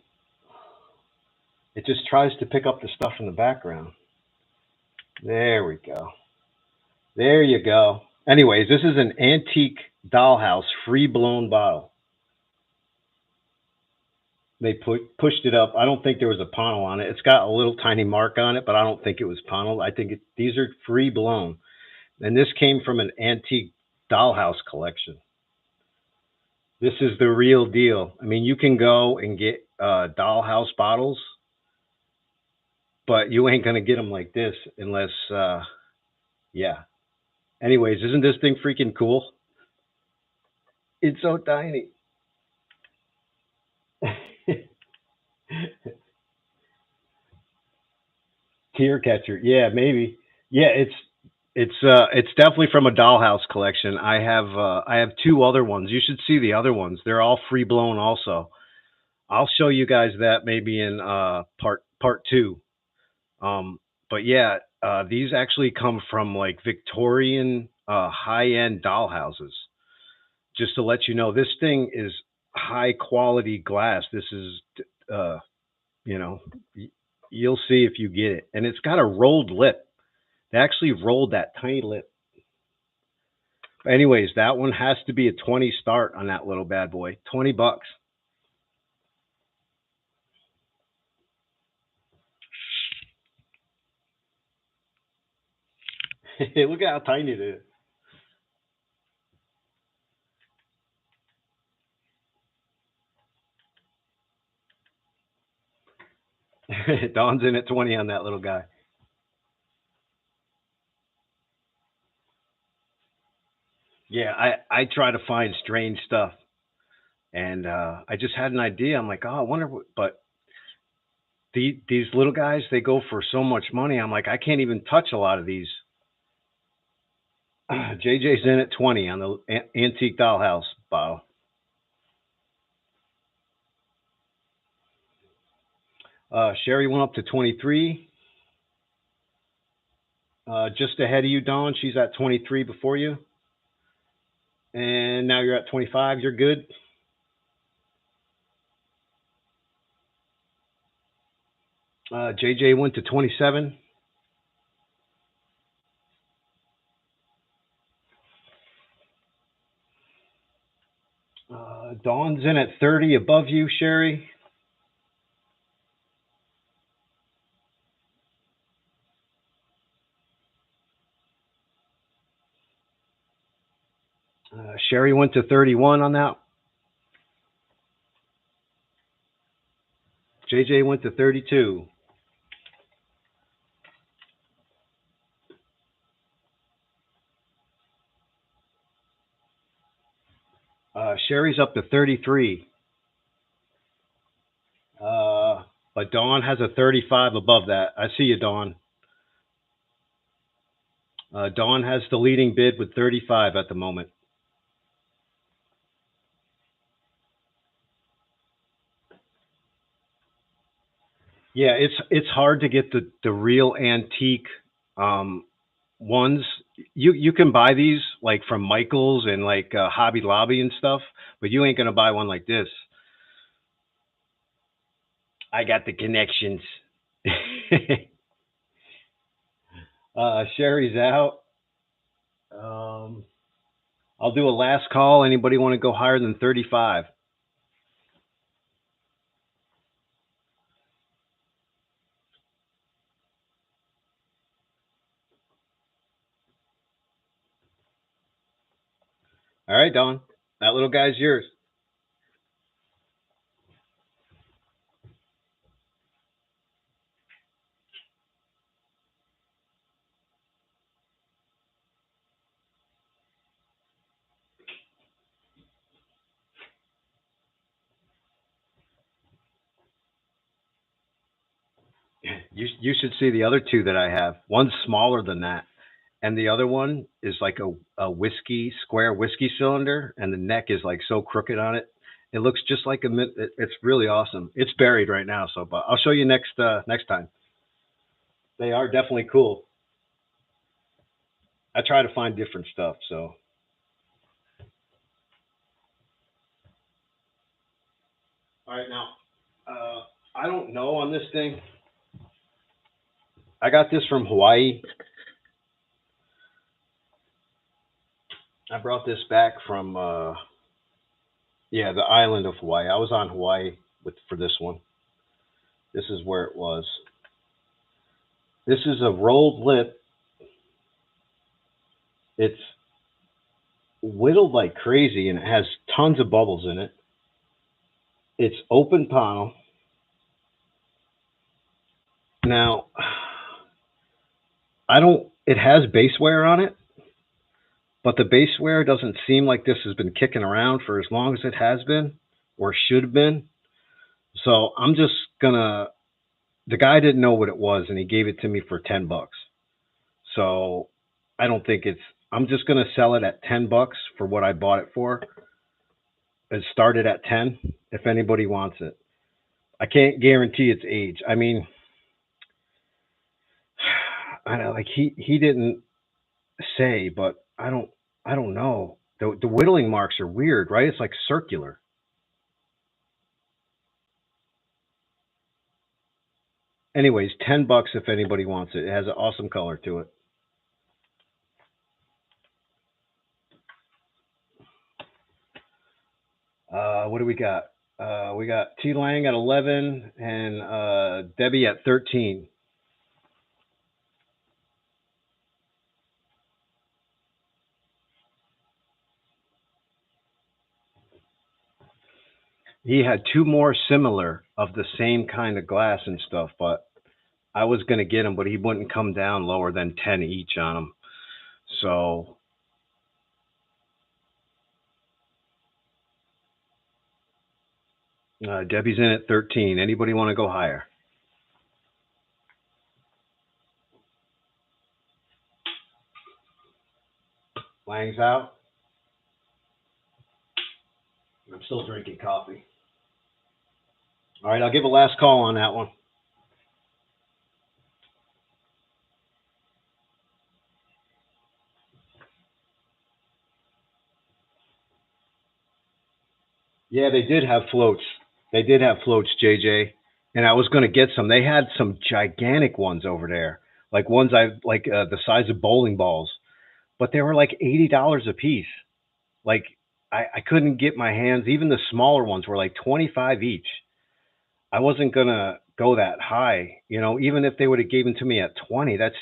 It just tries to pick up the stuff in the background. There we go. There you go. Anyways, this is an antique dollhouse free blown bottle. They pushed it up. I don't think there was a panel on it. It's got a little tiny mark on it, but I don't think it was paneled. I think these are free blown, and this came from an antique dollhouse collection. This is the real deal. I mean, you can go and get dollhouse bottles, but you ain't gonna get them like this unless, yeah. Anyways, isn't this thing freaking cool? It's so tiny. Tear catcher. Yeah, maybe. Yeah, it's definitely from a dollhouse collection. I have two other ones. You should see the other ones. They're all free blown also. I'll show you guys that maybe in part 2. Um but yeah, these actually come from like Victorian high-end dollhouses. Just to let you know, this thing is high quality glass. This is uh you know, you'll see if you get it. And it's got a rolled lip. They actually rolled that tiny lip. Anyways, that one has to be a 20 start on that little bad boy. $20. Look at how tiny it is. Don's in at 20 on that little guy. Yeah, I try to find strange stuff. And I just had an idea. I'm like, oh, I wonder what, but these little guys, they go for so much money. I'm like, I can't even touch a lot of these. JJ's in at 20 on the antique dollhouse bottle. Sherry went up to 23. Just ahead of you, Dawn. She's at 23 before you. And now you're at 25. You're good. JJ went to 27. Dawn's in at 30 above you, Sherry. Sherry went to 31 on that. JJ went to 32. Sherry's up to 33. But Dawn has a 35 above that. I see you, Dawn. Dawn has the leading bid with 35 at the moment. Yeah, it's hard to get the real antique um, ones. You can buy these like from Michaels and like Hobby Lobby and stuff, but you ain't gonna buy one like this. I got the connections. Sherry's out. Um, I'll do a last call. Anybody want to go higher than 35? All right, Don. That little guy's yours. You should see the other two that I have. One's smaller than that, and the other one is like a whiskey square whiskey cylinder, and the neck is like so crooked on it. It looks just like it's really awesome. It's buried right now, so but I'll show you next time. They are definitely cool. I try to find different stuff. So all right now, I don't know on this thing. I got this from Hawaii. I brought this back from yeah, the island of Hawaii. I was on Hawaii. for this one. This is where it was. This is a rolled lip. It's whittled like crazy and it has tons of bubbles in it. It's open panel. Now, I don't, it has base wear on it, but the base wear doesn't seem like this has been kicking around for as long as it has been or should have been. So I'm just gonna, the guy didn't know what it was and he gave it to me for $10. So I don't think it's, I'm just gonna sell it at $10 for what I bought it for. It started at 10 if anybody wants it. I can't guarantee its age. I mean, I know, like he didn't say, but I don't know. The whittling marks are weird, right? It's like circular. Anyways, $10 if anybody wants it. It has an awesome color to it. What do we got? We got T Lang at 11 and Debbie at 13. He had two more similar of the same kind of glass and stuff, but I was gonna get him, but he wouldn't come down lower than 10 each on them. So Debbie's in at 13. Anybody want to go higher? Lang's out. I'm still drinking coffee. All right, I'll give a last call on that one. Yeah, they did have floats. They did have floats, JJ. And I was going to get some. They had some gigantic ones over there, like ones I like the size of bowling balls, but they were like $80 a piece. Like I couldn't get my hands. Even the smaller ones were like 25 each. I wasn't gonna go that high, you know. Even if they would have given to me at 20, that's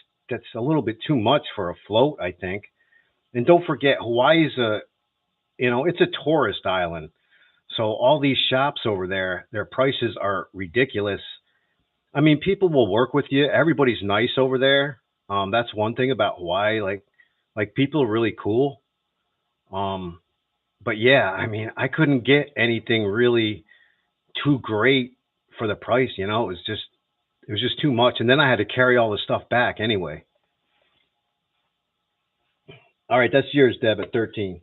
a little bit too much for a float, I think. And don't forget, Hawaii's a, you know, it's a tourist island. So all these shops over there, their prices are ridiculous. I mean, people will work with you. Everybody's nice over there. That's one thing about Hawaii. Like people are really cool. Um, but yeah, I mean, I couldn't get anything really too great for the price. You know, it was just too much. And then I had to carry all the stuff back anyway. All right, that's yours, Deb, at 13.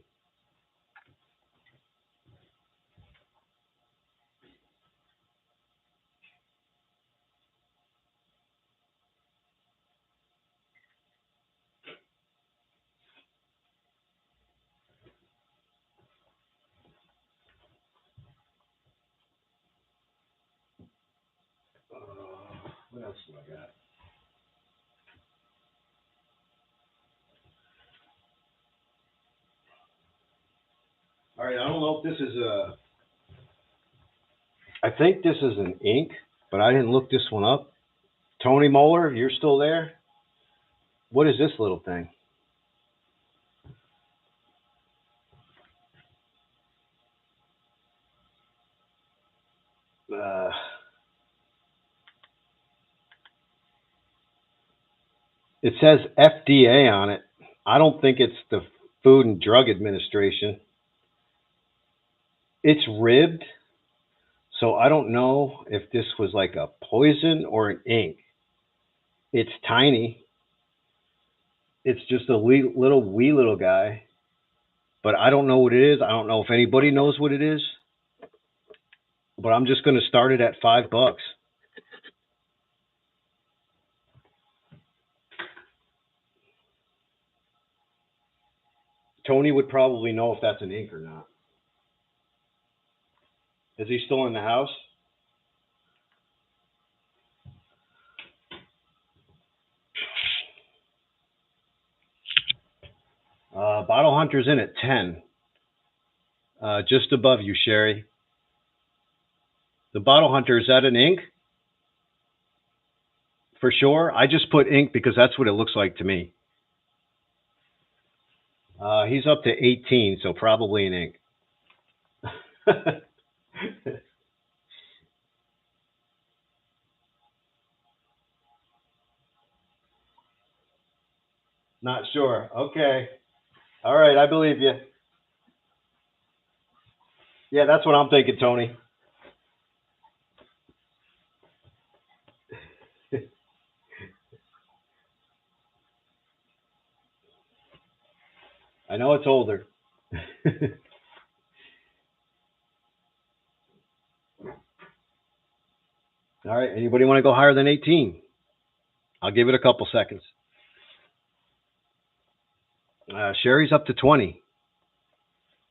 What else do I got? All right, I don't know if this is a. I think this is an ink, but I didn't look this one up. Tony Moeller, you're still there? What is this little thing? Uh, it says FDA on it. I don't think it's the Food and Drug Administration. It's ribbed, so I don't know if this was like a poison or an ink. It's tiny. It's just a wee little guy, but I don't know what it is. I don't know if anybody knows what it is, but I'm just going to start it at $5. Tony would probably know if that's an ink or not. Is he still in the house? Bottle Hunter's in at 10, just above you, Sherry. The Bottle Hunter, is that an ink? For sure. I just put ink because that's what it looks like to me. He's up to 18, so probably an ink. Not sure. Okay. All right, I believe you. Yeah, that's what I'm thinking, Tony. I know it's older. All right, anybody want to go higher than 18? I'll give it a couple seconds. Sherry's up to 20.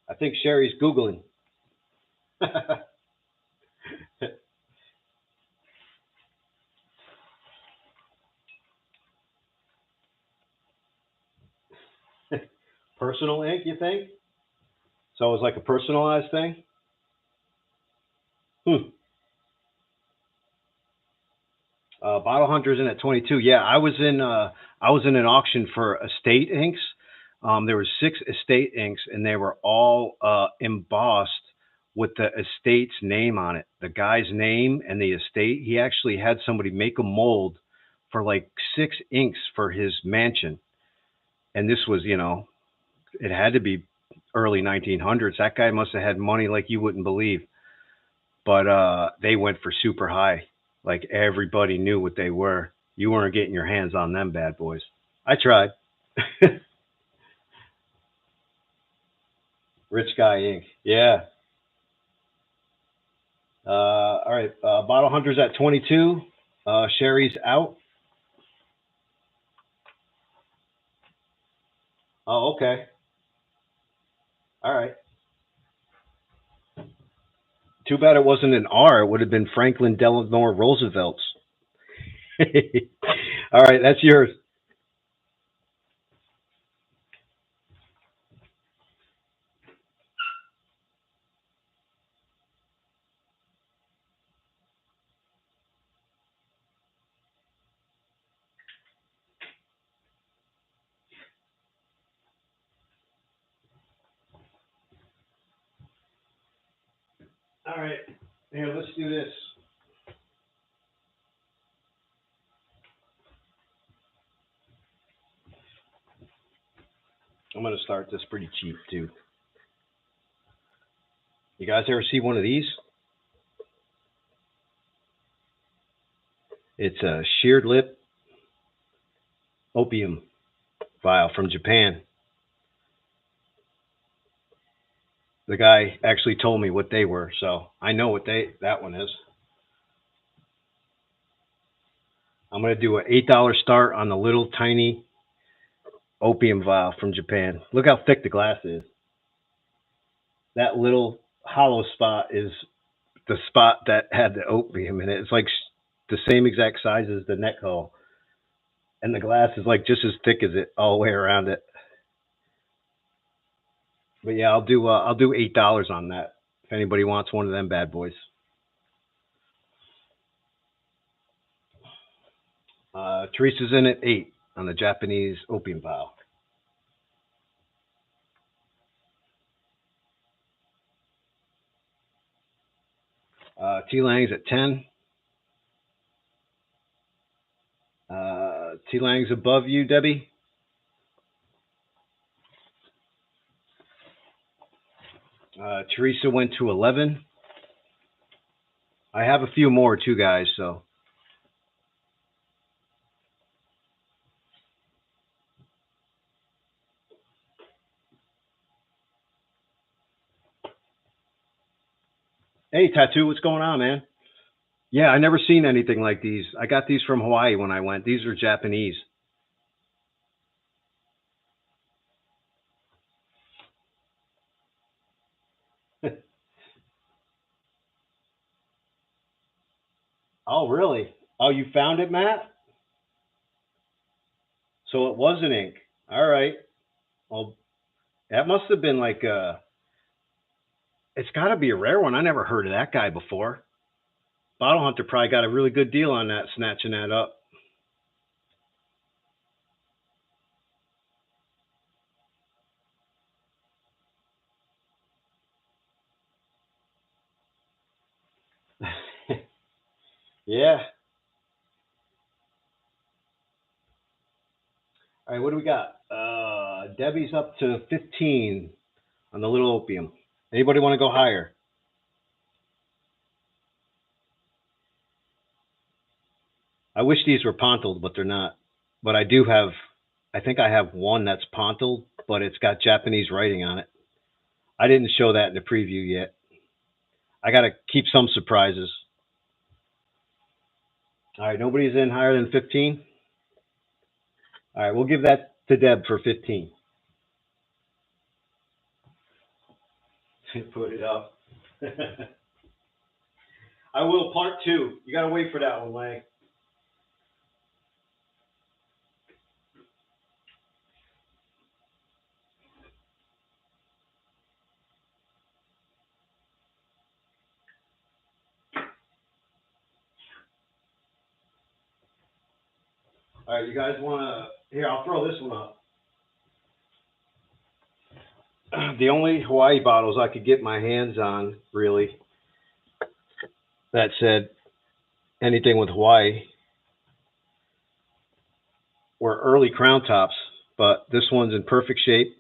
I think Sherry's Googling. Personal ink, you think? So it's like a personalized thing? Hmm. Bottle Hunter's in at 22. Yeah, I was in an auction for estate inks. There were six estate inks, and they were all embossed with the estate's name on it. The guy's name and the estate. He actually had somebody make a mold for like six inks for his mansion, and this was, it had to be early 1900s. That guy must have had money like you wouldn't believe. But they went for super high. Like everybody knew what they were. You weren't getting your hands on them bad boys. I tried. Rich Guy Inc. Yeah. All right. Bottle Hunter's at 22. Sherry's out. Oh, okay. All right. Too bad it wasn't an R. It would have been Franklin Delano Roosevelt's. All right, that's yours. All right. Here, let's do this. I'm going to start this pretty cheap, too. You guys ever see one of these? It's a sheared lip opium vial from Japan. The guy actually told me what they were, so I know what that one is. I'm going to do an $8 start on the little tiny opium vial from Japan. Look how thick the glass is. That little hollow spot is the spot that had the opium in it. It's like the same exact size as the neck hole, and the glass is like just as thick as it all the way around it. But yeah, I'll do $8 on that if anybody wants one of them bad boys. Teresa's in at 8 on the Japanese opium vial. T Lang's at 10. T Lang's above you, Debbie. Teresa went to 11. I have a few more too, guys. So hey, Tattoo, what's going on, man? Yeah, I never seen anything like these. I got these from Hawaii when I went. These are Japanese. Oh, really? Oh, you found it, Matt? So it was an ink. All right. Well, that must have been like a. It's got to be a rare one. I never heard of that guy before. Bottle Hunter probably got a really good deal on that, snatching that up. Yeah. All right, what do we got? Debbie's up to 15 on the little opium. Anybody want to go higher? I wish these were pontled, but they're not. But I do have, I think I have one that's pontled, but it's got Japanese writing on it. I didn't show that in the preview yet. I got to keep some surprises. All right, nobody's in higher than 15. All right, we'll give that to Deb for 15. Put it up. I will part two. You got to wait for that one, Lang. All right, you guys want to? Here, I'll throw this one up. The only Hawaii bottles I could get my hands on, really, that said anything with Hawaii, were early Crown Tops, but this one's in perfect shape.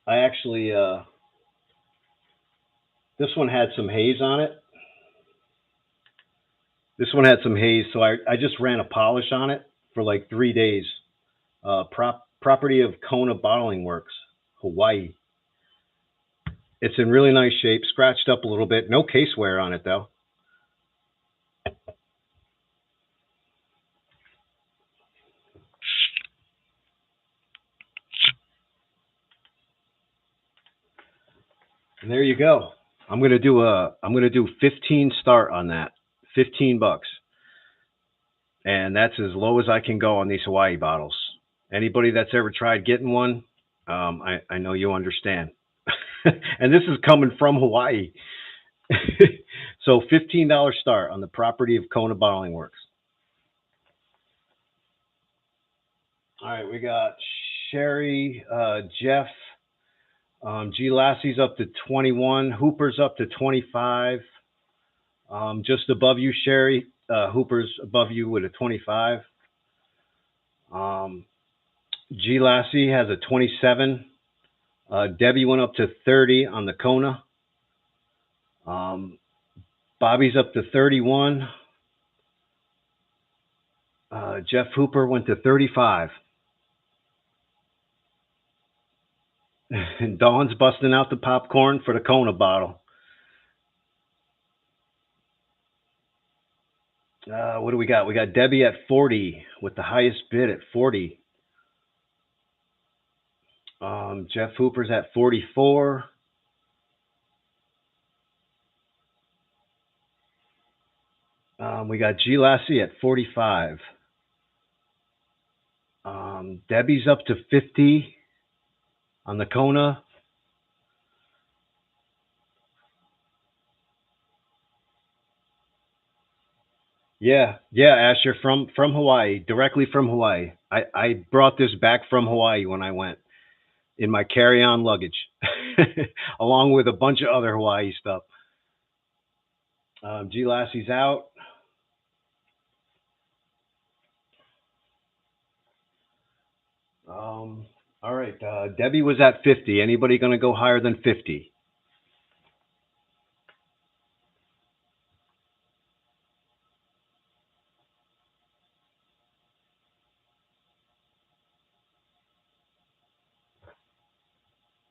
I actually, this one had some haze on it. This one had some haze, so I just ran a polish on it for like 3 days. Property of Kona Bottling Works, Hawaii. It's in really nice shape, scratched up a little bit. No case wear on it, though. And there you go. I'm gonna do 15 start on that. $15. And that's as low as I can go on these Hawaii bottles. Anybody that's ever tried getting one, I know you understand. And this is coming from Hawaii. So $15 start on the property of Kona Bottling Works. All right, we got Sherry, Jeff, G Lassie's up to 21, Hooper's up to 25. Just above you, Sherry. Hooper's above you with a 25. G Lassie has a 27. Debbie went up to 30 on the Kona. Bobby's up to 31. Jeff Hooper went to 35. And Dawn's busting out the popcorn for the Kona bottle. What do we got? We got Debbie at 40 with the highest bid at 40. Jeff Hooper's at 44. We got G Lassie at 45. Debbie's up to 50 on the Kona. Yeah, Asher, from Hawaii, directly from Hawaii. I brought this back from Hawaii when I went in my carry-on luggage, along with a bunch of other Hawaii stuff. G Lassie's out. All right, Debbie was at 50. Anybody going to go higher than 50?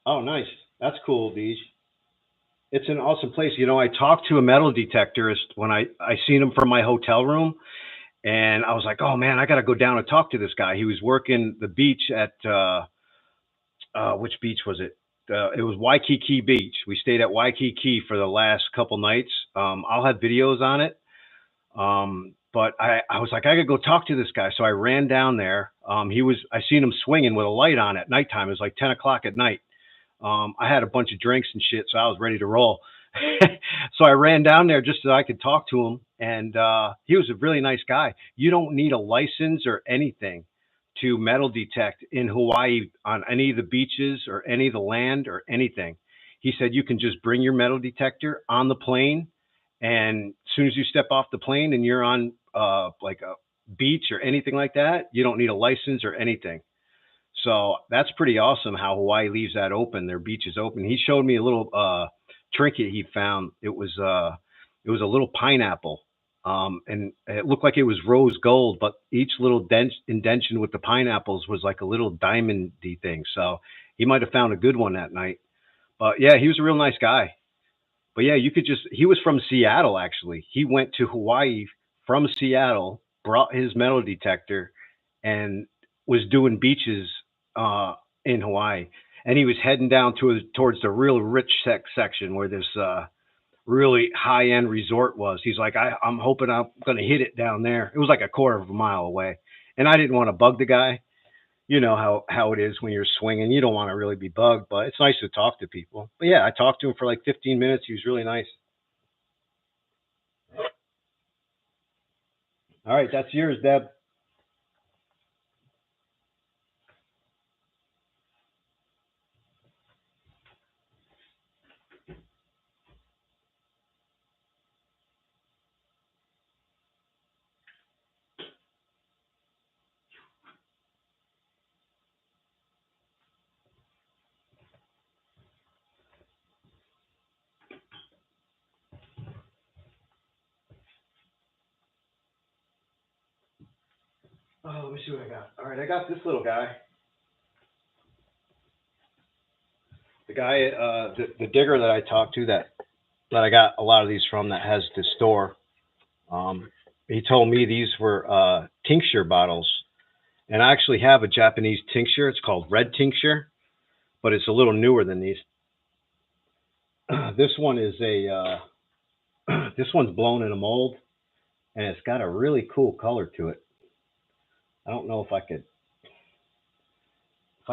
Oh, nice. That's cool, Deej. It's an awesome place. You know, I talked to a metal detectorist when I seen him from my hotel room, and I was like, oh man, I got to go down and talk to this guy. He was working the beach at which beach was it? It was Waikiki Beach. We stayed at Waikiki for the last couple nights. I'll have videos on it. But I was like, I could go talk to this guy. So I ran down there. I seen him swinging with a light on at nighttime. It was like 10 o'clock at night. I had a bunch of drinks and shit, so I was ready to roll. So I ran down there just so I could talk to him, and he was a really nice guy. You don't need a license or anything to metal detect in Hawaii on any of the beaches or any of the land or anything. He said you can just bring your metal detector on the plane, and as soon as you step off the plane and you're on like a beach or anything like that, you don't need a license or anything. So that's pretty awesome how Hawaii leaves that open. Their beach is open. He showed me a little trinket he found. It was a little pineapple. And it looked like it was rose gold, but each little indention with the pineapples was like a little diamondy thing. So he might have found a good one that night. But yeah, he was a real nice guy. But yeah, you could just, he was from Seattle actually. He went to Hawaii from Seattle, brought his metal detector, and was doing beaches uh, in Hawaii. And he was heading down towards the real rich section where this really high end resort was. He's like, I'm hoping I'm going to hit it down there. It was like a quarter of a mile away. And I didn't want to bug the guy. You know how it is when you're swinging. You don't want to really be bugged, but it's nice to talk to people. But yeah, I talked to him for like 15 minutes. He was really nice. All right, that's yours, Deb. Oh, let me see what I got. All right, I got this little guy. The guy, the digger that I talked to that I got a lot of these from that has the store. Um, he told me these were tincture bottles, and I actually have a Japanese tincture. It's called red tincture, but it's a little newer than these. This one is a this one's blown in a mold, and it's got a really cool color to it. I don't know if I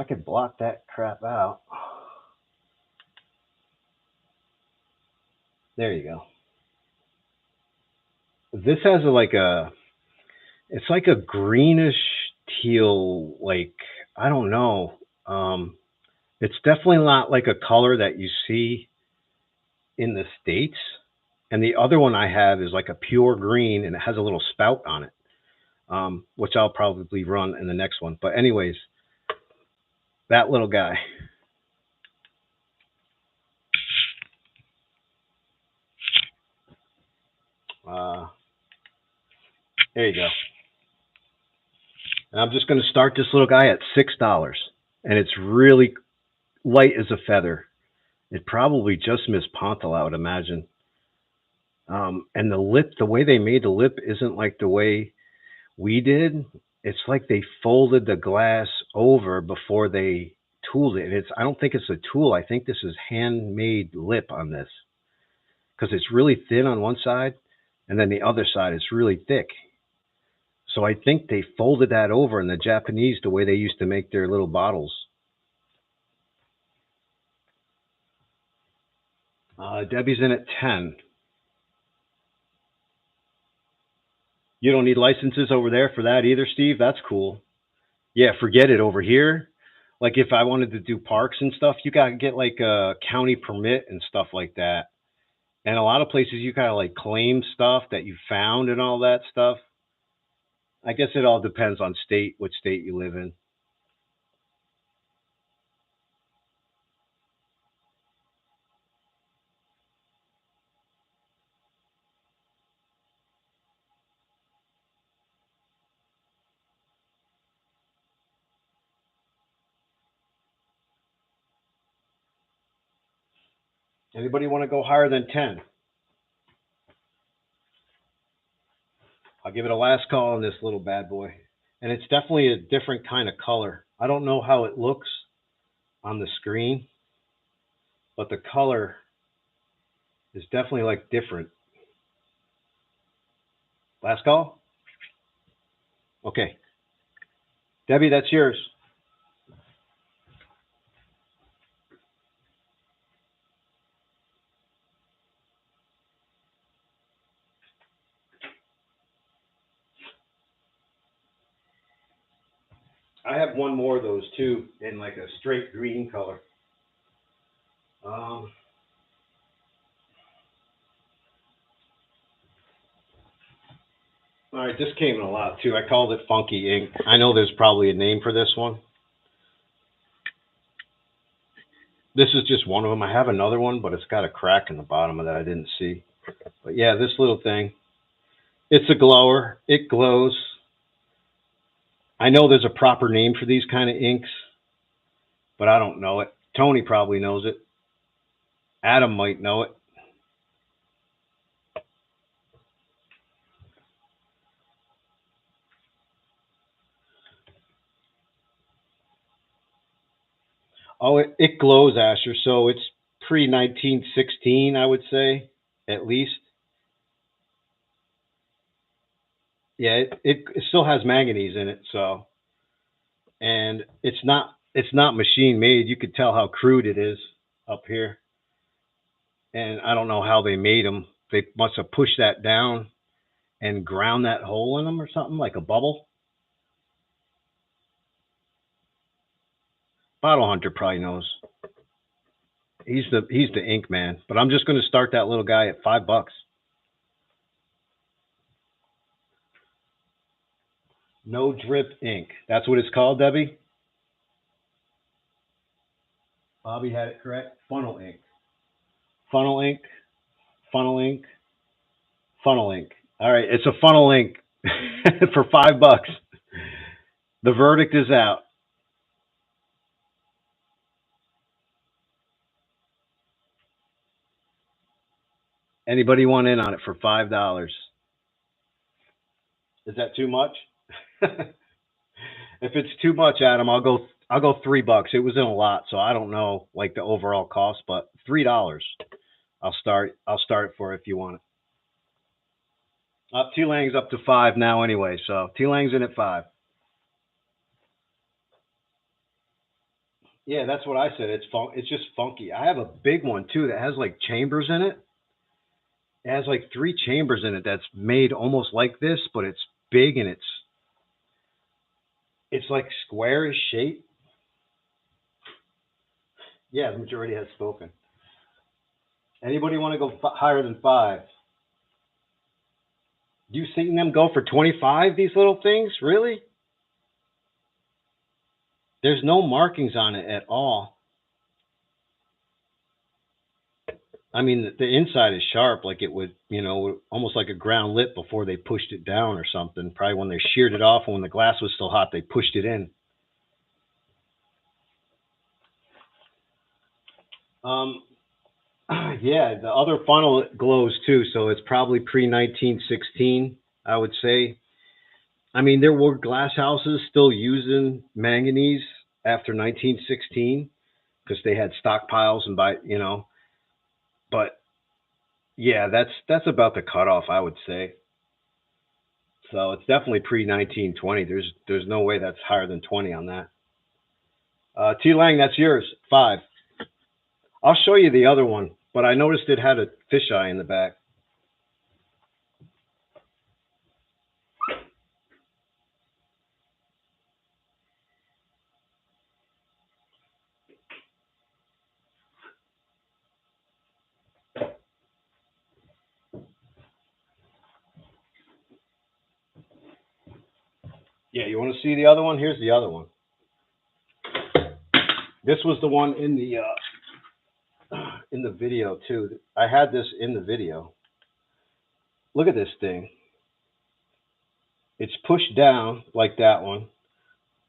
could block that crap out. There you go. This has it's like a greenish teal, like I don't know. It's definitely not like a color that you see in the states. And the other one I have is like a pure green, and it has a little spout on it, which I'll probably run in the next one. But anyways, that little guy. Uh, there you go. And I'm just going to start this little guy at $6, and it's really light as a feather. It probably just missed Pontal, I would imagine. And the lip, the way they made the lip isn't like the way we did. It's like they folded the glass over before they tooled it. I don't think it's a tool. I think this is handmade lip on this because it's really thin on one side, and then the other side is really thick. So I think they folded that over in the Japanese the way they used to make their little bottles. Debbie's in at 10. You don't need licenses over there for that either, Steve. That's cool. Yeah, forget it over here. Like if I wanted to do parks and stuff, you got to get like a county permit and stuff like that. And a lot of places you kind of like claim stuff that you found and all that stuff. I guess it all depends on state, what state you live in. Anybody want to go higher than 10? I'll give it a last call on this little bad boy. And it's definitely a different kind of color. I don't know how it looks on the screen, but the color is definitely like different. Last call? Okay. Debbie, that's yours. I have one more of those too in like a straight green color. All right, this came in a lot too. I called it Funky Ink. I know there's probably a name for this one. This is just one of them. I have another one, but it's got a crack in the bottom of that I didn't see. But yeah, this little thing, it's a glower. It glows. I know there's a proper name for these kind of inks, but I don't know it. Tony probably knows it. Adam might know it. Oh, it glows, Asher. So it's pre 1916, I would say, at least. Yeah, it still has manganese in it. So, and it's not machine made. You could tell how crude it is up here. And I don't know how they made them. They must have pushed that down and ground that hole in them or something like a bubble. Bottle Hunter probably knows. He's the ink man. But I'm just going to start that little guy at $5. No drip ink. That's what it's called, Debbie. Bobby had it correct. Funnel ink. Funnel ink. Funnel ink. Funnel ink. All right, it's a funnel ink for $5. The verdict is out. Anybody want in on it for $5? Is that too much? If it's too much, Adam, I'll go $3. It was in a lot, so I don't know like the overall cost, but $3. I'll start it for if you want it. T Lang's up to 5 now anyway, so T Lang's in at 5. Yeah, that's what I said. It's just funky. I have a big one too that has like chambers in it. It has like 3 chambers in it that's made almost like this, but it's big and it's like squarish shape. Yeah, the majority has spoken. Anybody want to go higher than 5? You seen them go for 25? These little things, really? There's no markings on it at all. I mean, the inside is sharp, like it would, almost like a ground lip before they pushed it down or something. Probably when they sheared it off and when the glass was still hot, they pushed it in. Yeah, the other funnel glows too, so it's probably pre 1916, I would say. I mean, there were glass houses still using manganese after 1916 because they had stockpiles and but yeah, that's about the cutoff, I would say. So it's definitely pre 1920. There's no way that's higher than 20 on that. T Lang, that's yours. 5. I'll show you the other one, but I noticed it had a fisheye in the back. Yeah, you want to see the other one? Here's the other one. This was the one in the video too. I had this in the video. Look at this thing. It's pushed down like that one,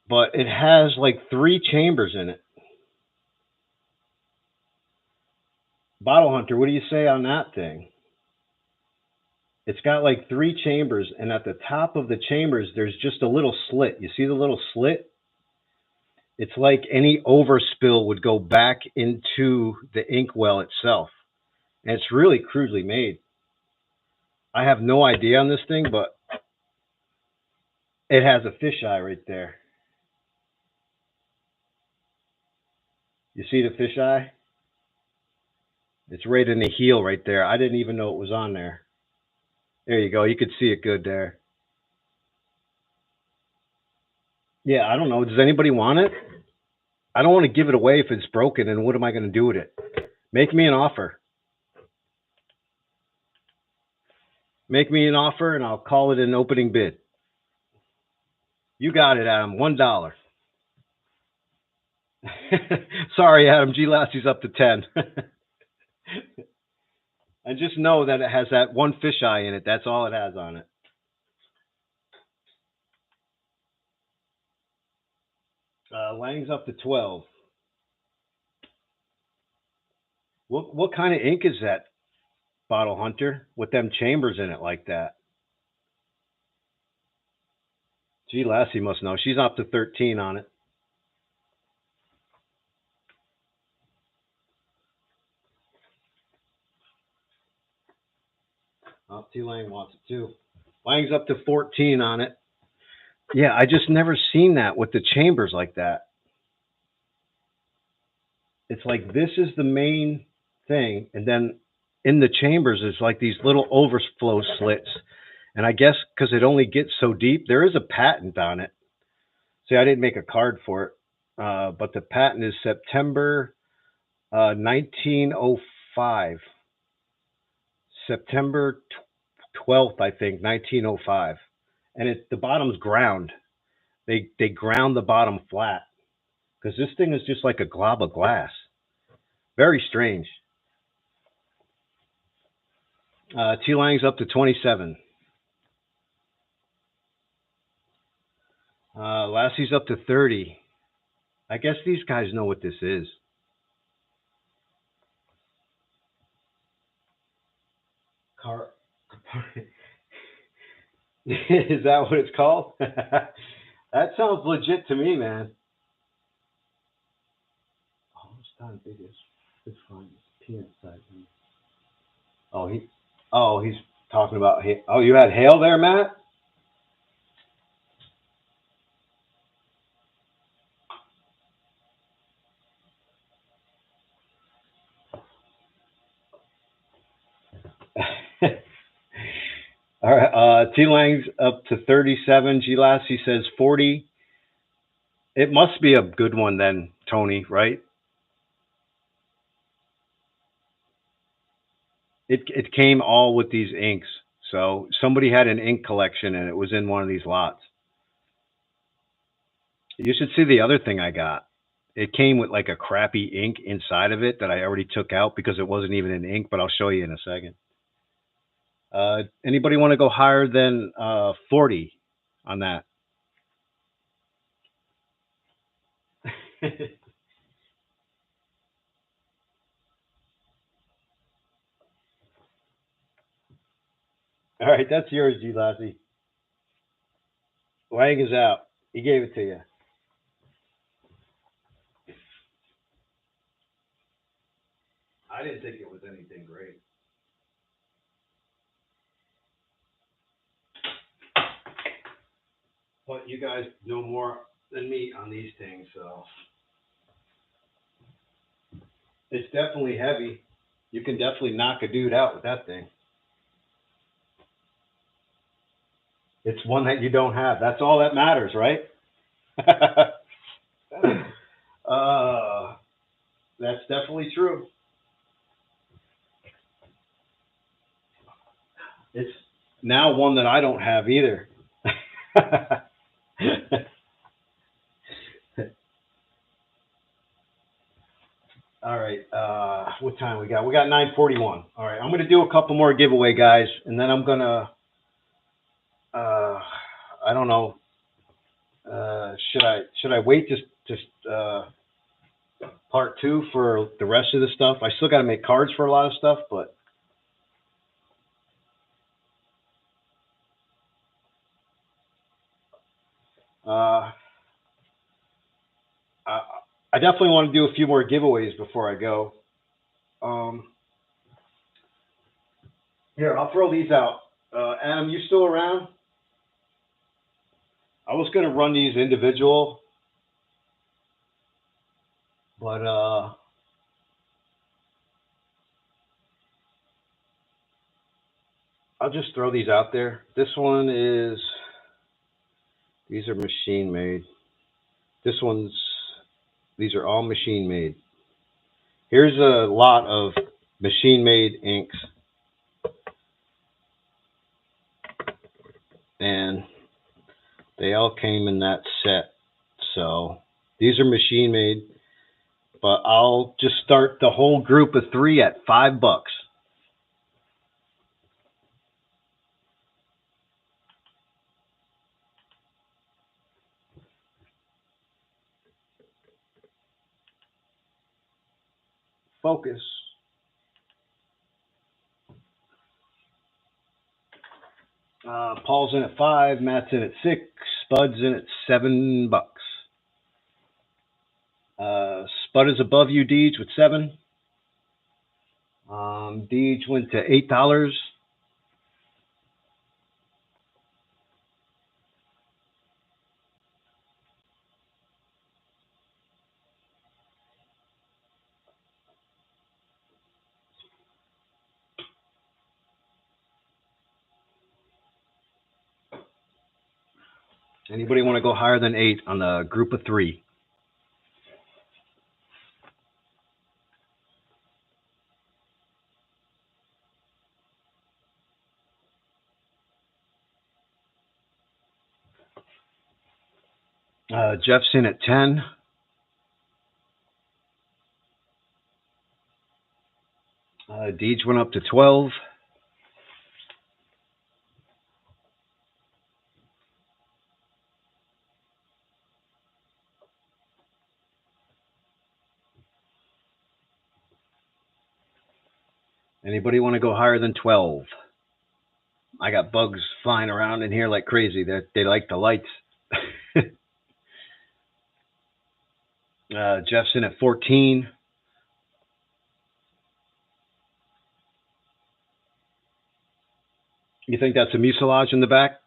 but it has like 3 chambers in it. Bottle Hunter, what do you say on that thing? It's got like 3 chambers, and at the top of the chambers, there's just a little slit. You see the little slit? It's like any overspill would go back into the inkwell itself. And it's really crudely made. I have no idea on this thing, but it has a fisheye right there. You see the fisheye? It's right in the heel right there. I didn't even know it was on there. There you go. You could see it good there. Yeah, I don't know. Does anybody want it? I don't want to give it away if it's broken, and what am I going to do with it? Make me an offer. Make me an offer, and I'll call it an opening bid. You got it, Adam. $1. Sorry, Adam. G Lassie's up to 10. And just know that it has that one fisheye in it. That's all it has on it. Lang's up to 12. What kind of ink is that, Bottle Hunter, with them chambers in it like that? G Lassie must know. She's up to 13 on it. Oh, T Lang wants it too. Lang's up to 14 on it. Yeah, I just never seen that with the chambers like that. It's like this is the main thing, and then in the chambers is like these little overflow slits. And I guess because it only gets so deep, there is a patent on it. See, I didn't make a card for it, but the patent is September 1905. September 12th, I think, 1905. And the bottom's ground. They ground the bottom flat because this thing is just like a glob of glass. Very strange. T Lang's up to 27. Lassie's up to 30. I guess these guys know what this is. Car. Is that what it's called? That sounds legit to me, man. Almost done. It's fine. Peanut size. Oh, he's talking about. Oh, you had hail there, Matt. All right. T Lang's up to 37. G Lassie says 40. It must be a good one then, Tony, right? It came all with these inks. So somebody had an ink collection and it was in one of these lots. You should see the other thing I got. It came with like a crappy ink inside of it that I already took out because it wasn't even an ink, but I'll show you in a second. Anybody want to go higher than 40 on that? All right, that's yours, G Lassie. Lang is out. He gave it to you. I didn't think it was anything great. But you guys know more than me on these things, so it's definitely heavy. You can definitely knock a dude out with that thing. It's one that you don't have. That's all that matters, right? uh, that's definitely true. It's now one that I don't have either. All right. What time we got? We got 9:41. All right. I'm gonna do a couple more giveaway guys, and then I'm gonna. Uh, I don't know. Should I wait just part two for the rest of the stuff? I still got to make cards for a lot of stuff, but uh, I, I definitely want to do a few more giveaways before I go. Um, Here, I'll throw these out. Adam, you still around? I was gonna run these individual, but I'll just throw these out there. This one is. These are machine made. These are all machine made. Here's a lot of machine made inks. And they all came in that set. So these are machine made, but I'll just start the whole group of 3 at $5. Focus. Paul's in at 5, Matt's in at 6, Spud's in at $7. Spud is above you, Deej, with 7. Deej went to $8. Anybody want to go higher than 8 on the group of 3? Jeff's in at 10. Deej went up to 12. Anybody want to go higher than 12? I got bugs flying around in here like crazy. They like the lights. Jeff's in at 14. You think that's a mucilage in the back?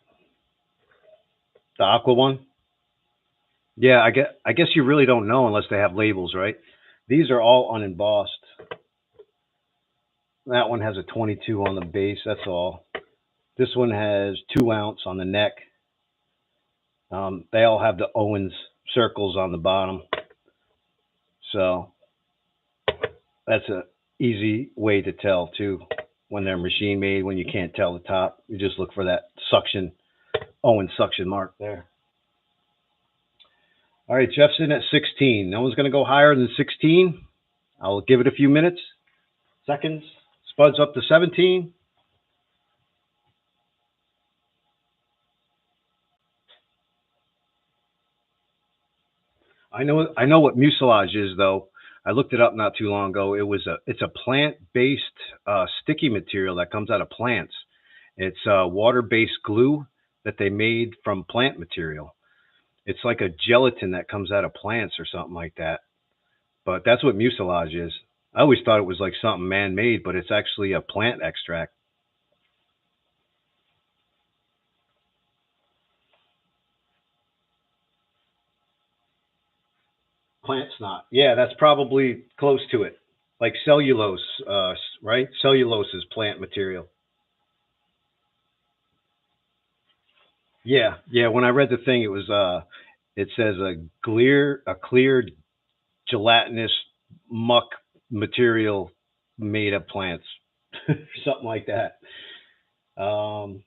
The aqua one? Yeah, I guess you really don't know unless they have labels, right? These are all unembossed. That one has a 22 on the base, that's all. This one has 2 ounce on the neck. They all have the Owens circles on the bottom. So that's an easy way to tell too when they're machine made, when you can't tell the top. You just look for that suction, Owens suction mark there. All right, Jeff's in at 16. No one's going to go higher than 16. I'll give it a few minutes, seconds. Spud's up to 17. I know what mucilage is though. I looked it up not too long ago. It's a plant-based sticky material that comes out of plants. It's water-based glue that they made from plant material. It's like a gelatin that comes out of plants or something like that. But that's what mucilage is. I always thought it was like something man-made, but it's actually a plant extract. Plant snot. Yeah, that's probably close to it. Like cellulose, right? Cellulose is plant material. Yeah. When I read the thing, it says a clear gelatinous muck material made of plants, something like that. Um,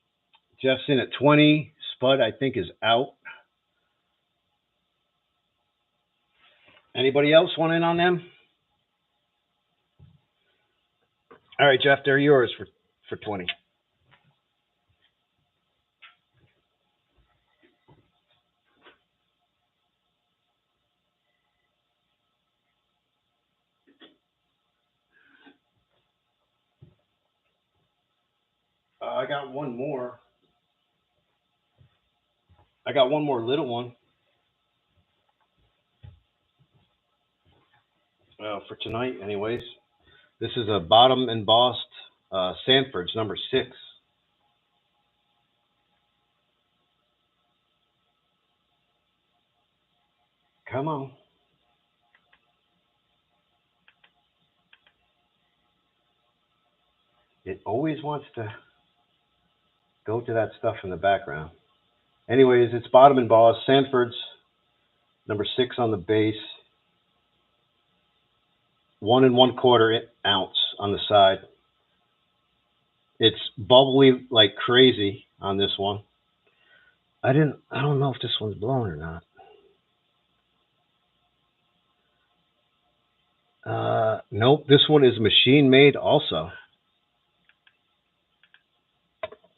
Jeff's in at 20. Spud, I think, is out. Anybody else want in on them? All right, Jeff, they're yours for 20. I got one more. I got one more little one for tonight, anyways. This is a bottom embossed Sanford's number 6. Come on. It always wants to go to that stuff in the background. Anyways, it's bottom embossed Sanford's. Number 6 on the base. 1 1/4 ounce on the side. It's bubbly like crazy on this one. I don't know if this one's blown or not. Nope, this one is machine made also.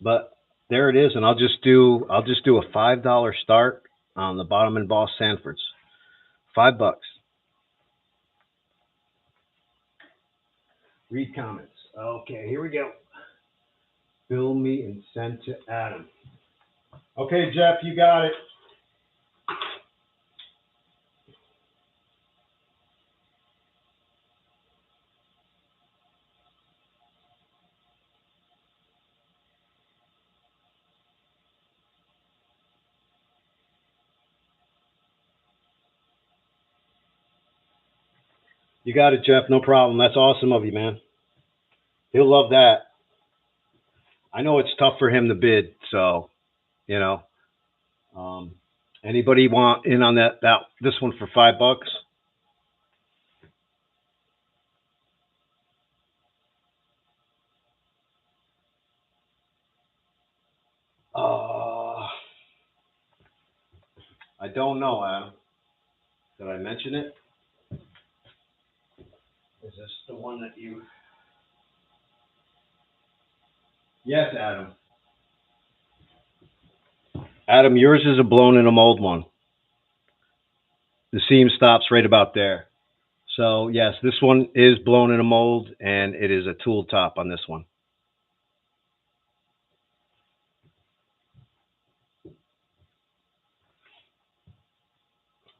But there it is, and I'll just do a $5 start on the Bottom and Boss Sanfords. $5. Read comments. Okay, here we go. Bill me and send to Adam. Okay, Jeff, you got it. You got it, Jeff. No problem. That's awesome of you, man. He'll love that. I know it's tough for him to bid, so you know. Anybody want in on that this one for $5? I don't know, Adam. Did I mention it? Is this the one that you? Yes, Adam. Adam, yours is a blown in a mold one. The seam stops right about there. So yes, this one is blown in a mold, and it is a tool top on this one.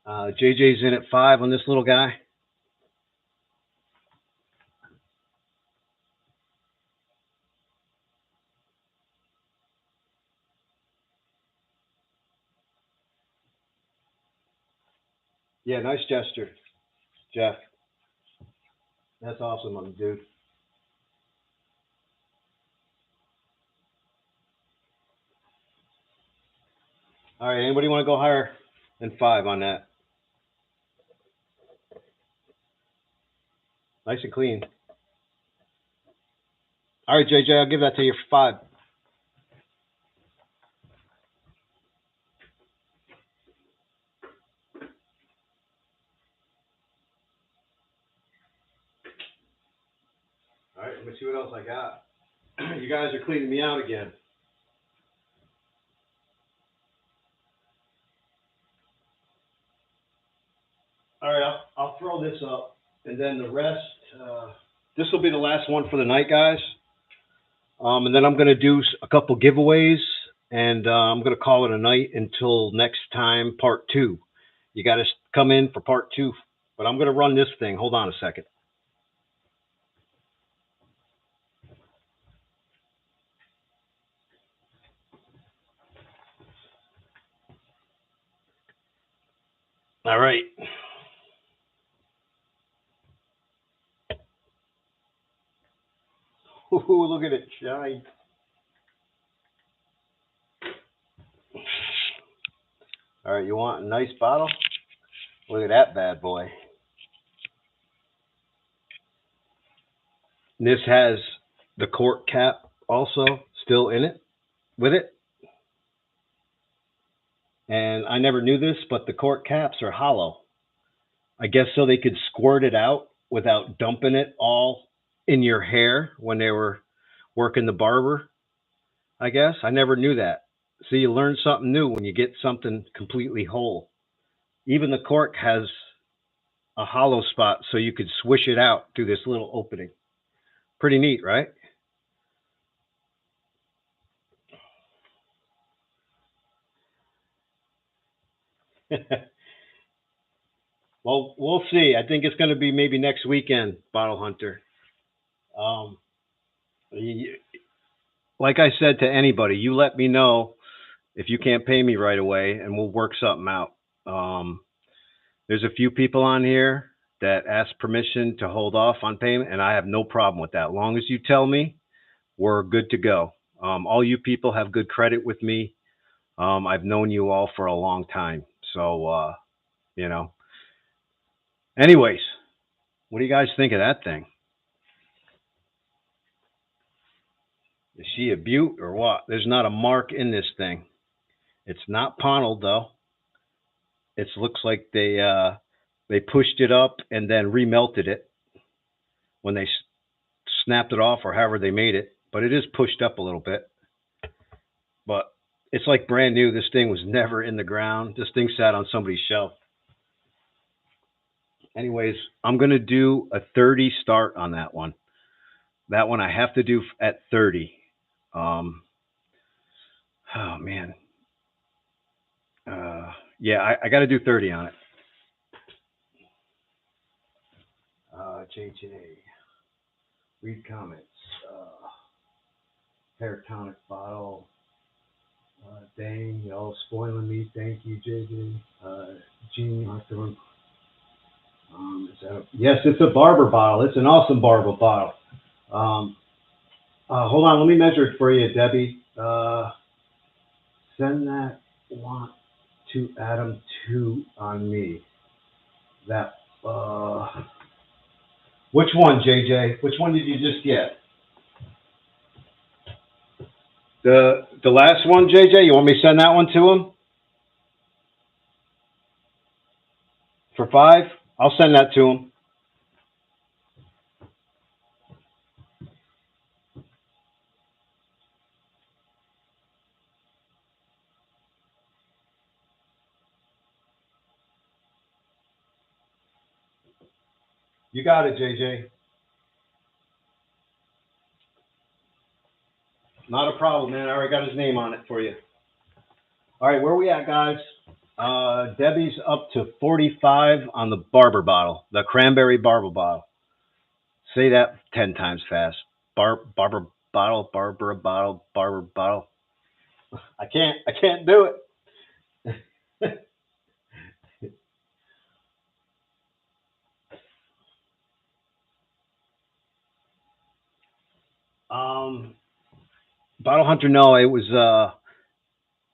JJ's in at 5 on this little guy. Yeah, nice gesture, Jeff. That's awesome of you, dude. All right, anybody want to go higher than 5 on that? Nice and clean. All right, JJ, I'll give that to you for 5. All right, let me see what else I got. You guys are cleaning me out again. All right, I'll throw this up, and then the rest. This will be the last one for the night, guys. And then I'm going to do a couple giveaways, and I'm going to call it a night until next time, part 2. You got to come in for part 2, but I'm going to run this thing. Hold on a second. All right. Ooh, look at it shine. All right, you want a nice bottle? Look at that bad boy. This has the cork cap also still in it, with it. And I never knew this, but the cork caps are hollow. I guess so they could squirt it out without dumping it all in your hair when they were working the barber. I guess I never knew that. So you learn something new when you get something completely whole. Even the cork has a hollow spot so you could swish it out through this little opening. Pretty neat, right? Well, we'll see. I think it's going to be maybe next weekend, Bottle Hunter. Um, like I said to anybody, you let me know if you can't pay me right away, and we'll work something out. There's a few people on here that ask permission to hold off on payment, and I have no problem with that. As long as you tell me, we're good to go. All you people have good credit with me. I've known you all for a long time, so you know. Anyways, what do you guys think of that thing? Is she a beaut or what? There's not a mark in this thing. It's not paneled though. It looks like they pushed it up and then remelted it when they snapped it off or however they made it. But it is pushed up a little bit. But it's like brand new. This thing was never in the ground. This thing sat on somebody's shelf. Anyways, I'm going to do a 30 start on that one. That one I have to do at 30. Oh, man. Yeah, I got to do 30 on it. JJ, read comments. Hair tonic bottle. Dang, y'all spoiling me. Thank you, JJ. Gene October. Yes, it's a Barber bottle. It's an awesome Barber bottle. Hold on, let me measure it for you, Debbie. Send that want to Adam 2 on me. That which one, JJ? Which one did you just get? The last one, JJ? You want me to send that one to him? For 5? I'll send that to him. You got it, JJ. Not a problem, man. I already got his name on it for you. All right, where are we at, guys? Debbie's up to 45 on the Barber bottle, the cranberry Barber bottle. Say that 10 times fast. Barber bottle, Barber bottle, Barber bottle. I can't do it. Bottle Hunter, no, it was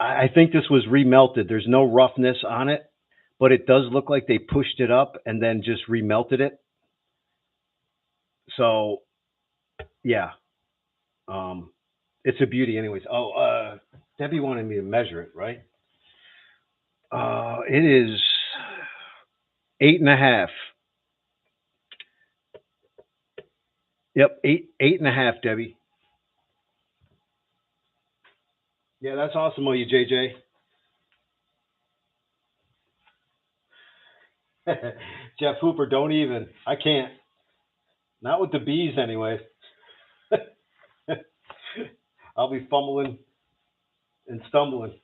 I think this was remelted. There's no roughness on it, but it does look like they pushed it up and then just remelted it. So yeah. It's a beauty anyways. Oh, Debbie wanted me to measure it, right? It is 8.5. Yep, 8.5, Debbie. Yeah, that's awesome of you, JJ. Jeff Hooper, don't even. I can't. Not with the bees, anyway. I'll be fumbling and stumbling.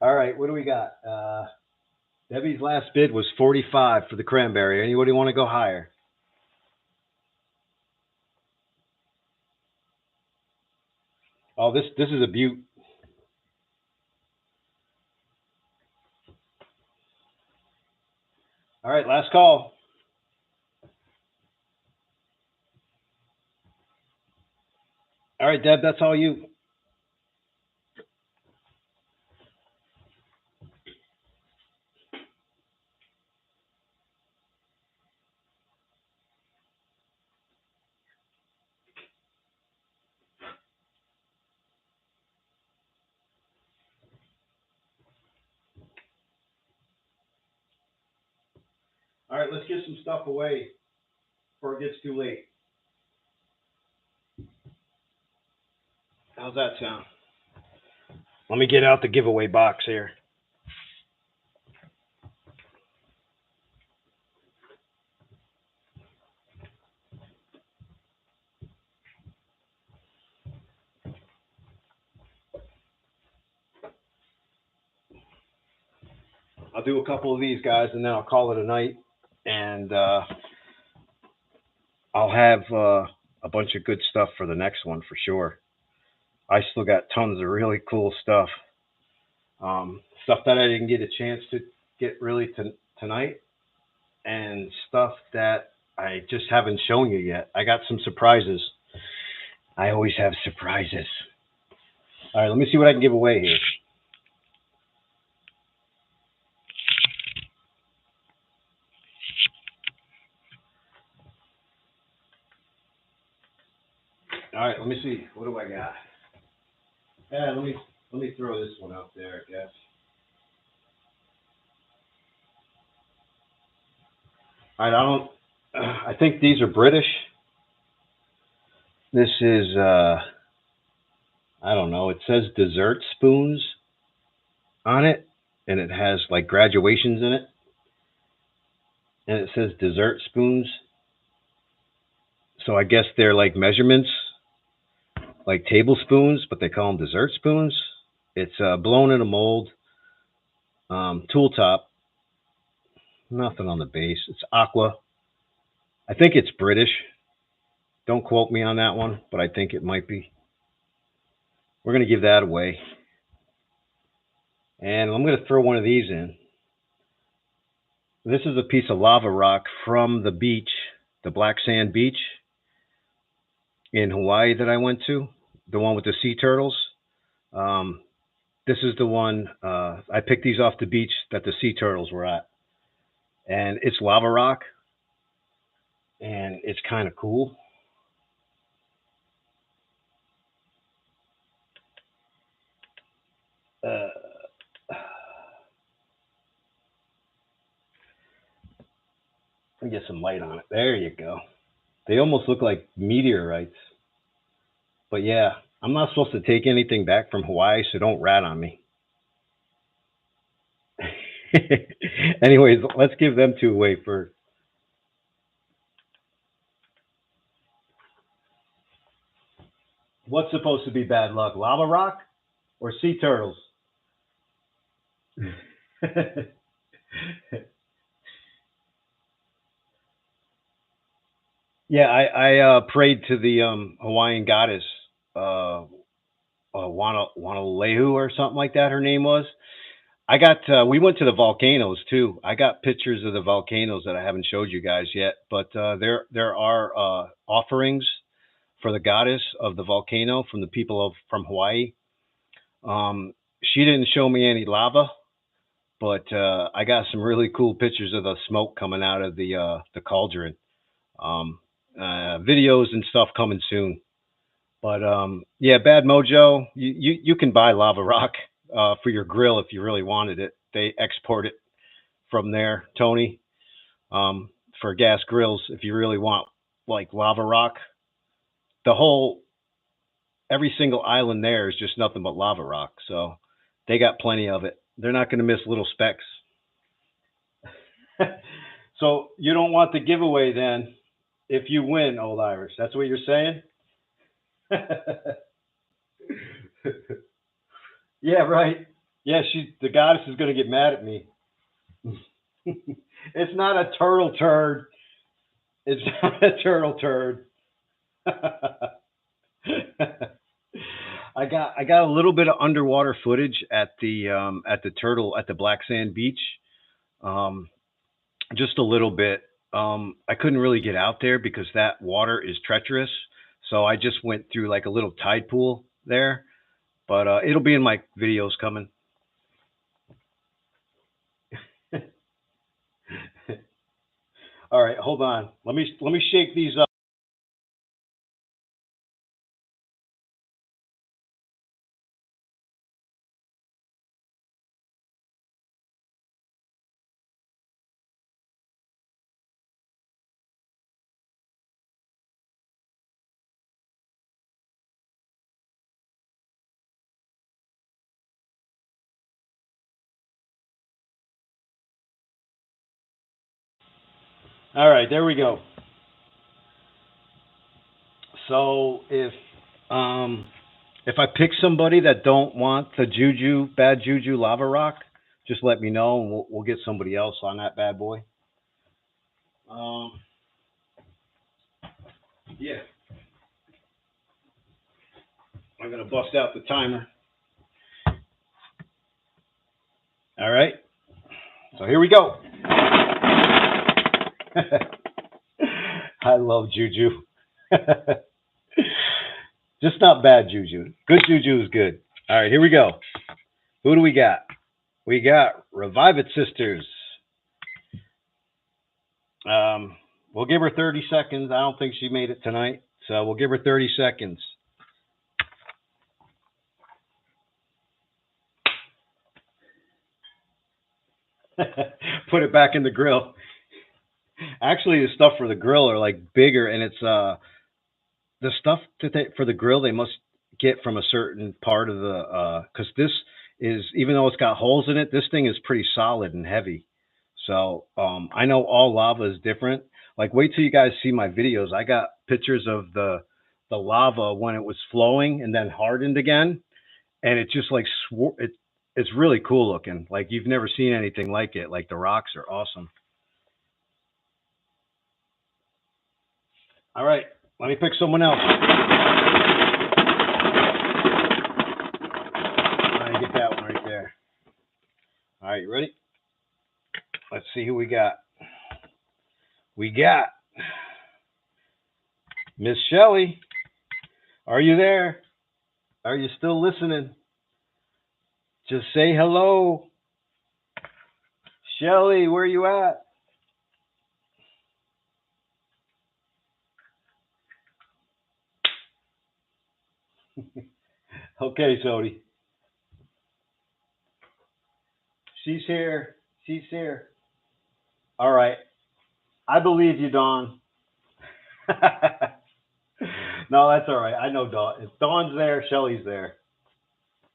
All right, what do we got? Debbie's last bid was 45 for the cranberry. Anybody want to go higher? Oh, this is a beaut. All right, last call. All right, Deb, that's all you. All right, let's get some stuff away before it gets too late. How's that sound? Let me get out the giveaway box here. I'll do a couple of these guys and then I'll call it a night. And I'll have a bunch of good stuff for the next one for sure. I still got tons of really cool stuff. Stuff that I didn't get a chance to get really tonight, and stuff that I just haven't shown you yet. I got some surprises. I always have surprises. All right, let me see what I can give away here. What do I got? Yeah, let me throw this one out there, I guess. I don't. I think these are British. This is I don't know. It says dessert spoons on it, and it has like graduations in it, and it says dessert spoons. So I guess they're like measurements, like tablespoons, but they call them dessert spoons. It's blown in a mold, tool top, nothing on the base. It's aqua. I think it's British. Don't quote me on that one, but I think it might be. We're going to give that away. And I'm going to throw one of these in. This is a piece of lava rock from the beach, the Black Sand Beach in Hawaii that I went to, the one with the sea turtles. Um, this is the one, I picked these off the beach that the sea turtles were at. And it's lava rock, and it's kind of cool. Uh, Let me get some light on it. There you go. They almost look like meteorites. But yeah, I'm not supposed to take anything back from Hawaii, so don't rat on me. Anyways, let's give them two away first. What's supposed to be bad luck? Lava rock or sea turtles? Yeah, I prayed to the Hawaiian goddess, uh, Wanalehu or something like that. Her name was. I got. We went to the volcanoes too. I got pictures of the volcanoes that I haven't showed you guys yet. But there are offerings for the goddess of the volcano from the people of from Hawaii. She didn't show me any lava, but I got some really cool pictures of the smoke coming out of the cauldron. Um, Videos and stuff coming soon. But yeah, Bad Mojo, you can buy lava rock for your grill if you really wanted it. They export it from there, Tony, for gas grills if you really want like lava rock. The whole every single island there is just nothing but lava rock, so they got plenty of it. They're not going to miss little specks. So you don't want the giveaway then if you win, old Irish. That's what you're saying? Yeah, right. Yeah, the goddess is going to get mad at me. It's not a turtle turd. It's not a turtle turd. I got a little bit of underwater footage at the turtle at the Black Sand Beach. Um, just a little bit. I couldn't really get out there because that water is treacherous. So I just went through like a little tide pool there. But it'll be in my videos coming. All right, hold on. Let me shake these up. All right, there we go. So um if I pick somebody that don't want the bad juju lava rock, just let me know and we'll get somebody else on that bad boy. Um, yeah, I'm gonna bust out the timer. All right, so here we go. I love juju. Just not bad juju. Good juju is good. All right, here we go. Who do we got? We got Revive It Sisters. We'll give her 30 seconds. I don't think she made it tonight, so we'll give her 30 seconds. Put it back in the grill. Actually, the stuff for the grill are like bigger, and it's the stuff that for the grill they must get from a certain part of the because this is, even though it's got holes in it, this thing is pretty solid and heavy. So I know all lava is different. Like, wait till you guys see my videos. I got pictures of the lava when it was flowing and then hardened again, and it just like it's really cool looking. Like, you've never seen anything like it. Like, the rocks are awesome. All right, let me pick someone else. I get that one right there. All right, you ready? Let's see who we got. We got Miss Shelley. Are you there? Are you still listening? Just say hello. Shelley, where you at? Okay, Sody. She's here. She's here. All right. I believe you, Dawn. No, that's all right. I know Dawn. If Dawn's there, Shelley's there.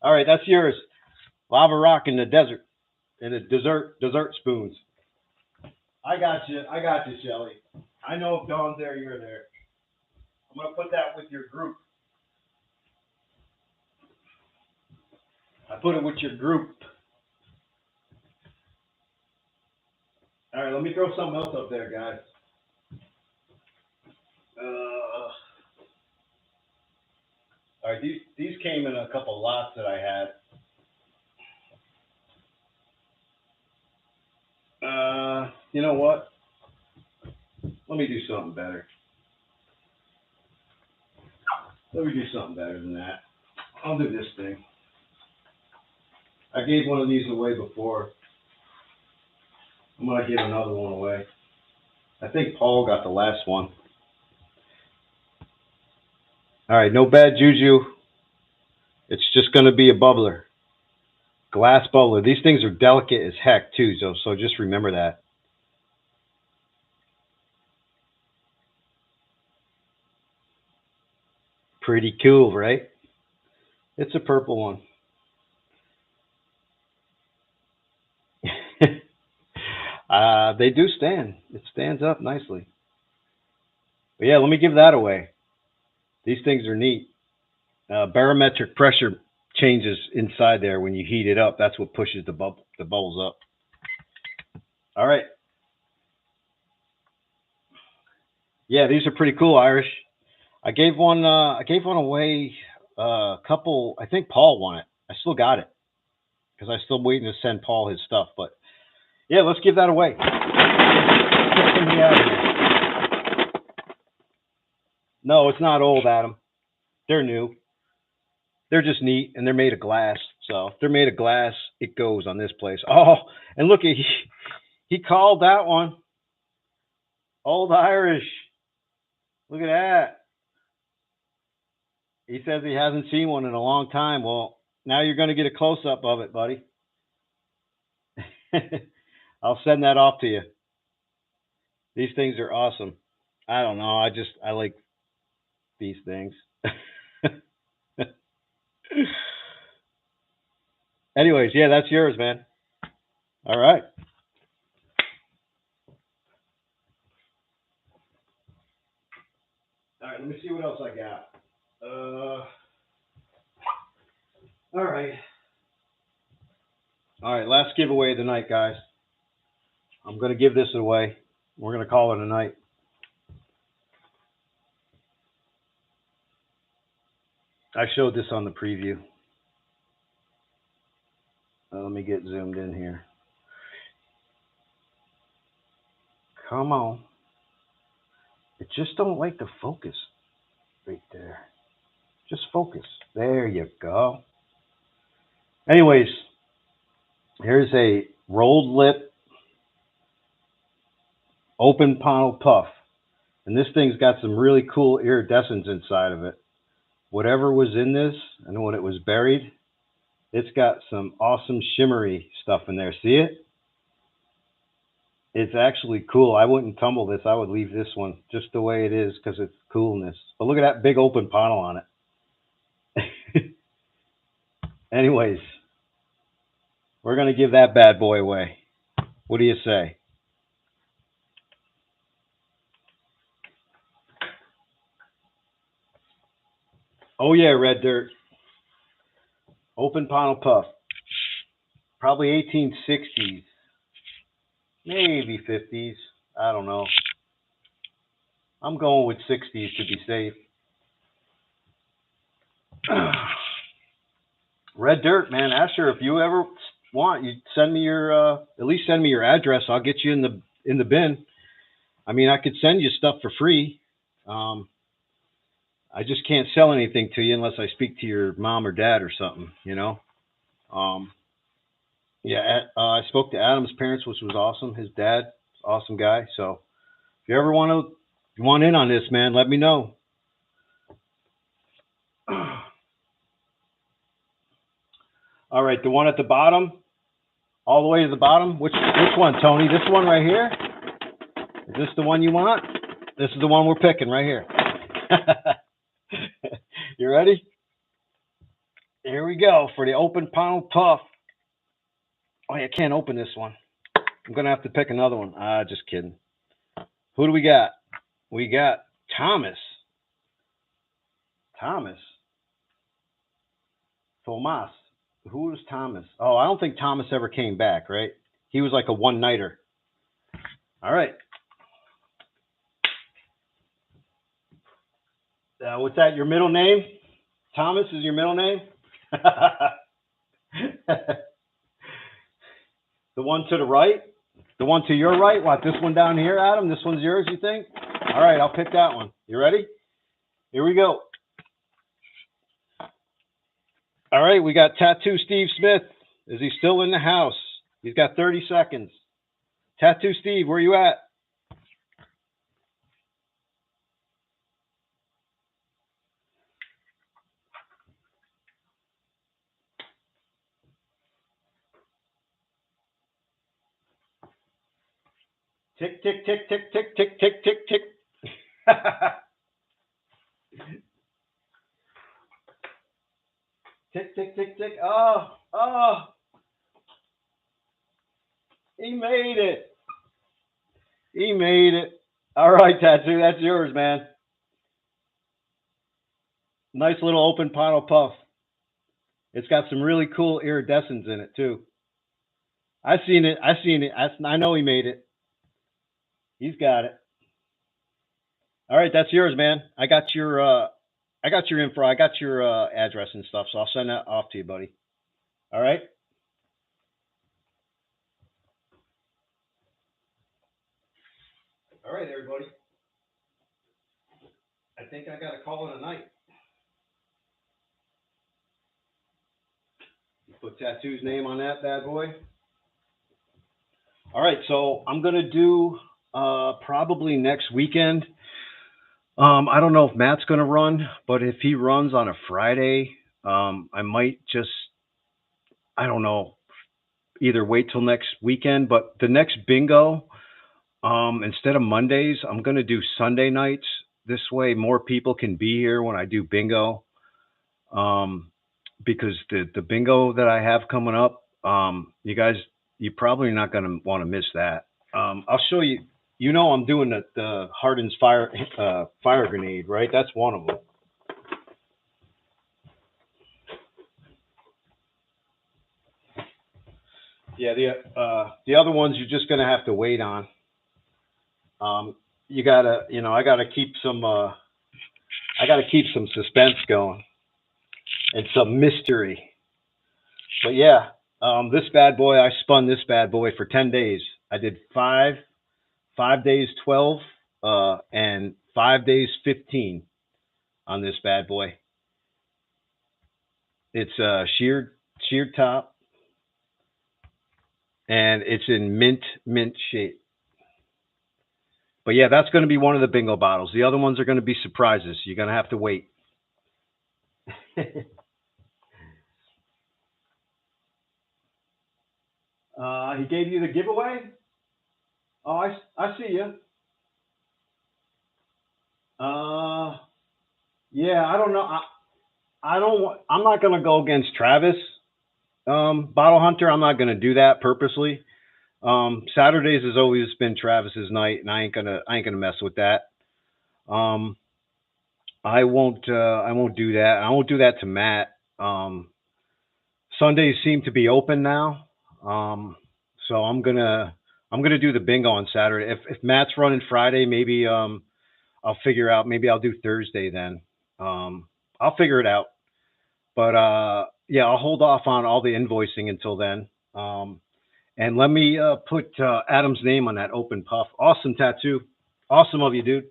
All right, that's yours. Lava rock in the desert, in the dessert spoons. I got you. I got you, Shelley. I know if Dawn's there, you're there. I'm gonna put that with your group. I put it with your group. All right, let me throw something else up there, guys. All right, these came in a couple lots that I had. You know what? Let me do something better. Let me do something better than that. I'll do this thing. I gave one of these away before. I'm gonna give another one away. I think Paul got the last one. All right, no bad juju. It's just gonna be a bubbler, glass bubbler. These things are delicate as heck too, so just remember that. Pretty cool, right? It's a purple one. They do stand. It stands up nicely. But yeah, let me give that away. These things are neat. Barometric pressure changes inside there when you heat it up. That's what pushes the bubbles up. All right. Yeah, these are pretty cool, Irish. I gave one. I gave one away. A couple. I think Paul won it. I still got it because I'm still waiting to send Paul his stuff. But yeah, let's give that away. No, it's not old, Adam. They're new. They're just neat, and they're made of glass. So if they're made of glass, it goes on this place. Oh, and look, he called that one. Old Irish. Look at that. He says he hasn't seen one in a long time. Well, now you're going to get a close up of it, buddy. I'll send that off to you. These things are awesome. I don't know. I like these things. Anyways, yeah, that's yours, man. All right. All right. Let me see what else I got. All right. All right. Last giveaway of the night, guys. I'm going to give this away. We're going to call it a night. I showed this on the preview. Let me get zoomed in here. Come on. It just don't like to focus right there. Just focus. There you go. Anyways, here's a rolled lip open panel puff. And this thing's got some really cool iridescence inside of it. Whatever was in this, and when it was buried, it's got some awesome shimmery stuff in there. See it? It's actually cool. I wouldn't tumble this. I would leave this one just the way it is because it's coolness. But look at that big open panel on it. Anyways, we're gonna give that bad boy away. What do you say? Oh yeah, red dirt, open panel puff, probably 1860s, maybe 50s. I don't know. I'm going with 60s to be safe. Red dirt, man. Asher, if you ever want, you send me your at least send me your address. I'll get you in the bin. I mean, I could send you stuff for free. Um, I just can't sell anything to you unless I speak to your mom or dad or something, you know. Um, yeah, I spoke to Adam's parents, which was awesome. His dad, awesome guy. So if you ever want in on this, man, let me know. All right, the one at the bottom, all the way to the bottom. Which one, Tony? This one right here? Is this the one you want? This is the one we're picking right here. You ready? Here we go for the open panel puff. Oh, I can't open this one. I'm gonna have to pick another one. Ah, just kidding. Who do we got? We got Thomas. Thomas. Tomas. Who is Thomas? Oh, I don't think Thomas ever came back, right? He was like a one nighter. All right. What's that? Your middle name? Thomas is your middle name? The one to the right? The one to your right? What, this one down here, Adam? This one's yours, you think? All right, I'll pick that one. You ready? Here we go. All right, we got Tattoo Steve Smith. Is he still in the house? He's got 30 seconds. Tattoo Steve, where you at? Tick, tick, tick, tick, tick, tick, tick, tick, tick. Tick, tick, tick, tick. Oh, oh, he made it. He made it. All right, Tattoo, that's yours, man. Nice little open panel puff. It's got some really cool iridescence in it, too. I seen it. I seen it. I know he made it. He's got it. All right, that's yours, man. I got your info. I got your address and stuff, so I'll send that off to you, buddy. All right. All right, everybody. I think I got a call in a night. Put Tattoo's name on that bad boy. All right, so I'm gonna do probably next weekend. I don't know if Matt's gonna run, but if he runs on a Friday, I might just I don't know either wait till next weekend, but the next bingo, instead of Mondays, I'm gonna do Sunday nights. This way, more people can be here when I do bingo. Um, because the bingo that I have coming up, you guys, you're probably not gonna want to miss that. I'll show you. You know, I'm doing the Hardin's fire grenade, right? That's one of them. Yeah, the other ones you're just gonna have to wait on. You gotta, I gotta keep some suspense going and some mystery. But yeah, this bad boy, I spun this bad boy for 10 days. I did 5 days 12, and 5 days 15 on this bad boy. It's sheared top, and it's in mint shape. But yeah, that's going to be one of the bingo bottles. The other ones are going to be surprises. You're going to have to wait. He gave you the giveaway? Oh, I see you. Uh, yeah, I don't know. I don't. I'm not gonna go against Travis. Bottle Hunter. I'm not gonna do that purposely. Saturdays has always been Travis's night, and I ain't gonna mess with that. Um, I won't do that. I won't do that to Matt. Sundays seem to be open now. Um, so I'm gonna do the bingo on Saturday. If Matt's running Friday, maybe I'll figure out. Maybe I'll do Thursday then. I'll figure it out. But yeah, I'll hold off on all the invoicing until then. And let me put Adam's name on that open puff. Awesome tattoo. Awesome of you, dude.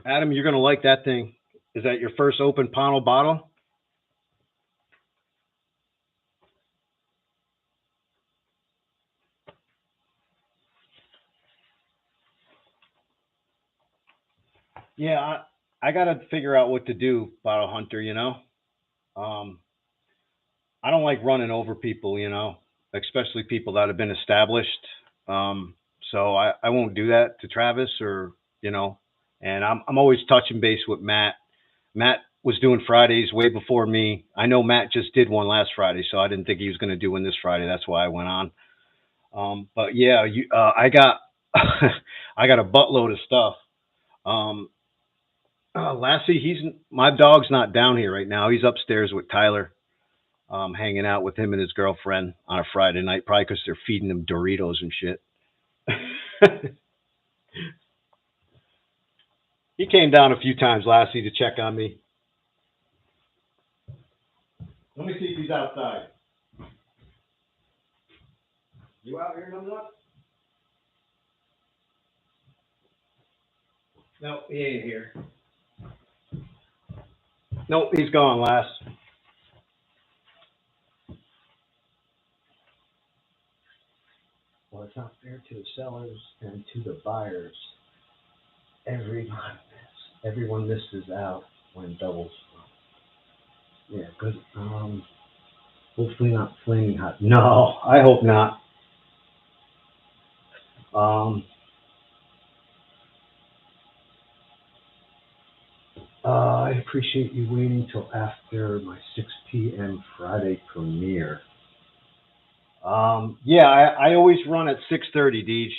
Adam, you're gonna like that thing. Is that your first open panel bottle? Yeah, I gotta figure out what to do, bottle hunter. Um, I don't like running over people. Especially people that have been established. So I won't do that to Travis or you know. And I'm always touching base with Matt. Matt was doing Fridays way before me. I know Matt just did one last Friday, so I didn't think he was going to do one this Friday. That's why I went on. But yeah, I got I got a buttload of stuff. Um, Lassie, he's my dog's not down here right now. He's upstairs with Tyler, hanging out with him and his girlfriend on a Friday night, probably because they're feeding him Doritos and shit. He came down a few times, Lassie, to check on me. Let me see if he's outside. You out here, Num Nut? No, he ain't here. Nope, he's gone, Lass. Well, it's not fair to the sellers and to the buyers. Everyone misses out when doubles. Yeah, good. Hopefully not flaming hot. No, I hope not. Um, I appreciate you waiting till after my 6 p.m. Friday premiere. Yeah, I always run at 6:30, Deej.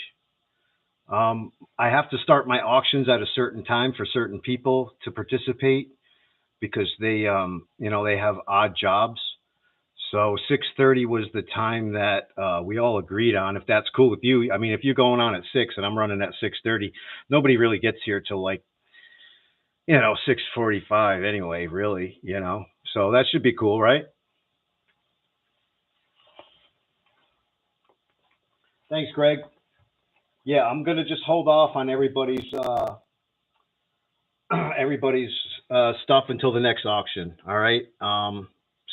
I have to start my auctions at a certain time for certain people to participate because they have odd jobs. So 6:30 was the time that we all agreed on. If that's cool with you, I mean, if you're going on at 6 and I'm running at 6:30, nobody really gets here till like 6:45 anyway. Really. So that should be cool, right? Thanks, Greg. Yeah, I'm gonna just hold off on everybody's stuff until the next auction. All right.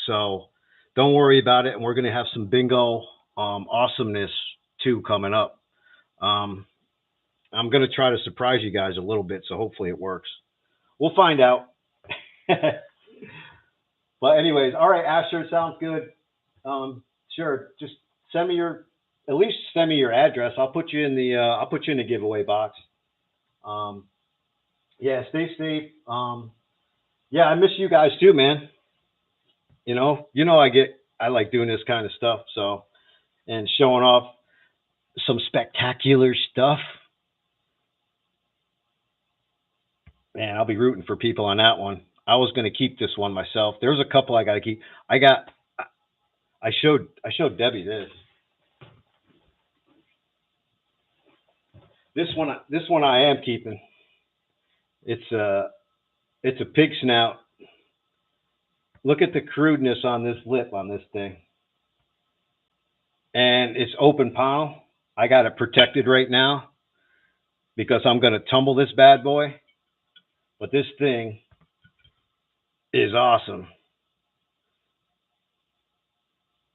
So don't worry about it, and we're gonna have some bingo awesomeness too coming up. Um, I'm gonna try to surprise you guys a little bit, so hopefully it works. We'll find out. But anyways, all right, Asher, sounds good. Sure, just send me your at least send me your address. I'll put you in the giveaway box. Um, yeah, stay safe. Yeah, I miss you guys too, man. I like doing this kind of stuff. So and showing off some spectacular stuff. Man, I'll be rooting for people on that one. I was going to keep this one myself. There's a couple I got to keep. I showed Debbie this. This one I am keeping. It's a pig snout. Look at the crudeness on this lip on this thing. And it's open palm. I got it protected right now because I'm going to tumble this bad boy. But this thing is awesome.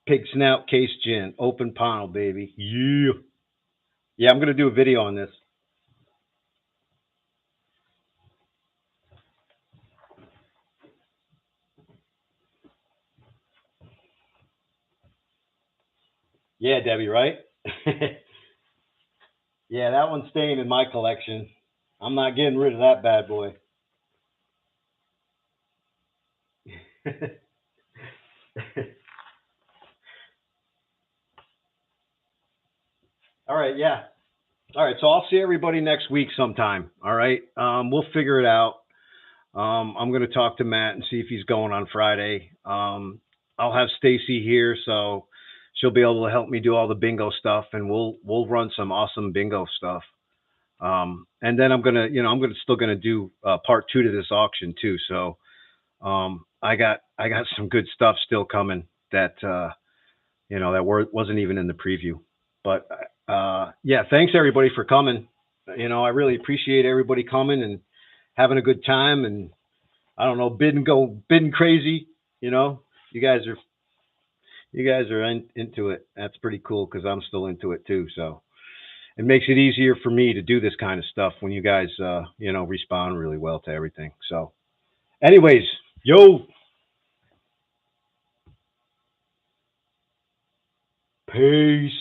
Pig snout case gin, open panel, baby. Yeah. Yeah, I'm going to do a video on this. Yeah, Debbie, right? Yeah, that one's staying in my collection. I'm not getting rid of that bad boy. All right, yeah. All right, so I'll see everybody next week sometime. All right, we'll figure it out. I'm going to talk to Matt and see if he's going on Friday. I'll have Stacy here, so she'll be able to help me do all the bingo stuff, and we'll run some awesome bingo stuff. And then I'm still gonna do part two to this auction too. So I got some good stuff still coming that wasn't even in the preview. But yeah, thanks everybody for coming. I really appreciate everybody coming and having a good time, and I don't know, bidding crazy. You know, you guys are into it. That's pretty cool because I'm still into it too. So it makes it easier for me to do this kind of stuff when you guys respond really well to everything. So anyways, yo, peace.